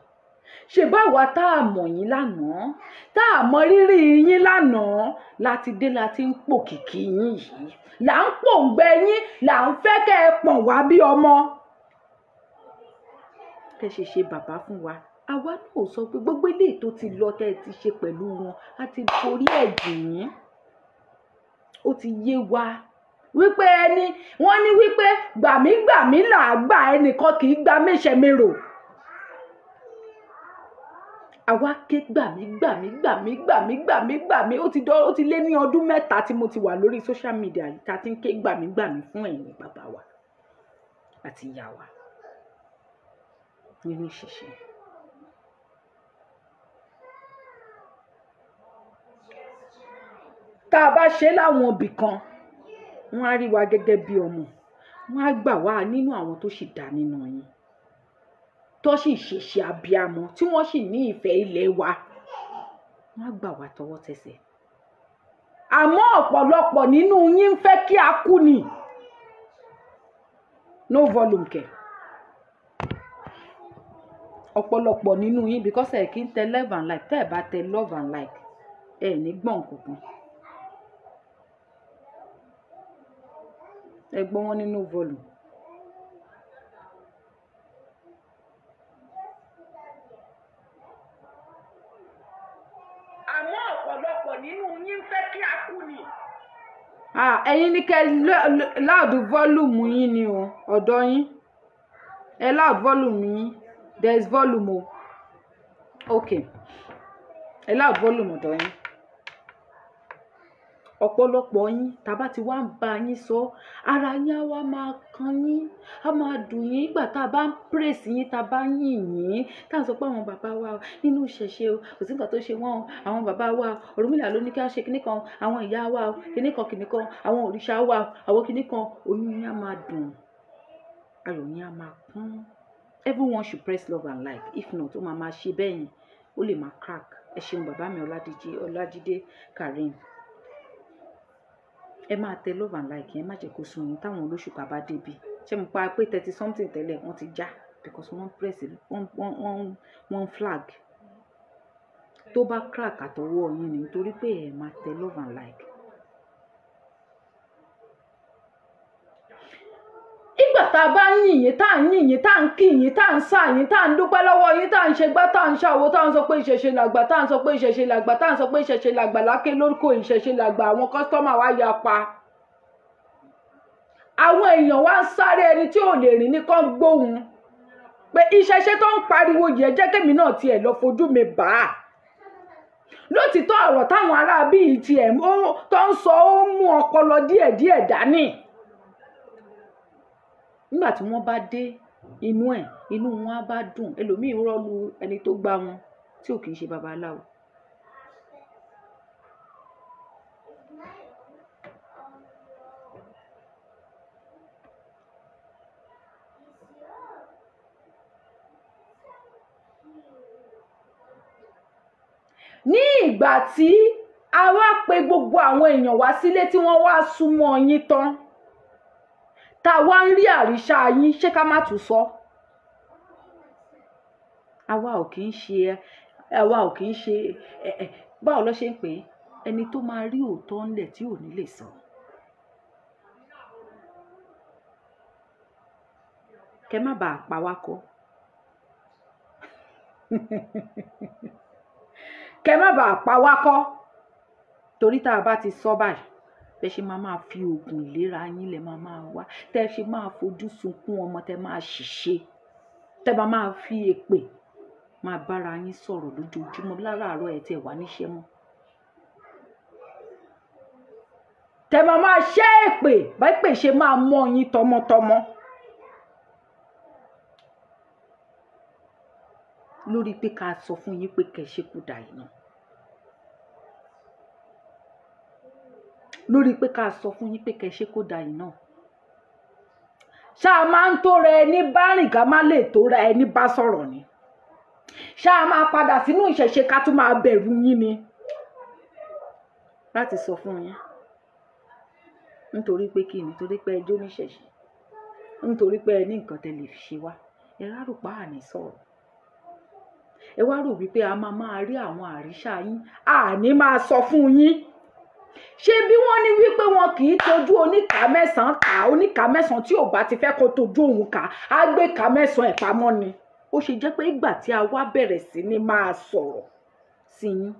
ṣe báwa tá a mọ̀ yín lánàá tá a mọ rírì yín lánàá láti dé láti ń pòkìkí yín yìí là ń pòǹgbẹ yín là ń fẹ́ kẹ́ ẹ pọ̀n wá bí ọmọ kẹ́ ṣe ṣe bàbá fún wa àwa náà sọ pé gbogbo eléyìí tó ti lọ tẹ́ ẹ ti ṣe pẹ̀lú wọn a ti forí ẹ̀ jì yín ó ti yé wa wípé ẹni wọ́n ní wípé gbàmígbàmí là á gbà ẹnìkan kì í gba méṣẹmérò àwa ké gbàmí ó ti lé ní ọdún 3 tí mo ti wà lórí social media yìí tá a ti ń ké gbàmí fún ẹ̀yin bàbá wa àti ìyá wa nínú ìṣẹ̀ṣe. tá a bá ṣe láwọn ibì kan wọ́n á rí wa gẹ́gẹ́ bí ọmọ wọ́n á gbà wá nínú àwọn tó sì dá nínú yín tó sì ṣèṣe abiyamọ tí wọ́n sì ní ìfẹ́ ilé wa wọ́n á gbà wá tọwọ́ tẹsẹ̀ àmọ́ ọ̀pọ̀lọpọ̀ nínú yín ń fẹ́ kí a kú ni no volume kẹ̀ ọ̀pọ̀lọpọ̀ nínú yín because ẹ̀ kí ń tẹ love and like tẹ́ ẹ̀ bá tẹ love and like ẹ̀ ní gbọ̀n kankan ẹ gbọ́ wọn nínú volume. àmọ́ ọ̀pọ̀lọpọ̀ nínú yín ń fẹ́ kí a kú ni. ẹ̀yin ní kẹ́ loud volume yín ni o ọ̀dọ̀ yín ẹ loud volume yín there is volume o okay ẹ loud volume ọ̀dọ̀ yín. ọ̀pọ̀lọpọ̀ yín tàbá ti wá ń bá yín sọ ara yín á wá máa kan yín á máa dùn yín nígbà tá a bá ń praise yín tá a bá ń yìn yín tá a sọ pé àwọn bàbá wa nínú ìṣẹ̀ṣe o kò sí nǹkan tó ṣe wọ́n o àwọn bàbá wa Ọ̀rúnmìlà ló ní kí a ṣe kinní kan àwọn ìyá wa o kinní kan àwọn òrìṣà wa o àwọn kinní kan oyún yín á máa dùn ayọ̀ yín á máa kún everyone should press love and like if not ó máa ṣe bẹ́ẹ̀ yẹn ó lè máa crack ẹ ṣeun bàbá mi Ọlájídé Karim ẹ máa tẹ love and like yẹn má jẹ́ kó sun yín táwọn olóṣùpá bá débi ṣé mo pa pé 30 something tẹ́lẹ̀ wọ́n ti já because wọ́n press wọ́n flag tó bá crack àtọwọ́ yín ni nítorí pé ẹ máa tẹ love and like. ìgbà tá a bá ń yìn yín tá à ń yìn yín tá à ń kí yín tá à ń sá yín tá à ń dúpẹ́ lọ́wọ́ yín tá à ń ṣe gbá tá à ń ṣàwo tá à ń sọ pé ìṣẹ̀ṣe làgbà tá à ń sọ pé ìṣẹ̀ṣe làgbà tá à ń sọ pé ìṣẹ̀ṣe làgbà lákè lórúkọ ìṣẹ̀ṣe làgbà àwọn kọ́sítọ́mà wa ya pa. àwọn èèyàn wá ń sáré ẹni tí ò lè rìn nìkan gbóhùn pé ìṣẹ̀ṣe tó ń pariwo yìí ẹ jẹ́ kémi náà tiẹ̀ lọ fojú mi bá a. lótìtọ́ ọ̀rọ̀ táwọn ará bíi tiẹ̀ tó ń sọ ó mú ọpọlọ díẹ̀díẹ̀ dání nígbà tí wọ́n bá dé inú ẹ̀ inú wọn á bá dùn, ẹlòmíì rọ́lu ẹni tó gbá wọn tí ò kì í ṣe babaláwo. ní ìgbà tí a wá pe gbogbo àwọn èèyàn wá sílé tí wọ́n wá súnmọ́ yín tán tá a wá ń rí àríṣà yín, ṣé ká má tún sọ? àwa ò kì í ṣe báwo ló ṣe ń pè é, ẹni tó máa rí òótọ́ ńlẹ̀ tí ò ní lè sọ. kẹ má bàa pa wá kọ́ kẹ má bàa pa wá kọ́ torí tá a bá ti sọ báyìí bẹ́ ṣe máa fi oògùn ìlera yín lẹ̀ máa wá, tẹ́ ṣe máa fojú sunkún ọmọ, tẹ́ máa ṣìṣe, tẹ́ máa fi èpè máa bára yín sọ̀rọ̀ lójoojúmọ́ láràárọ̀ ẹ̀ tẹ́ wà níṣẹ́ mọ́, tẹ́ máa ṣẹ́ èpè báyìí pé ṣe máa mọ́ yín tọmọtọmọ lórí pé ká sọ fún yín pé kẹ́ ṣe kú dà yìí náà, lórí pé ká sọ fún yín pé kẹ́ ṣe kó dà yìí náà. ṣáà máa ń tó ra ẹni bá rìn ká má lè tó ra ẹni bá sọ̀rọ̀ ni? ṣáà máa padà sínú ìṣẹ̀ṣe ká tún máa bẹ̀rù yín ni? láti sọ fún yín nítorí pé kí ni? nítorí pé ẹjọ́ níṣẹ̀ṣe, nítorí pé ẹ ní nǹkan tẹ́ lè fi ṣe wá, ẹ rárò pa àní sọ̀rọ̀, ẹ wá rò wípé a máa rí àwọn àríṣà yín àní máa sọ fún yín. ṣé bí wọ́n ní wípé wọn kì í tọ́jú oníkà mẹ́sàn-án kà, oníkà mẹ́sàn-án tí ò bá ti fẹ́ kó tọ́jú òun kà á gbé kà mẹ́sàn-án ẹ̀ pamọ́ ni? ó ṣe jẹ́ pé ìgbà tí a wá bẹ̀rẹ̀ sí ní máa sọ̀rọ̀ sí yín,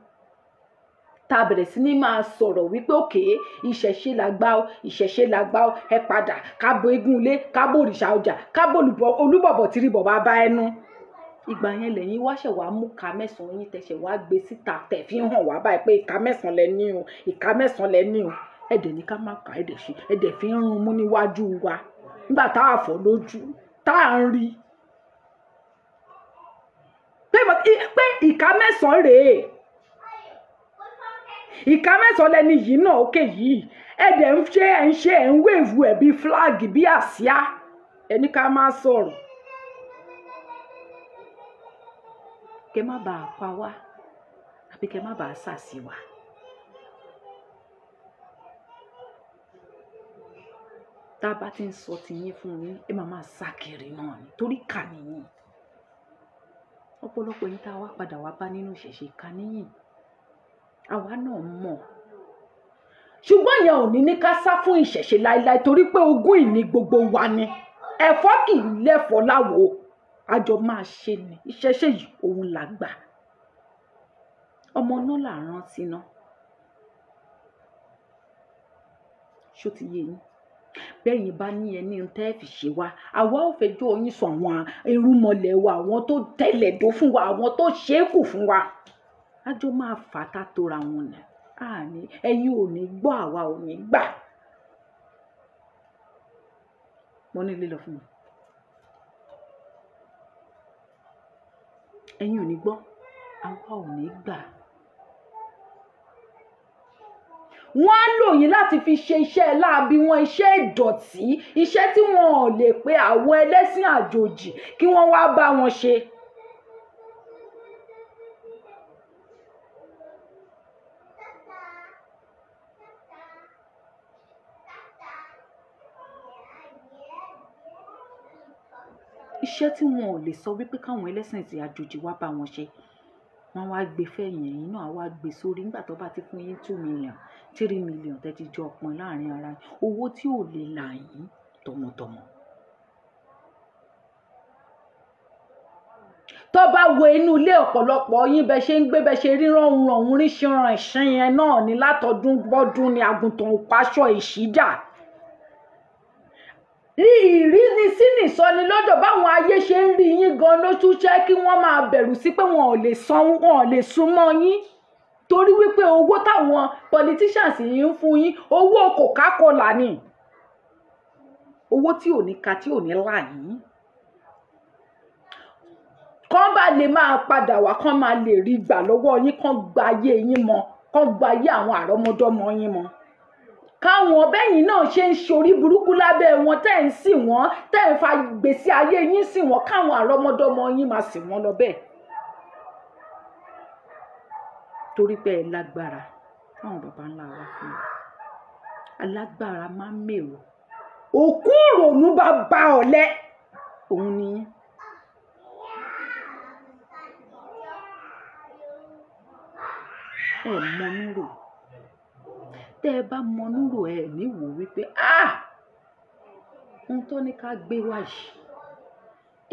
tá a bẹ̀rẹ̀ sí ní máa sọ̀rọ̀ wípé òkè ìṣẹ̀ṣe la gbá o, ìṣẹ̀ṣe la gbá o, ẹ padà kábo eégún ilé, kábo òrìṣà ọjà, kábo olúbọ̀bọ̀ tìrì bọ̀ bá bá ẹnu. ìgbà yẹn lẹ́yìn wá ṣẹ̀ wá mú ìka mẹ́sàn-án yín tẹ̀ṣẹ̀ wá gbé síta tẹ̀ fi hàn wá báyìí pé ìka mẹ́sàn-án lẹ ní o, ìka mẹ́sàn-án lẹ ní o, ẹ̀dẹ̀ ní ká má kà ẹ̀dẹ̀ ṣe, ẹ̀dẹ̀ fi ń rún mú níwájú wa nígbà tá a fọ́ lójú tá a ń rí pé ìka mẹ́sàn-án rèé, ìka mẹ́sàn-án lẹni yìí náà òkè yìí, ẹ̀dẹ̀ ń wéèvù ẹ̀ bíi flag bíi àsíá, ẹni ká má sọ̀rọ̀. kẹ má bàa pa wá àbí kẹ má bàa sàsí wa. tá a bá ti ń sọ tiyín fún yín ẹ máa sá kiri náà ni torí kà níyìn. ọ̀pọ̀lọpọ̀ yín tá a wá padà wá bá nínú ìṣẹ̀ṣe kà níyìn, àwa náà mọ̀, ṣùgbọ́n ìyẹn ò ní ká sá fún ìṣẹ̀ṣe láéláé torí pé ogún ìní gbogbo wa ni. ẹ̀fọ́ kì í lẹ́fọ̀ọ́ láwo, àjọ máa ṣe ni. ìṣẹ̀ṣe yìí òun là gbà, ọmọ náà là rántí ná. ṣó ti yé yín? bẹ́yìn bá ní ẹni tẹ́ fi ṣe wá, àwa ò fẹjọ́ yín sọ àwọn irúnmọlẹ̀ wa, àwọn tó tẹ̀lẹ̀ dó fún wa, àwọn tó ṣéèkù fún wa, àjọ máa fàtà tóra wọn nà. àní ẹ̀yin ò ní gbọ́, àwa ò ní gbà. mo ní lílọ fún mi, ẹ̀yin ò ní gbọ́, àwa ò ní gbà. wọ́n á lò yín láti fi ṣe iṣẹ́ láabi wọn, iṣẹ́ ìdọ̀tí, iṣẹ́ tí wọn ò lè pe àwọn ẹlẹ́sìn àjòjì kí wọ́n wá bá wọn ṣe. iṣẹ́ tí wọn ò lè sọ wípé káwọn ẹlẹ́sìn ti àjòjì wá bá wọn ṣe, wọ́n wá gbé fẹ̀yìn ẹ̀yìn náà, wá gbé sórí nígbà tó bá ti fún yín 2 million 3 million tẹ́tí jọ ọpọn láàrin ara yín, owó tí ò lè là yín tọmọtọmọ. tó bá wo inú ilé ọ̀pọ̀lọpọ̀ yín bẹ ṣe ń gbé, bẹ ṣe ríran ọ̀hún ríṣan ẹ̀ṣin yẹn náà ní látọdún gbọ́dún ní àgùntàn òpáṣọ ìṣíjà. ìrínisí nìsọni lọ́dọ̀ báwọn ayé ṣe ń rí yín gan ló tún jẹ́ kí wọ́n máa bẹ̀rù sí pé wọn ò lè súnmọ́ yín torí wípé owó táwọn politicians yìí ń fún yín owó Coca-Cola ni. owó tí ò ní ka tí ò ní là yín kán bá lè máa padà wá kán máa lè rí gbà lọ́wọ́ yín kán gba ayé yín mọ́ kán gba ayé àwọn àrọ́mọdọ́mọ yín mọ́ káwọn bẹ́yìn náà ṣe ń ṣorí burúkú lábẹ́ wọn tẹ́ ń sìn wọ́n tẹ́ ń fa gbèsè ayé yín sìn wọ́n káwọn àrọ́mọdọ́mọ yín máa sìn wọ́n lọ bẹ́ẹ̀ torí pé ẹ lágbára táwọn baba ńlá wa fún wa alágbára máa ń mèrò òkú ìrònú bá bá ọ̀lẹ òun ni ẹ mọnú rò tẹ́ ẹ bá mọnú rò ẹ níwò wípé ohun tó ní ká gbé wá yìí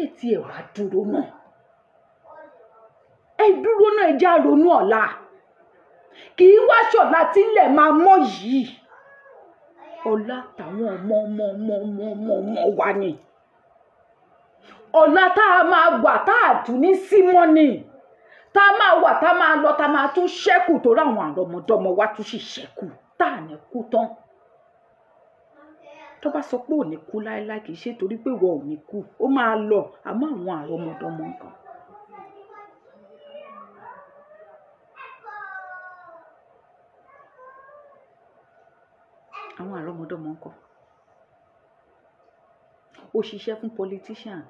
etí ẹ wá dúró náà ẹ dúró náà ẹ já ronú ọ̀la kì í wá ṣọ̀la tí ilẹ̀ máa mọ́ yìí ọ̀la táwọn ọmọ wa ni ọ̀la tá a máa wà tá a tún ní símọ́ ni tá a máa wà tá a máa lọ tá a máa tún ṣẹ́kù tó ráwọn àrọ́mọdọ́mọ wa tún sì ṣẹ́kù tá a ní kú tán tó bá sọ pé ò ní kú láéláé kì í ṣe torí pé wọ́n ò ní kú ó máa lọ àmọ́ àwọn àrọ́mọdọ́mọ nǹkan. àwọn àrọ́mọdọ́mọ ńkọ́ ó ṣiṣẹ́ fún politician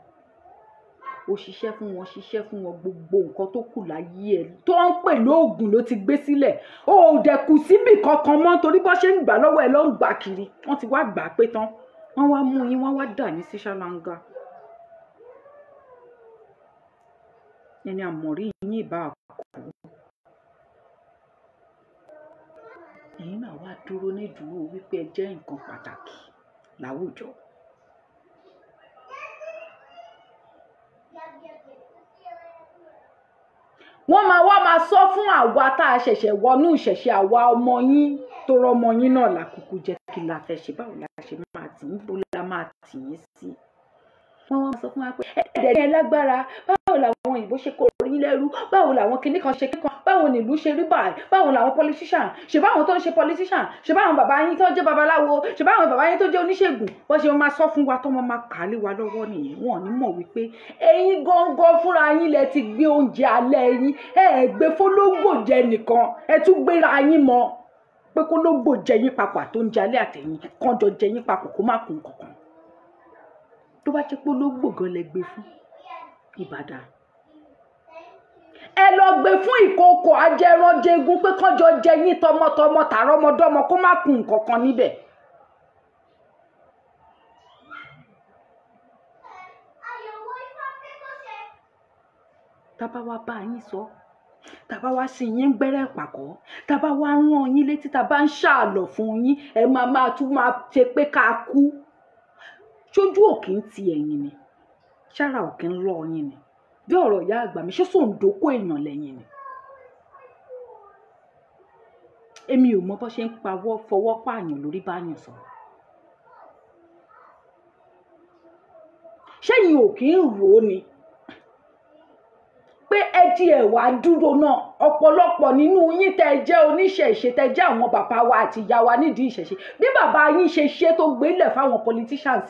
ó ṣiṣẹ́ fún wọn gbogbo nǹkan tó kù láyé ẹ̀ tó ń pè lóògùn ló ti gbé sílẹ̀ ó dẹ̀kù síbì kankan mọ́ torí bó ṣe ń gbà lọ́wọ́ ẹ̀ ló ń gbà kiri wọ́n ti wá gbà pé tán wọ́n wá mú yín wọ́n wá dà ní sí ṣáláńgá ẹni àmọ̀rí yín ìbá kú ẹ̀yin náà wá dúró ní ìdúró wípé ẹ jẹ́ nǹkan pàtàkì láwùjọ. wọ́n máa sọ fún àwa tá a ṣẹ̀ṣẹ̀ wọnú ìṣẹ̀ṣẹ̀ àwa ọmọ yín tó rọmọ yín náà làkúkú jẹ́ kí la fẹ́ ṣe báwo la ṣe máa tì yín bó la máa tì yín sí. wọ́n wá sọ fún wa pé ẹ̀ẹ́dẹ̀ ní ẹ lágbára báwo làwọn òyìnbó ṣe kó yín lẹ́rú báwo làwọn kinní kan ṣe kíkan báwo nílùú ṣe rí báyìí báwo làwọn politician ṣe báwọn tó ń ṣe politician ṣe báwọn bàbá yín tó jẹ́ babaláwo ṣe báwọn bàbá yín tó jẹ́ oníṣègùn wọ́n ṣe máa sọ fún wa tó máa kà á lé wa lọ́wọ́ nìyẹn wọn ò ní mọ̀ wípé ẹ̀yin gangan fúnra yín lẹ ti gbé oúnjẹ alẹ́ yín gbé fólógbò jẹ nìkan ẹ tún gbéra yín mọ́ pé kólógbò jẹ yín papọ̀ tó ń jẹ alẹ́ àtẹ̀yìn kan jọ jẹ yín papọ̀ kó má kún kankan tó bá jẹ́ pé ológbò gan lẹ gbé fún Ìbàdàn ẹ lọ gbé fún ìkookò ajẹranjẹgun pé kánjọ jẹ yín tọmọtọmọ tààrọmọdọ́mọ kó má kún kankan níbẹ̀. tábà wá bá yín sọ tábà wá sí yín gbẹ́rẹ́ pàkọ́ tábà wá rán yín létí tábà ń ṣàlọ̀ fún yín ẹ máa tún máa ṣe pé ká kú ṣojú òkè ń ti ẹ̀yìn ni ṣára òkè ń lọ yín ni bí ọ̀rọ̀ ìyá àgbà mi ṣé sòǹdókò èèyàn lẹ́yìn ni èmi ò mọ bó ṣe ń fọwọ́ pààyàn lórí báyàn sọ ṣẹ́yìn ò kí ń rò ó ni pé ẹ ti ẹ̀ wá dúró náà ọ̀pọ̀lọpọ̀ nínú yín tẹ́ ẹ jẹ́ oníṣẹ̀ṣe tẹ́ ẹ jẹ́ àwọn bàbá wa àti ìyá wa nídìí ìṣẹ̀ṣe bí bàbá yín ṣe ṣe tó gbélẹ̀ fáwọn politicians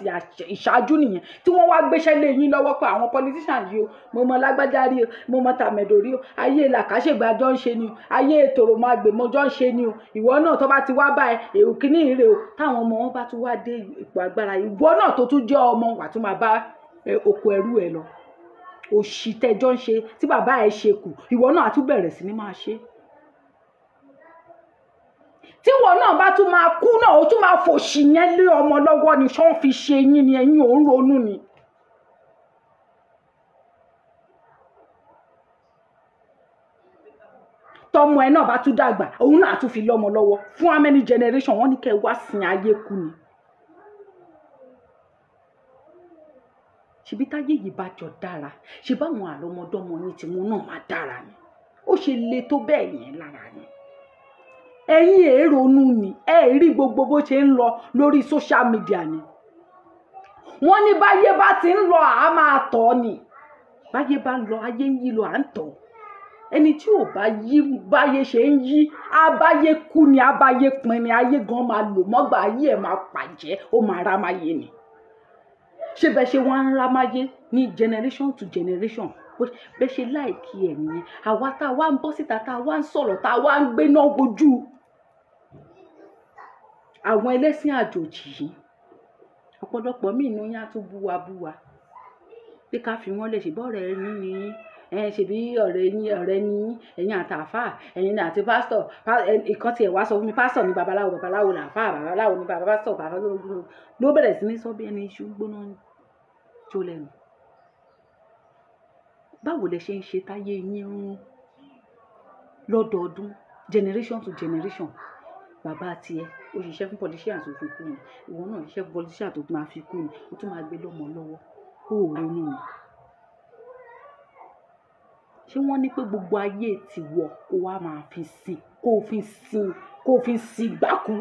ìṣáájú nìyẹn tí wọ́n wá gbéṣẹ́ lé yín lọ́wọ́ pé àwọn politicians yìí o mo mọ lágbájá rí o mo mọ tàmẹ̀dò rí o ayé làkàṣègbè àjọ ń ṣe ni o ayé tòròmọgbè mọjọ ń ṣe ni o ìwọ náà tó bá ti wá báyìí èrò kìíní rè o táwọn ọmọ wọn bá tún wá dé ipò agbára ìwọ náà tó tún jẹ́ ọmọ wà tún máa bá oko ẹrú ẹ lọ òṣì tẹjọ ń ṣe tí bàbá ẹ ṣe kù ìwọ náà á tún bẹ̀rẹ̀ sí ní máa ṣe tí ìwọ náà bá tún máa kú náà ó tún máa fòṣì yẹn lé ọmọ lọ́wọ́ ni ṣọ́n fi ṣe yín ni ẹ̀yin ò ń ronú ni. tọmọ ẹ náà bá tún dàgbà òun náà tún fi lọ́mọ lọ́wọ́ fún how many generation wọ́n ní kẹ́ wá sin ayé kú ni. ṣebí táyé yìí bá jọ dára ṣe báwọn àrọ́mọdọ́mọ yín tí wọn náà máa dára ni ó ṣe le tó bẹ́ẹ̀ yẹn lára ni ẹ̀yin èrònú ni ẹ rí gbogbo bó ṣe ń lọ lórí social media ni wọ́n ní báyé bá ti ń lọ àá máa tọ̀ ni báyé bá ń lọ ayé ń yí lọ à ń tọ̀ ẹni tí ò bá yí báyé ṣe ń yí abáyé kú ni abáyé pin ni ayé gan máa lò mọ́gbà ayé ẹ̀ máa pàjẹ́ ó máa rá máa yé ni ṣé bẹ́ẹ̀ ṣe wọ́n ń rámáyé ní generation to generation bẹ́ẹ̀ ṣe láìkí ẹ̀ nìyẹn. Àwa tá a wá ń bọ́ síta tá a wá ń sọ̀rọ̀ tá a wá ń gbéná wojú àwọn ẹlẹ́sìn àjòjì yìí, ọ̀pọ̀lọpọ̀ míì ní yá tún búwa pé ká fi wọ́n lè ṣe bọ́ọ̀rẹ́ ẹni ní ṣèbí ọ̀rẹ́ ní ẹ̀yin àtàfà ẹ̀yin àti pásítọ̀ ìkan tiẹ̀ wá sọ fún mi pásítọ̀ ní babaláwo làfà babaláwo ní pásítọ̀ babaláwo ló bẹ̀rẹ̀ sí ní sọ bí ẹni iṣu gbóná jó lẹ́nu. Báwo lẹ ṣe ń ṣe táyé yín rún lọ́dọọdún generation to generation? Bàbá tiẹ̀ ó ṣiṣẹ́ fún politicians tó fi kú ni, ìwọ náà ṣiṣẹ́ fún politicians tó máa fi kú ni, ó tún máa gbé lọ́mọ lọ́wọ́ ó ronú ni. Ṣé wọ́n ní pé gbogbo ayé ti wọ̀ kó wá máa fi sìn kó fi sìn gbákú?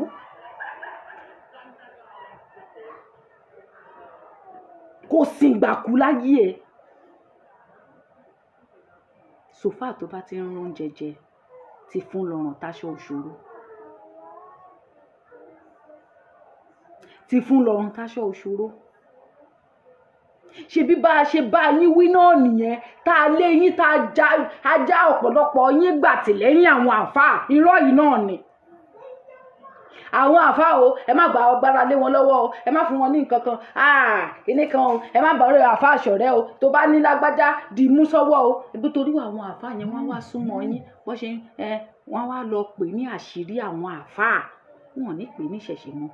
Kó sìn gbákú láyé ẹ̀. Sòfà tó bá ti ń rún jẹjẹ ti fún lọ́rùn táṣọ òṣòro. Ti fún lọ́rùn táṣọ òṣòro. Ṣebí bá a ṣe bá yín wí náà nìyẹn, tá a lé yín tá a já ọ̀pọ̀lọpọ̀ yín gbà tìlẹ́yìn àwọn àfáà. Irọ́ yìí náà ni. Àwọn àfáà o, ẹ má gba agbára lé wọn lọ́wọ́ o, ẹ má fún wọn ní nǹkan kan, ilé kan o, ẹ má bá ọ̀rẹ́ àfáà ṣọ̀rẹ́ o, tó bá ní lágbájá di mú sọ́wọ́ o. Ibi torí àwọn àfáà yẹn wọ́n wá súnmọ́ yín, wọ́n ṣe wọ́n wá lọ pè ní àṣírí àwọn àfáà, wọn ò ní pè ní ìṣẹ̀ṣe mọ́.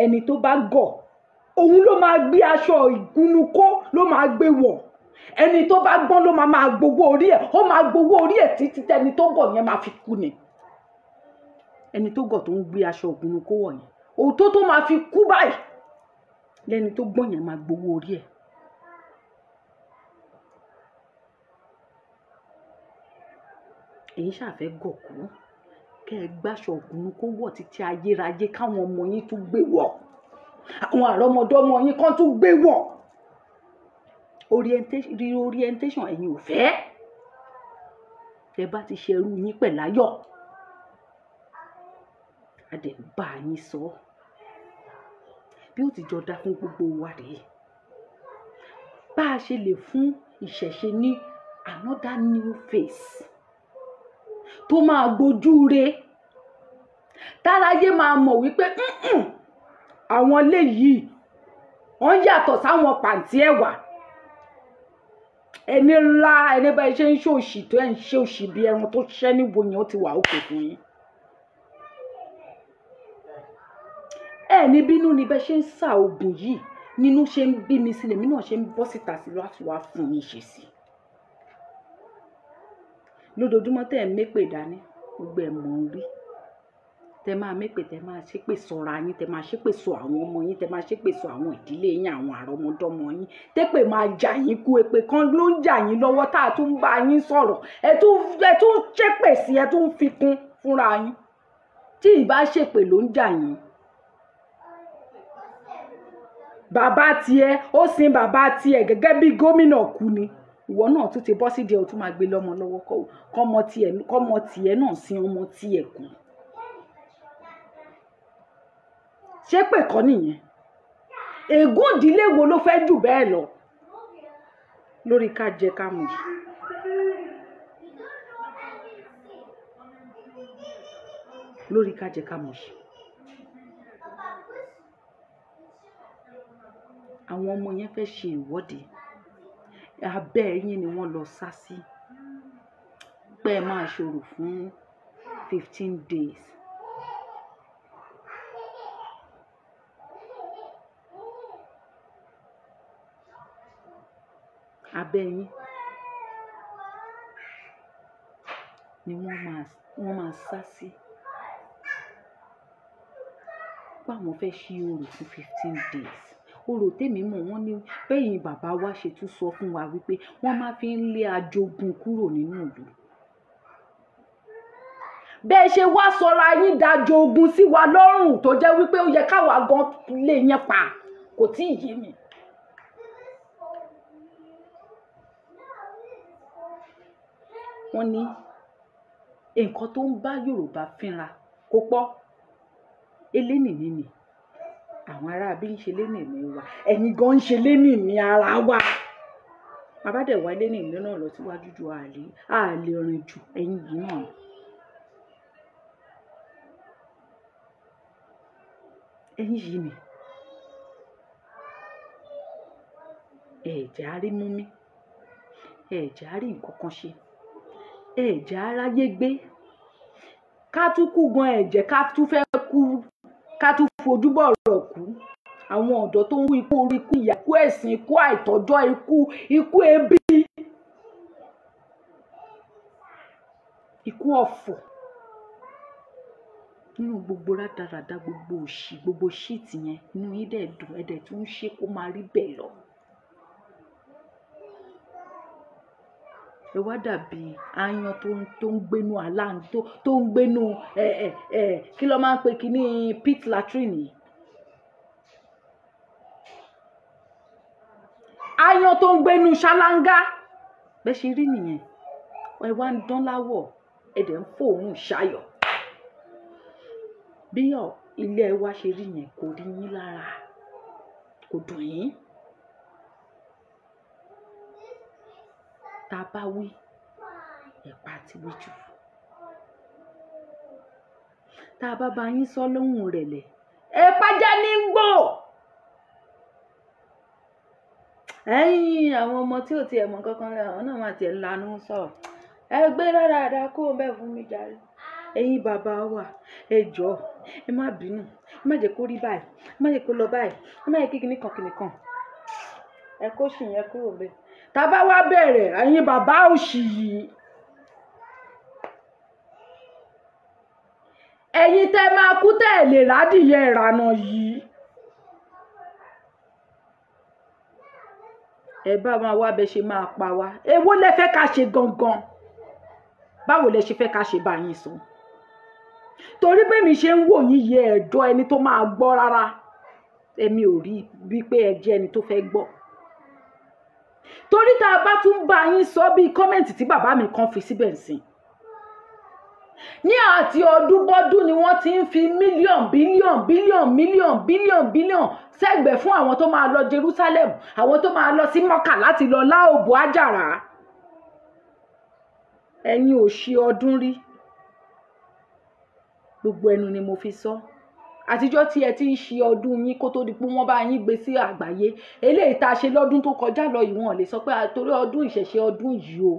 Ẹni tó bá gọ̀ òun ló máa gbé aṣọ ìgúnnukó ló máa gbé wọ̀. Ẹni tó bá gbọ́n ló máa gbowó orí ẹ̀, ó máa gbowó orí ẹ̀ títí tẹni tó gọ̀ yẹn máa fi kú ni. Ẹni tó gọ̀ tó ń gbé aṣọ ìgúnnukó wọ̀ yẹn, òótọ́ tó máa fi kú báyìí lẹ́ni tó gbọ́n yẹn máa gbowó orí ẹ̀. Èyí ṣàfẹ́ gọ̀ kú kẹ́ ẹ gbáṣọ ìgúnnukó wọ̀ títí ayérayé káwọn ọmọ yín tún gbé wọ̀, àwọn àrọ́mọdọ́mọ yín kan tún gbé wọ̀. Orientation ẹ̀yin ò fẹ́. Tẹ bá ti ṣerú yín pẹ̀láyọ̀, a dẹ̀ ń bá yín sọ bí ó ti jọ dá fún gbogbo wa rèé. Bá a ṣe lè fún ìṣẹ̀ṣe ní another new face tó máa gbójú re, táráyé máa mọ̀ wípé àwọn léyìí wọ́n yàtọ̀ sáwọn pàǹtí ẹ̀wà. Ẹni ńlá ẹni bá ṣe ń ṣòṣì tó ẹ̀ ń ṣe òṣì bí ẹran tó ṣẹ́ níbo yẹn ó ti wà òkè fún yín. Ẹni bínú ni bẹ́ẹ̀ ṣe ń sa oògùn yìí nínú ṣe ń bí mi sílẹ̀, mi náà ṣe ń bọ́ síta sí láti wá fún yín ṣe sí. Lójoojúmọ́ tẹ́ ẹ̀ mépè dání gbogbo ẹ̀ mọ̀ ń rí. Tẹ máa mépè, tẹ máa ṣépè sọra yín, tẹ máa ṣépè sọ àwọn ọmọ yín, tẹ máa ṣépè sọ àwọn ìdílé yín, àwọn àrọ́mọdọ́mọ yín. Tépè máa jà yín kú, èpè kan ló ń jà yín lọ́wọ́ tá a tún bá yín sọ̀rọ̀. Ẹ tún ṣépè sí, ẹ tún fi kún fúnra yín. Tí ìbá ṣépè ló ń jà yín. Bàbá tiẹ̀ ó sin bàbá tiẹ̀ gẹ́gẹ́ bí gómìnà kú ni. Ìwọ náà tún ti bọ́ sídìí ẹ̀, ó tún máa gbé lọ́mọ lọ́wọ́ kọ́mọ tiẹ̀ náà sin ọmọ tiẹ̀ kú. Ṣé pè kọ́ nìyẹn? Ègún ìdílé wo ló fẹ́ jù bẹ́ẹ̀ lọ lórí ká jẹ ká mu yìí? Lórí ká jẹ ká mu yìí. Àwọn ọmọ yẹn fẹ́ ṣe ìwọ́de, abẹ́ yín ni wọ́n lọ sá sí pé ẹ máa ṣòro fún 15 days. Abẹ́ yín ni wọ́n máa sá sí pé àwọn fẹ́ ṣí orò fún 15 days. Orò tèmi mọ̀ wọ́n ní bẹ́yìn bàbá wa ṣe tún sọ fún wa wípé wọ́n máa fi ń lé ajogun kúrò nínú ìlú. Bẹ́ẹ̀ ṣe wá sọra yín dajogun sí wa lọ́rùn tó jẹ́ wípé ó yẹ káwa gan lé yẹn pa, kò tí ì yé mi. Wọ́n ní nǹkan tó ń bá Yorùbá fínra kó pọ̀ elénìní ni àwọn ará bí ń ṣe lénìní wa ẹ̀yin gan ń ṣe lénìní ara wa bàbá dẹ̀ wá lénìní náà lọ síwájú ju àlè rìn jù ẹ̀yin yìí náà. ẹ̀yin yìí ni ẹ̀jẹ̀ arí mú mi ẹ̀jẹ̀ arí nǹkan kan ṣe ẹ̀jẹ̀ aráyé gbé ká tún kú gan ẹ̀jẹ̀ ká tún fẹ́ kú ká tún fojú bọ̀rọ̀ kú àwọn ọ̀dọ́ tó ń wú ikú orí ikú ìyà ikú ẹ̀sìn ikú àìtọ́jọ́ ikú ebi ikú ọ̀fọ̀ nínú gbogbo rádaràda gbogbo òṣì gbogbo ṣíìtì yẹn inú yín dẹ̀ dùn ẹ̀dẹ̀ tó ń ṣe kó máa rí bẹ́ẹ̀ lọ. ẹ wá dàbí aáyán tó ń gbénú aláǹ tó ń gbénú kí ló máa ń pe kíní pit latrine yìí. aáyán tó ń gbénú ṣáláńgá bẹ́ẹ̀ ṣe rí nìyẹn ẹ wá ń dán láwọ̀ ẹ dẹ̀ ń fòórùn ṣayọ̀ bí ilé ẹ wá ṣe rí yẹn kò rí yín lára kò dùn yín. tá a bá wí ẹ̀pà ti wí jù tá a bá yín sọ lóhùn rẹ̀ lẹ̀ ẹ̀pà já ní gbò. ẹ̀yin àwọn ọmọ tí ò tiẹ̀ mọ̀ kankan lẹ àwọn náà máa tiẹ̀ lanu sọ̀rọ̀ ẹ gbé rárá kó o bẹ́ẹ̀ fún mi jàre. ẹ̀yin bàbá wa ẹ jọ̀ọ́ ẹ má bínú ẹ má jẹ́ kó rí báyìí ẹ má jẹ́ kó lọ báyìí ẹ má jẹ́ kí kìnnìkan ẹ kó sì yẹn kúrò bẹ́ẹ̀. tá a bá wá bẹ̀rẹ̀ ẹ̀yin bàbá òṣì yìí ẹ̀yin tẹ́ máa kú tẹ́ ẹ̀ lè rádìyẹ ìrànà yìí ẹ bá máa wá bẹ ṣe máa pa wá èwo lẹ fẹ́ ká ṣe gangan báwo lẹ ṣe fẹ́ ká ṣe bá yín sọ torí pé mi ṣe ń wò yín yẹ ẹ̀dọ́ ẹni tó máa gbọ́ rárá èmi ò rí bí pé ẹ jẹ́ ẹni tó fẹ́ gbọ́ torí tá a bá tún bá yín sọ bíi kọ́mẹ̀ntì tí bàbá mi kan fi síbẹ̀ nsìn ní àti ọdún bọ́dún ni wọ́n ti ń fi bílíọ̀n sẹ́gbẹ̀ẹ́ fún àwọn tó máa lọ Jerusalem àwọn tó máa lọ sí Mọ́kà láti lọ láòbò àjàrà ẹ̀yin ò ṣe ọdún rí gbogbo ẹnu ni mo fi sọ àtijọ́ tí ẹ ti ń ṣe ọdún yín kó tó di pé wọ́n bá yín gbé sí àgbáyé eléyìí tá a ṣe lọ́dún tó kọjá lọ yìí wọ́n lè sọ pé torí ọdún ìṣẹ̀ṣe ọdún yìí o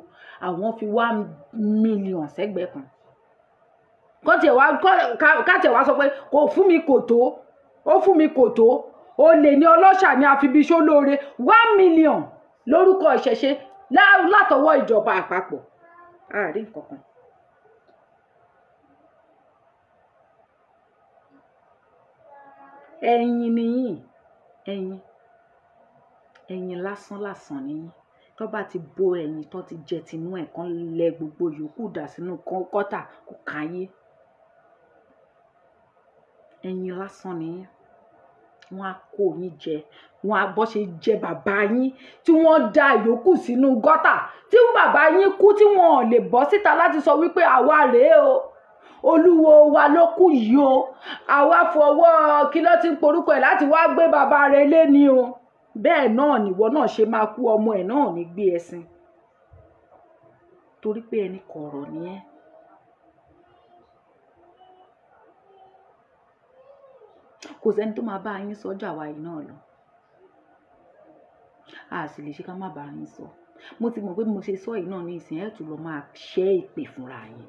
àwọn fi 1 mílíọ̀n sẹ́gbẹ̀ẹ́ kan káàtẹ̀ wá sọ pé kò fún mi kò tó ó fún mi kò tó ó lè ní ọlọ́ṣà ní àfibiṣó lóore 1 mílíọ̀n lórúkọ ìṣẹ̀ṣe látọwọ́ ìjọba àpapọ̀ àárín kankan. ẹ̀yin nìyí ẹ̀yin lásán nìyí tó bá ti bo ẹ̀yin tó ti jẹ tinú ẹ̀ kan lẹ gbogbo yòókù dà sínú kọ́tà kò káyé ẹ̀yin lásán nìyí wọ́n á kó yín jẹ wọ́n á bọ́ ṣe jẹ bàbá yín tí wọ́n da yòókù sínú gọ́tà tí bàbá yín kú tí wọ́n ò lè bọ́ síta láti sọ wípé àwa rèé o olúwo wa ló kù yìí o àwa fọwọ́ kí ló ti ń porúkọ ẹ̀ láti wá gbé bàbá rẹ̀ léni o bẹ́ẹ̀ náà nìwọ náà ṣe máa kú ọmọ ẹ̀ náà ní gbé ẹṣin torí pé ẹni kọ̀rọ̀ ni ẹ́. kò sẹ́ni tó máa bá yín sọ́jà wa yìí náà lọ a sì lè ṣe ká má bá yín sọ mo ti mọ̀ pé mo ṣe sọ yìí náà ní ìsìn ẹ̀ tún lọ máa ṣẹ́ ìpè fúnra yín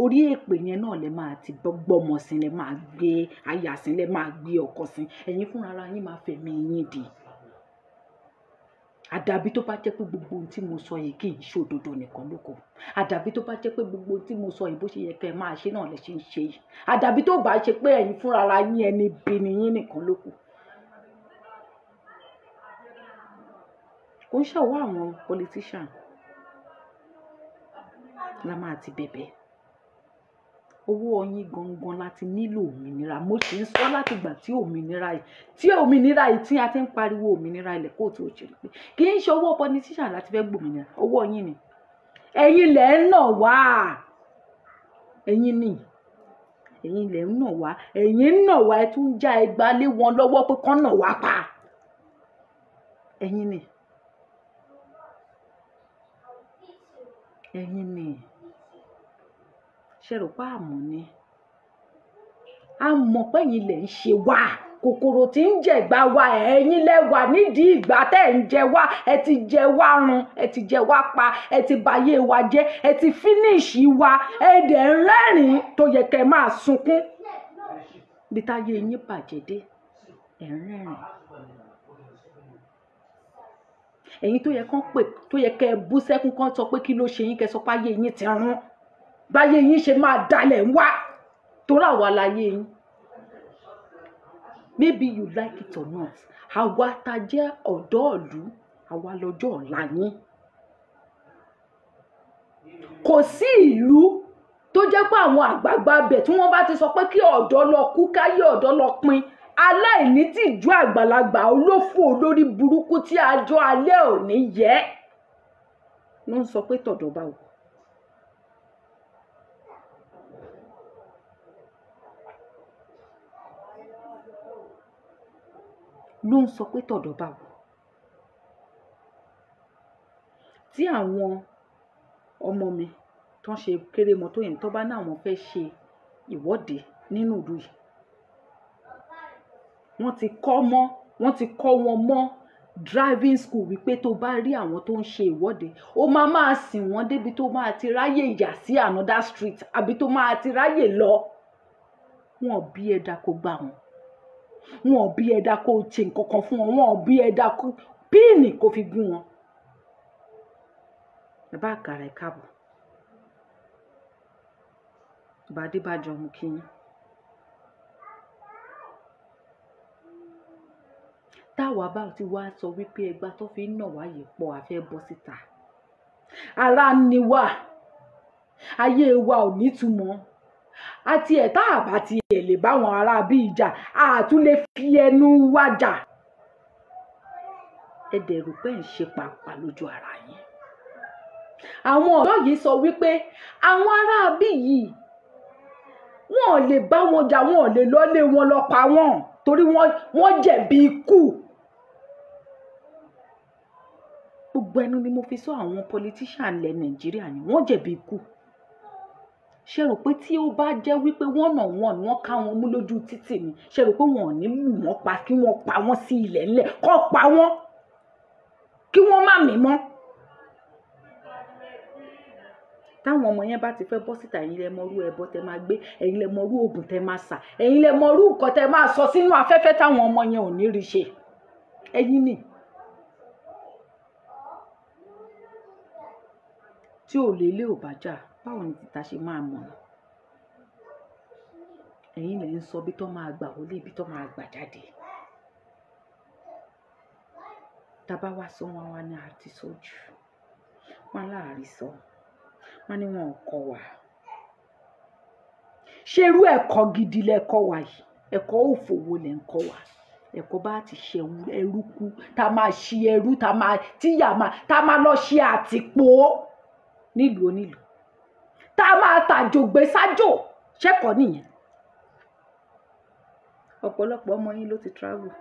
orí èpè yẹn náà lẹ máa ti gbọ́mọ sí lẹ máa gbé aya sí lẹ máa gbé ọkọ sí ẹ̀yin fúnra ara yín máa fẹ̀mí yín di àdàbí tó bá jẹ́ pé gbogbo ohun tí mo sọ yìí kì í ṣòdodo nìkan ló kù àdàbí tó bá jẹ́ pé gbogbo ohun tí mo sọ yìí bó ṣe yẹ kẹ́ ẹ máa ṣe náà lẹ ṣe ń ṣe yìí àdàbí tó bá ṣe pé ẹ̀yin fúnra ara yín ẹni bí ni yín nìkan ló kù. kò ń ṣàwọ́ àwọn politician la máa ti bẹ̀bẹ̀ owó ọyìn gangan láti nílò òmìnira mo sì ń sọ láti gbà tí òmìnira yìí tí a ti ń pariwo òmìnira ilẹ̀ kóòtù òjòrò pé kì í ṣe owó politician láti fẹ́ gbòmìnira owó ọyìn ni ẹ̀yin lẹ̀ ń nà wá ẹ̀yin ni ẹ̀yin lẹ̀ ń nà wá, ẹ̀yin ń nà wá, ẹ tún já ẹgbà lé wọn lọ́wọ́ pé kán nà wá pa. Ẹ̀yin ni ṣe rò pé àmọ́ ni a mọ̀ pé ẹ̀yin lẹ̀ ń ṣe wá kòkòrò tí ń jẹ̀gbá wa, ẹ̀yin lẹ wà nídìí ìgbà tẹ́ ń jẹ wá, ẹ ti jẹ wá run, ẹ ti jẹ wá pa, ẹ ti bayé wa jẹ́, ẹ ti fínísì wa, ẹ dẹ̀ ń rẹ́rìn-ín tó yẹ kẹ́ máa sunkún bí táyé yín bàjẹ́ dé, ẹ ń rẹ́rìn-ín. Ẹ̀yin tó yẹ kán pè, tó yẹ kẹ́ bú sẹ́kún kán sọ pé kí ló ṣe yín, kẹ́ sọ pé ayé yín ti rún, báyé yín ṣe máa dalẹ̀ ń wá torí àwa láyé yín. Maybe you like it or not, àwa tá jẹ́ ọ̀dọ́ ìlú, àwa lọ́jọ́ ọ̀la yín. Kò sí ìlú tó jẹ́ pé àwọn àgbààgbà bẹ̀ tí wọ́n bá ti sọ pé kí ọ̀dọ́ lọ kú, káyé ọ̀dọ́ lọ pin, aláìní tìjú àgbàlagbà olófò olórí burúkú tí àjọ alẹ́ òní yẹ ló ń sọ pé tọ̀dọ̀ bá wò. Ló ń sọ pé tọ̀dọ̀ bá wò. Tí àwọn ọmọ mi tó ń ṣe kéré mọ́ tó yẹn tó bá ní àwọn fẹ́ ṣe ìwọ́de nínú ìlú yìí, wọ́n ti kọ́ wọn mọ́ driving school wípé tó bá rí àwọn tó ń ṣe ìwọ́de, ó máa sìn wọ́n débi tó máa ti ráyè yà sí another street àbí tó máa ti ráyè lọ. Wọn bí ẹ̀dá kó gbà wọn, wọn bí ẹ̀dá kó ṣe nǹkan kan fún wọn, wọn bí ẹ̀dá kó píìnì kó fi gún wọn. Bàbá àkàrà ẹ̀ káàbọ̀, bàbá Adébájọ mú kí yín. Táwa bá ti wá sọ wípé ẹgbà tó fi ń nà wá yìí pọ̀, a fẹ́ bọ́ síta. Ara ni wá, ayé wa ò nítumọ̀. Àti ẹ̀ tá àbá ti ẹ̀ lè bá wọn ará bí ìjà, a tún lè fi ẹnu wá jà. Ẹ dẹ̀ rò pé ń ṣe pàápàá lójú ara yín. Àwọn ọ̀dọ́ yìí sọ wípé àwọn ará bí yìí wọn ò lè bá wọn jà, wọn ò lè lọ́lé wọn lọ pa wọ́n torí wọ́n jẹ̀bi ikú. Gbogbo ẹnu ni mo fi sọ àwọn politician ilẹ̀ Nàìjíríà ni wọ́n jẹ̀bi ikú. Ṣé rò pé tí ó bá jẹ́ wípé wọ́n nà wọ́n ni wọ́n ká wọn mú lójú títì ni, ṣé rò pé wọn ò ní lù wọ́n pa kí wọ́n pa wọ́n sí ilẹ̀ ńlẹ̀, kọ́ pa wọ́n kí wọ́n má mí mọ́. Táwọn ọmọ yẹn bá ti fẹ́ bọ́ síta, ẹ̀yin lẹ mọrú ẹbọ tẹ máa gbé, ẹ̀yin lẹ mọrú oògùn tẹ máa sà, ẹ̀yin lẹ mọrú nǹkan tẹ máa sọ sínú afẹ́fẹ́ táwọn ọmọ yẹn ò ní rí ṣe. Ẹ̀yin ni tí ò lè lé ò bá jà, báwo ni tìta ṣe máa mọ̀? Ẹ̀yin lẹ ń sọ bí tó máa gbà wọlé, bí tó máa gbà jáde. Tábá wá sọ wọn wá ní àti sójú, wọn láàrí sọ, wọn ní wọn ò kọ́ wa. Ṣé irú ẹ̀kọ́ gidi lẹ kọ́ wa yìí? Ẹ̀kọ́ òfòwò lẹ ń kọ́ wa. Ẹ̀kọ́ bá ti ṣe ẹrú kú, tá máa ṣe ẹrú, tá máa lọ ṣe àtìpó nílùú onílùú, tá máa tàjògbé sájò, ṣẹ́kọ̀ọ́ nìyẹn. Ọ̀pọ̀lọpọ̀ ọmọ yín ló ti travel,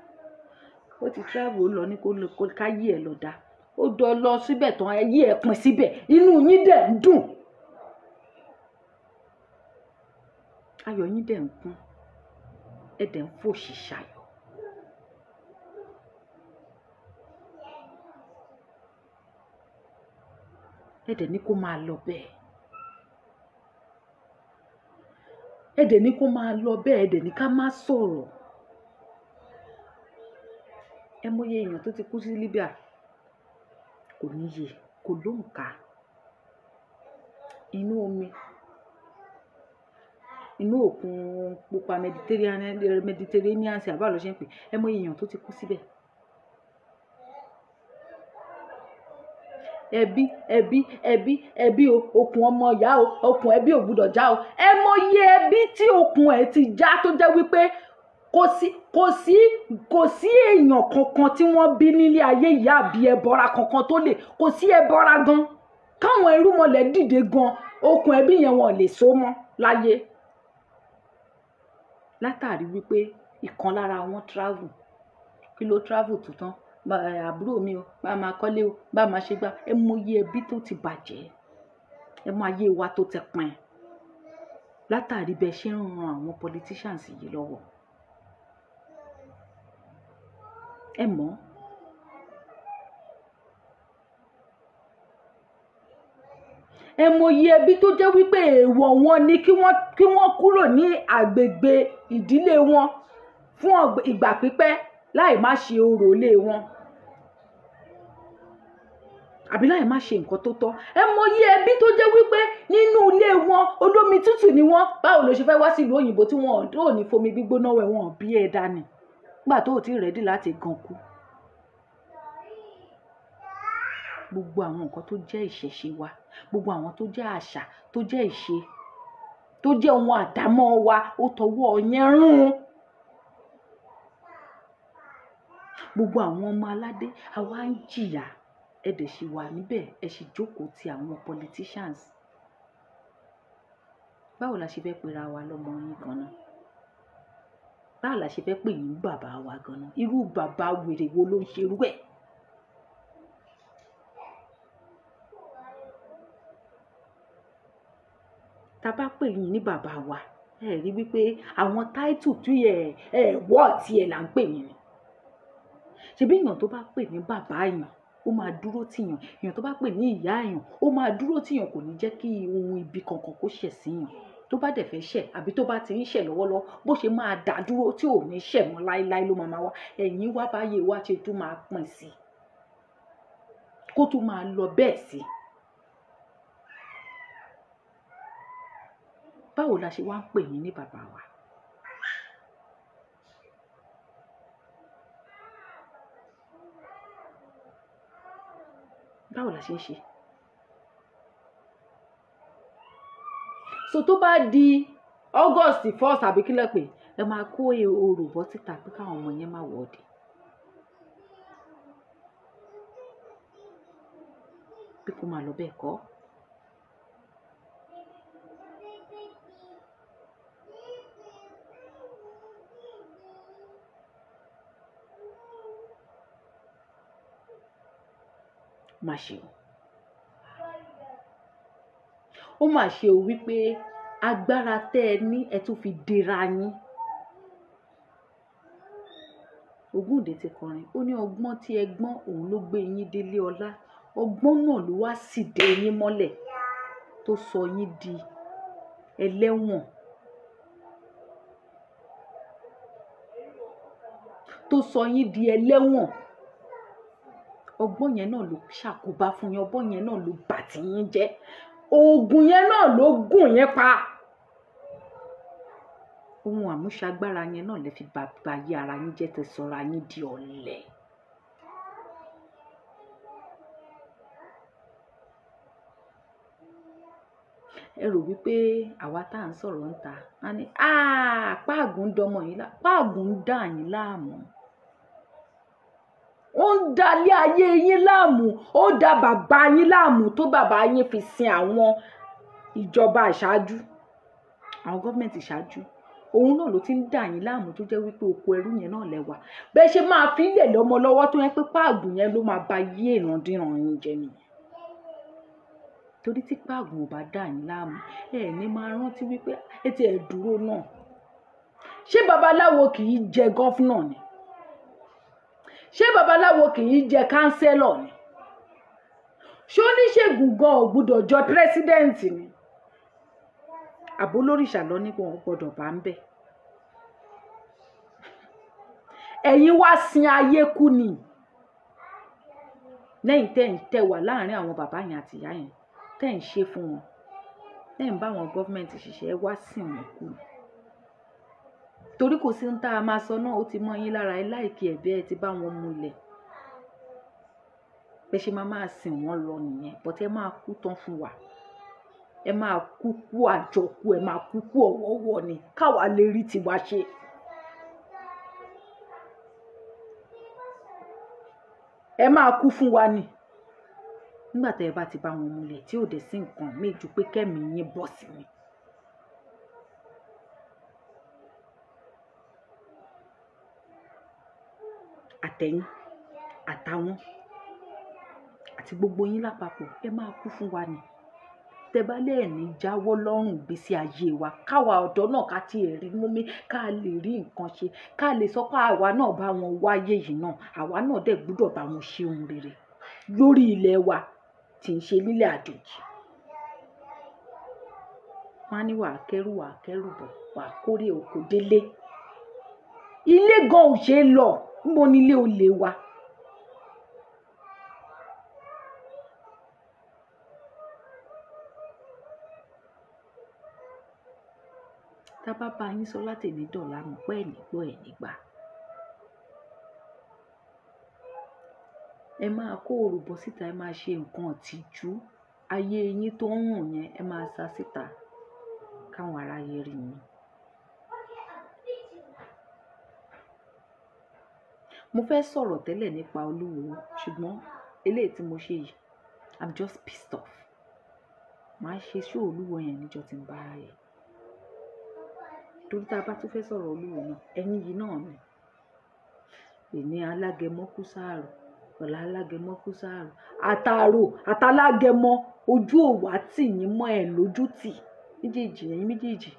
ó lọ ní kó káyé ẹ̀ lọ dá, ó dọ̀ lọ síbẹ̀ tán, ayé ẹ̀ pin síbẹ̀, inú yín dẹ̀ ń dùn, ayọ̀ yín dẹ̀ ń kún, ẹ dẹ̀ ń fòṣì ṣayọ̀. Ẹ dẹ̀ ní kó máa lọ bẹ́ẹ̀, ẹ dẹ̀ ní kó máa lọ bẹ́ẹ̀, ẹ dẹ̀ ní ká má sọ̀rọ̀. Ẹ mọye èèyàn tó ti kú sí Libya, kò níye, kò lóǹkà. Inú omi, inú òkun pupa Mediterranean sí àbá lọ ṣe ń pè, ẹ mọye èèyàn tó ti kú síbẹ̀. Ẹbí o, okùn ọmọ ìyá o, okùn ẹbí ò gbúdọ̀ já o. Ẹ mọye ẹbí tí okùn ẹ̀ ti já tó jẹ́ wípé kò sí èèyàn kankan tí wọ́n bí nílé ayé ìyá àbí ẹbọra kankan tó lè, kò sí ẹbọra gan. Káwọn irúnmọlẹ̀ dìde gan, okùn ẹbí yẹn wọn lè so mọ́ láyé. látàrí wípé ìkan lára wọn travel. Kí ló travel tó tán? Àbúrò mi o, bá máa kọ́lé o, bá máa ṣe gbá. Ẹ mọ iye ẹbí tó ti bàjẹ́, ẹ mọ ayé wa tó ti pin látàrí bẹ́ẹ̀ ṣe ń ran àwọn politicians yìí lọ́wọ́. Ẹ mọ̀ ẹ mọ iye ẹbí tó jẹ́ wípé èèwọ̀ wọn ni kí wọ́n kúrò ní àgbègbè ìdílé wọn fún ìgbà pípẹ́ láì má ṣe orò ilé wọn àbí láì má ṣe nǹkan tó tọ́. Ẹ mọ iye ẹbí tó jẹ́ wípé nínú ilé wọn olómi tútù ni wọ́n. Báwo ló ṣe fẹ́ wá sí ìlú òyìnbó tí wọn ò ní fomi gbígbóná wẹ̀ wọn bí ẹ dání nígbà tó ò tí ì rẹ́dí láti gan kú. Gbogbo àwọn nǹkan tó jẹ́ ìṣẹ̀ṣe wa, gbogbo àwọn tó jẹ́ àṣà, tó jẹ́ ìṣe, tó jẹ́ ohun àdámọ́ wa, ó tọwọ́ yẹn rún. Gbogbo àwọn ọmọ aládé àwa ń jìyà, ẹ dẹ̀ ṣì wà níbẹ̀, ẹ sì jókòó ti àwọn politicians. Báwo la ṣe fẹ́ pera wa lọ́mọ yín gan-an? Báwo la ṣe fẹ́ pè yín bàbá wa gan-an? Irú bàbá wèrè wo ló ń ṣerú ẹ̀? Tá bá pè yín ní bàbá wa, ẹ rí wípé àwọn táìtù tí wọ́ tiẹ̀ là ń pè yín ni. Ṣebí èèyàn tó bá pè ní bàbá èèyàn ó máa dúró tìyàn, èèyàn tó bá pè ní ìyá èèyàn ó máa dúró tìyàn, kò ní jẹ́ kí ohun ibi kankan kó ṣẹ̀ síyàn. Tó bá dẹ̀ fẹ́ ṣẹ̀ àbí tó bá ti ń ṣẹ̀ lọ́wọ́lọ́wọ́, bó ṣe máa dá dúró tí ò ní ṣẹ̀ mọ́ láéláé ló máa wá. Ẹ̀yin wá báyé wá ṣe tún máa pín sí, kó tún máa lọ bẹ́ẹ̀ sí. Báwo la ṣe wá ń pè yín ní bàbá wa? Báwo la ṣe ń ṣe? So tó bá di August 1st àbí kí lẹ pè, ẹ máa kó orò bọ́ síta pé káwọn ọmọ yẹn má wọ́ọ̀dì. Bí kò máa lọ bẹ́ẹ̀ kọ́. Má ṣe o. Ó mà ṣe o wípé agbára tẹ́ ẹ ní ẹ tún fi dèrà yín. Ògúndé ti kọrin, ó ní ọgbọ́n tí ẹ gbọ́n òun ló gbé yín délé ọlá. Ọgbọ́n náà ló wá sì dé yín mọ́lẹ̀ tó sọ yín di ẹlẹ́wọ̀n. Tó sọ yín di ẹlẹ́wọ̀n. Ọgbọ́n yẹn náà ló ṣàkóbá fún yín, ọgbọ́n yẹn náà ló bà tí yín jẹ́. Oògùn yẹn náà ló gùn yín pa. Ohun àmúṣagbára yẹn náà lè fi bàbá yí ara yín jẹ́, tẹ́ sọra yín di ọ̀lẹ. Ẹ rò wípé àwa tá à ń sọ̀rọ̀ ń ta á ní páàgùn ń dọmọ yín láàmú. Páàgùn ń dà yín láàmú. Ó ń dalé ayé yín láàmú, ó da bàbá yín láàmú tó bàbá yín fi sin àwọn ìjọba ìṣáájú, àwọn gọ́ọ̀mẹ̀ntì ìṣáájú. Òun náà ló ti ń dà yín láàmú tó jẹ́ wípé oko ẹrú yẹn náà lẹ́wà. Bẹ́ẹ̀ ṣe máa fi lẹ̀ lọ́mọ lọ́wọ́ tó yẹ pé páàgùn yẹn ló máa ba yé ìrandíran yín jẹ nìyẹn. Torí tí páàgùn ò bá dà yín láàmú, ẹ ní máa rántí wípé ẹ ti ẹ̀ dúró náà. Ṣé babaláwo kì í jẹ gọ́fúnà ni? Ṣé babaláwo kì í jẹ kánsẹ́lọ̀ ni? Ṣé oníṣègùn gan ò gbúdọ̀ jọ pírẹ́sídẹ́ǹtì ni? Àbó lóríṣà lọ ní wọn gbọ́dọ̀ bá ń bẹ̀. Ẹ̀yin wá sin ayé kú ni. Lẹ́yìn tẹ́ wà láàrin àwọn bàbá yẹn àti ìyá yẹn, tẹ́ ń ṣe fún wọn. Lẹ́yìn bá àwọn gọ́ọ̀mẹ̀ntì ṣiṣẹ́ wá sìn wọn kú. Torí kò sí ń tá a máa sọ náà, ó ti mọ́ yín lára, ẹ láìkí ẹ̀bẹ́ ẹ ti bá wọn múlẹ̀. Bẹ́ẹ̀ ṣe máa sìn wọ́n lọ nìyẹn, but ẹ máa kú tán fún wa. Ẹ máa kú kú àjọkú, ẹ máa kú kú ọ̀wọ̀ọ̀wọ̀ ni káwa lè rí tiwa ṣe. Ẹ máa kú fún wa ni. Nígbà tẹ́ ẹ bá ti bá wọn múlẹ̀ tí ò dé sí nǹkan méjì pé kẹ́mi yín bọ̀ sí mi. àtẹ̀yìn àtàwọn àti gbogbo yín lápapọ̀ ẹ máa kú fún wa ni. Tẹ́ bá lè ní jáwọ́ lọ́rùn ìgbésí ayé wa, káwa ọ̀dọ́ náà ká tiẹ̀ rí múmi, ká lè rí nǹkan ṣe, ká lè sọ pé àwa náà bá wọn wáyé yìí náà, àwa náà dẹ̀ gbọ́dọ̀ bá wọn ṣe ohun rere lórí ilẹ̀ wa tí ń ṣe nílẹ̀ àjòjì. Wọ́n á ní wàá kẹ́rù bọ̀, wàá kórè oko délé. Ilé gan ò ṣe é lọ, níbo ni ilé olè wa? Tá bá bá yín sọ láti ní dọ̀la mọ̀ pé ẹ̀ nígbọ́ ẹ̀ nígbà. Ẹ máa kó òrùbọ síta, ẹ máa ṣe nǹkan ìtìjú. Ayé yín tó ń rùn yẹn ẹ máa sá síta káwọn aráyé rí yín. Mo fẹ́ sọ̀rọ̀ tẹ́lẹ̀ nípa Olúwo ṣùgbọ́n eléyìí tí mo ṣe yìí I'm just pissed off. Màá ṣe show Olúwo yẹn níjọ́ tí ń bá ráyè. Torí tá a bá tún fẹ́ sọ̀rọ̀ Olúwo náà ẹ̀yin yìí náà ni. Èní alágẹmọ kú sáàrò, ọ̀la alágẹmọ kú sáàrò, àtàrò àtàlágẹmọ ojú òwà tì yín mọ́ ẹ̀ lójú tì méjèèjì ẹ̀yin méjèèjì.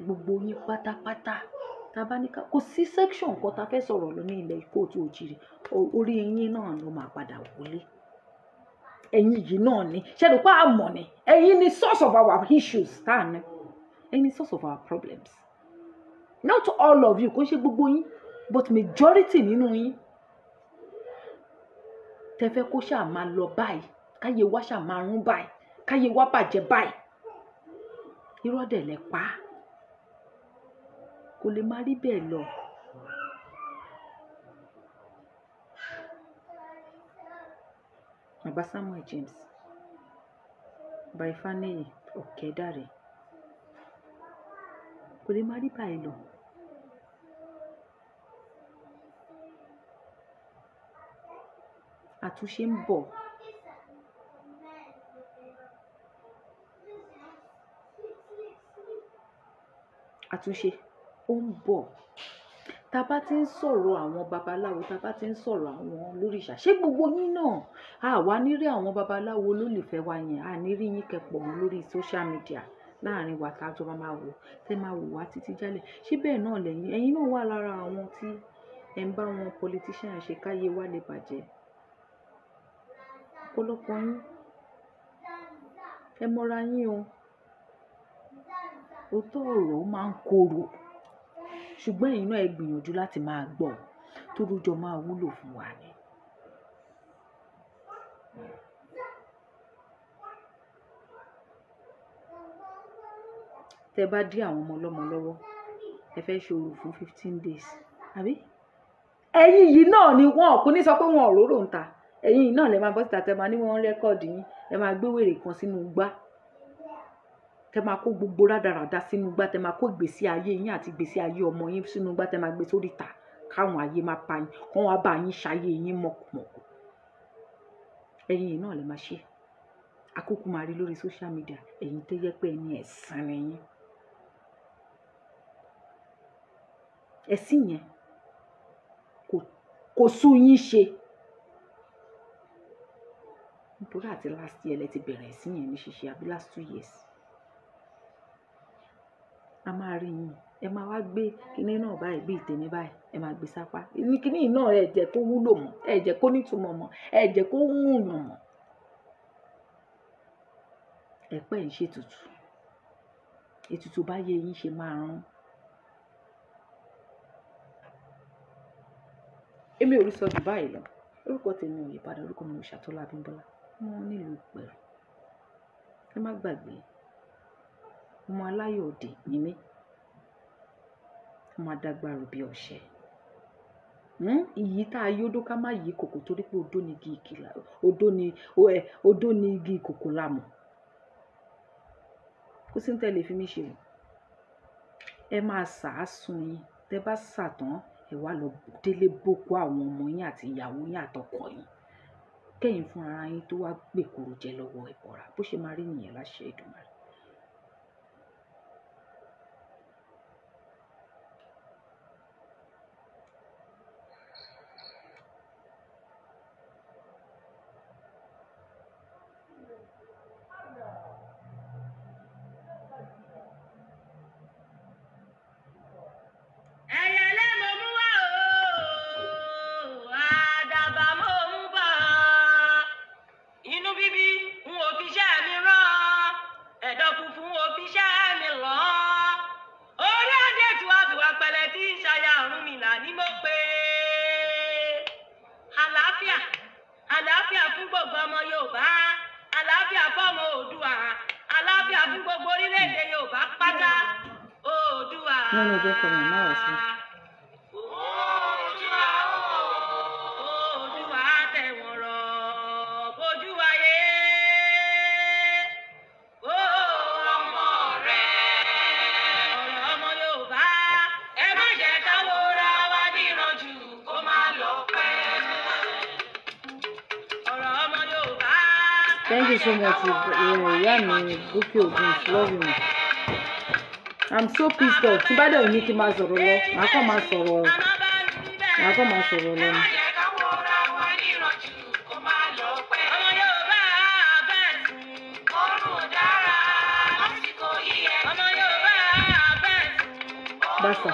Gbogbo yín pátápátá tá a bá ní ká kò sí section kan tá a fẹ́ sọ̀rọ̀ lọ ní ilẹ̀ Ìkóòtù Òjìrì orí yín náà ló máa padà wọlé. Ẹ̀yin yìí náà ni ṣẹ́ni pa àmọ̀ ni ẹ̀yin ni source of our issues tá a ní. Ẹ̀yin ni source of our problems. Not all of you kò ṣe gbogbo yín but majority nínú yín. Tẹ́ fẹ́ kó ṣáà máa lọ báyìí káyé wá ṣáà máa rún báyìí káyé wá bàjẹ́ báyìí. Irọ́ dẹ̀ lẹ pa á. Kò lè má rí bẹ́ẹ̀ lọ. Bàbá Samuel James, Bàbá Ifáníyì Ọ̀kẹ́dàrẹ́, kò lè má rí báyìí lọ. Àtúnṣe ń bọ̀. Àtúnṣe ó ń bọ̀. Tá bá ti ń sọ̀rọ̀ àwọn babaláwo, tá bá ti ń sọ̀rọ̀ àwọn olórìṣà, ṣé gbogbo yín náà àwa ní rí àwọn babaláwo olólùfẹ́ wa yẹn, a ní rí yín kẹ́pọ̀ mọ́ lórí social media láàrin wa tá a jọ máa wò tẹ́ máa wò wá títí jálẹ̀. Ṣé bẹ́ẹ̀ náà lẹ́yìn ẹ̀yin náà wà lára àwọn tí ẹ̀ ń bá wọn politician ṣe káyé wá lè bàjẹ́. Ọ̀pọ̀lọpọ̀ yín ẹ mọ́ra yín o. Òótọ́ ọ̀rọ̀ ó máa ń korò ṣùgbọ́n ẹ̀yin náà ẹ gbìyànjú láti máa gbọ́ tó rújọ máa wúlò fún wa ni. Tẹ́ bá dí àwọn ọmọ ọlọ́mọ lọ́wọ́ ẹ fẹ́ ṣe orò fún 15 days àbí? Ẹ̀yin yìí náà ni wọ́n kò ní sọ pé wọn ò róró ń ta. Ẹ̀yin yìí náà lè máa bọ́ síta tẹ́ máa ní wọ́n rẹ́kọ̀dì yín ẹ máa gbé wèrè kan sínú igbá. Tẹ́ máa kó gbogbo rádaràda sínú igbá, tẹ́ máa kó ìgbésí ayé yín àti ìgbésí ayé ọmọ yín sínú igbá, tẹ́ máa gbé sórí ìta káwọn ayé máa pa yín, kán wá bá yín ṣayé yín mọ̀kùmọ̀kù. Ẹ̀yin yìí náà lè máa ṣe. Àkókò máa rí lórí social media ẹ̀yin tó yẹ pé ẹni ẹ̀sán ni yín. Ẹ̀sìn yẹn kò sú yín ṣe. Nítorí àti last year lẹ ti bẹ̀rẹ̀ ẹ̀sìn yẹn ní ṣíṣe àbí last 2 years. A máa rí yín ẹ máa wá gbé kinní náà báyìí bí ìtẹ̀mí báyìí ẹ máa gbé sápá. Ní kinní náà ẹ jẹ́ kó wúlò mọ́, ẹ jẹ́ kó nítumọ̀ mọ́, ẹ jẹ́ kó wúyàn mọ́. Ẹ̀pẹ́ ń ṣètùtù. Ètùtù bá yé yín ṣe máa rán. Èmi ò rí sọ jù báyìí lọ. Orúkọ tèmi ò yí padà, orúkọ mi ò Ṣàtọ́lá Abímbọ́lá. Wọ́n nílùú Ìpẹ̀rù. Ẹ má gbàgbé ọmọ aláyọ̀ òde ni mí. Ọmọ adágbàrú bí ọ̀ṣẹ́. Ìyí tá a yódó ká má yí kòkò torí pé odó ni igi ìkìlà, odó ni igi ìkòkò lámù. Kó sí ní tẹ́lẹ̀ fi mí ṣe o. Ẹ máa sàásùn yín. Tẹ́ bá sàtán ẹ wá lọ délé boko àwọn ọmọ yín àti ìyàwó yín àtọkọ yín. Kẹ́yìn fún ara yín tó wá gbèkúrú jẹ lọ́wọ́ ẹ̀bọ̀ra. Bó ṣe máa rí nìyẹn láṣẹ Èdùmàrè. àlàáfíà fún gbogbo orílẹ̀-èdè Yorùbá pátá. Oòduà. No, don't come on, now I see. Oòduà Oòduà tẹ̀wọ̀n rọ̀ bójú ayé. Ọmọ rẹ̀ ọ̀rọ̀ ọmọ Yorùbá ẹ má jẹ́ ká wòra wa níran jù kó má lọ pẹ́. Ọ̀rọ̀ ọmọ Yorùbá. Thank you so much, Yami Buki Oguns. Love you. I'm so pissed off. Tí bá dẹ̀ ní kí n máa sọ̀rọ̀ lọ, màá kàn máa sọ̀rọ̀ lọ. Basta.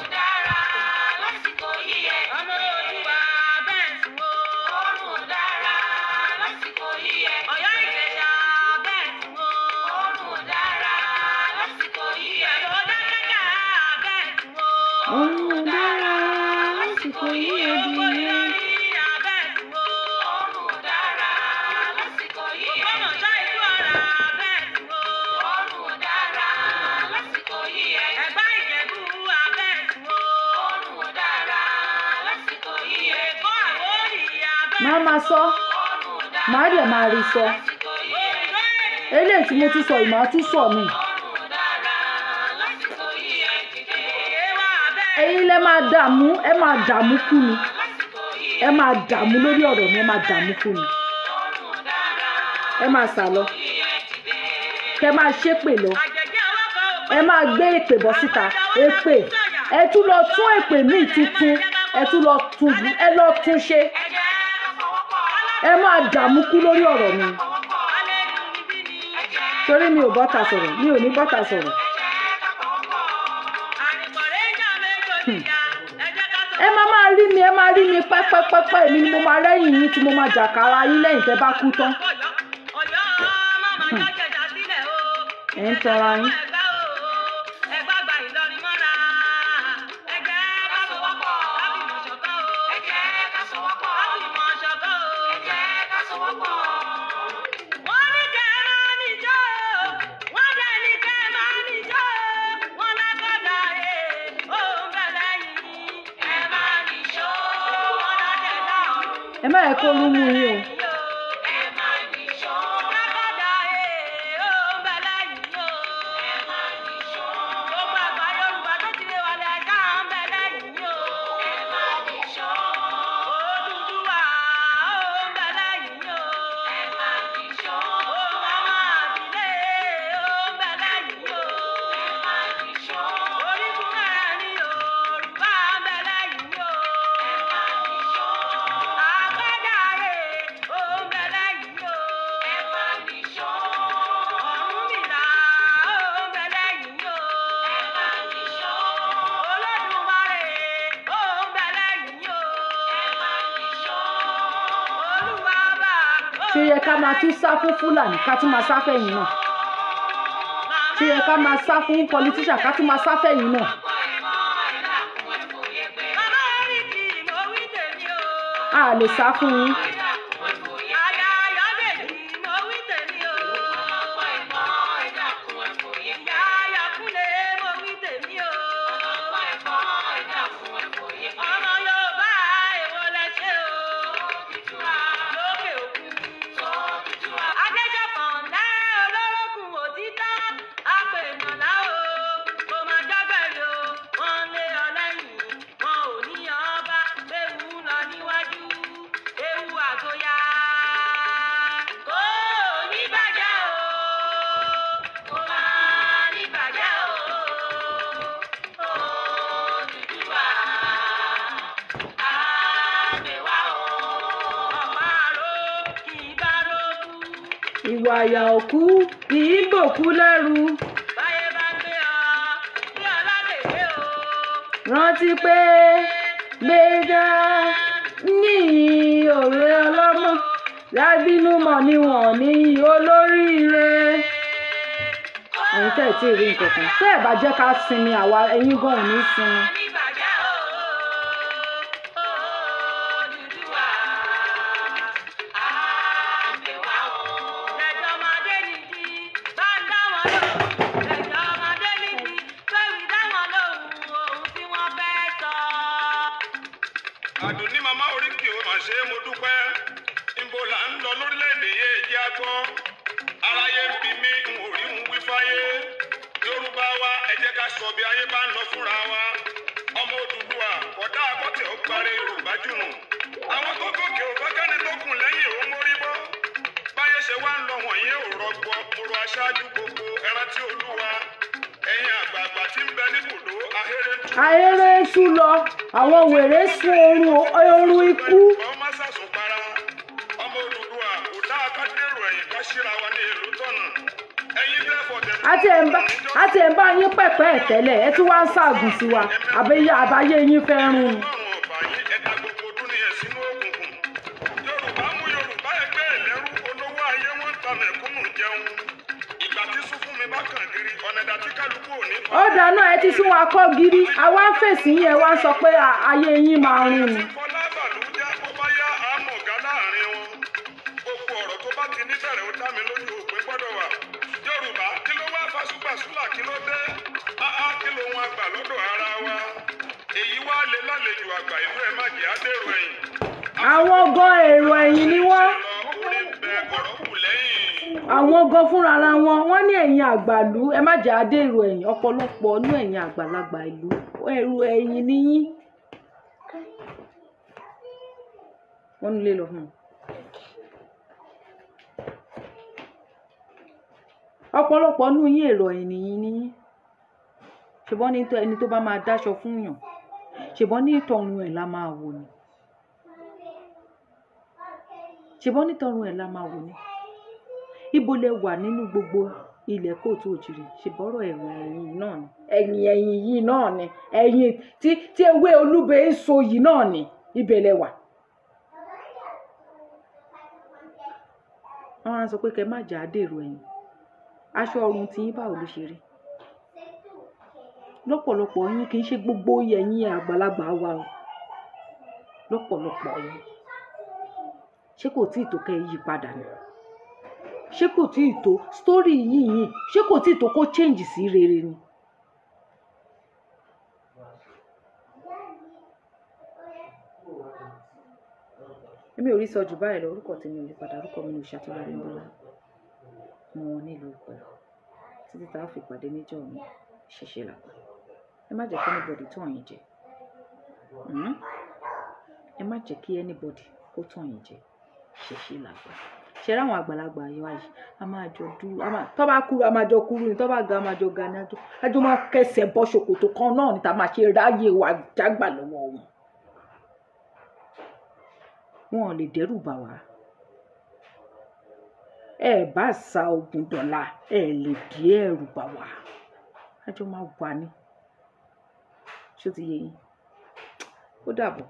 Màá máa sọ, màá dẹ̀ máa rí sọ. Eléyìí tí mo tún sọ yìí, màá tún sọ mi. Ẹ̀yin lẹ máa dààmú, ẹ máa dààmú kú ni. Ẹ máa dààmú lórí ọ̀rọ̀ mi, ẹ máa dààmú kú ni. Ẹ máa sà lọ. Kẹ máa ṣépè lọ. Ẹ máa gbé èpè bọ́ síta. Èpè. Ẹ tún lọ tún èpè míì tuntun. Ẹ tún lọ tún ṣe. Ẹ máa dààmú kú lórí ọ̀rọ̀ mi. Torí mi ò bọ́ta sọ̀rọ̀, mi ò ní bọ́ta sọ̀rọ̀. Ẹ máa rí mi, ẹ máa rí mi pẹ́pẹ́pẹ́pẹ́, èmi ni mo máa rẹ́yìn yín tí mo máa jàkàrà yín lẹ́yìn tẹ́ bá kú tán. Ẹ ń tọra yín. Ẹ má yẹ kó lú mú yín o. Ṣé yẹ ká máa tún sá fún Fúlàní ká tún máa sá fẹ̀yìn náà? Ṣé yẹ ká máa sá fún politician ká tún máa sá fẹ̀yìn náà? A lè sá fún yín. Ìwà àyà òkú kì í bòkú lẹ́rù. Rántí pé gbéjà ní òwe ọlọ́mọ lábínú mọ̀ níwọ̀n ní olóríire. Ẹ̀yin tẹ́ ẹ̀ tí ì rí nǹkan kan. Tẹ́ ẹ̀ bá jẹ́ ká sinmi àwa ẹ̀yin gan ò ní sinmi. mà ṣe mo dúpẹ́ níbo là ń lọ lórílẹ̀‐èdè yìí jẹ́ àgbọ́ aráyé ń bí mi ń ò rí ń wí fáyé Yorùbá wa ẹ jẹ́ ká sọ bí ayé bá ń lọ fúnra wa ọmọ Odùduwà ọ̀dà àkọ́tẹ̀ ó parí Yorùbá jùnù àwọn tó gòkè ò kọ́kẹ́ni tó kùn lẹ́yìn ò mórí bọ́ báyé ṣe wá ń lọ wọ̀nyí ò rọgbọ moro aṣáájú gbogbo ẹran tí Olúwa ẹ̀yin àgbààgbà tí ń bẹ níbùdó ahéré ń sú lọ àwọn wèrè sún oorun ikú. ọmọ sàsùn para ọmọ Odùduwà kò dá akádérò ẹ̀yìn ká síra wa ní ìlú tọ̀nà ẹ̀yin lẹ́fọ̀ọ́ tẹ̀. àti ẹ̀ ń bá yín pẹ̀pẹ́ ẹ̀ tẹ́lẹ̀ ẹ tún wá ń ṣàgùn sí wa àbáyé yín fẹ́ rún un. ó dáná ẹ ti sún wa kọ́ gírí àwa ń fèsì yín ẹ wá ń sọ pé ayé yín máa rún un. àwọn gan èrò ẹ̀yìn ni wọ́n. àwọn gan fúnra ara wọn ní ẹ̀yin àgbàlú ẹ má jẹ́ adé èrò ẹ̀yìn ọ̀pọ̀lọpọ̀ ní ẹ̀yin àgbàlagbà ìlú èrò ẹ̀yìn níyín. wọ́n nílé lọ fún un. ọ̀pọ̀lọpọ̀ nú yín èrò ẹ̀yìn níyín ṣùgbọ́n ní ẹni tó bá máa dáṣọ fún yàn ṣùgbọ́n ní ìtọ̀run ẹ̀ la máa wò ni ṣùgbọ́n ní ìtọ̀run ẹ̀ la máa wò ni ibo lẹ wà nínú gbogbo ilẹ̀ kóòtù òjìrì ṣèbọ̀rọ̀ ẹ̀wọ̀n ẹ̀yìn náà ni ẹ̀yìn yìí náà ni ẹ̀yìn tí ewé olúbe ń so yìí náà ni ibẹ̀ lẹ wà. wọ́n á sọ pé kẹ́ má jà á dèrò ẹ̀yìn aṣọ ọrùn tí yín báwo ló ṣe rí lọ́pọ̀lọpọ̀ yín kì í ṣe gbogbo ẹ̀yin àgbàlagbà wa o lọ́pọ̀lọpọ̀ yín ṣé kò tí ì tó kẹ́ yí padà ni ṣé kò tí ì tó sítórì yìí ṣé kò tí ì tó kó change sí rere ni. èmi ò rí sọ jù báyìí lọ orúkọ tèmi ò lè padà orúkọ mi ò ṣàtúnra ní bọ́lá mo wọn nílùú pẹ̀lú títí tá a fi pàdé níjọ́ mi ṣẹ̀ṣẹ̀ làpá ẹ má jẹ́ kí anybody tó ọ̀yìn jẹ ẹ má jẹ́ kí anybody kó tó ọ̀yìn jẹ ṣẹ̀ṣẹ̀ làpá ṣe ráwọn àgbàlagbà yìí a máa jọ dúró tó bá kúrú a máa jọ kúrú ni tó bá ga a máa jọ ga ni àjọ máa kẹsẹ̀ bọ́ ṣòkòtò kan náà níta máa ṣe ráyè wà jágbà lọ́wọ́ wọn ò lè dẹ́rù bà wá ẹ bá sa ogun dọ̀la ẹ lè dí ẹ̀rù bà wá àjọ máa wà ní ṣó ti yé yín ó dàbọ̀.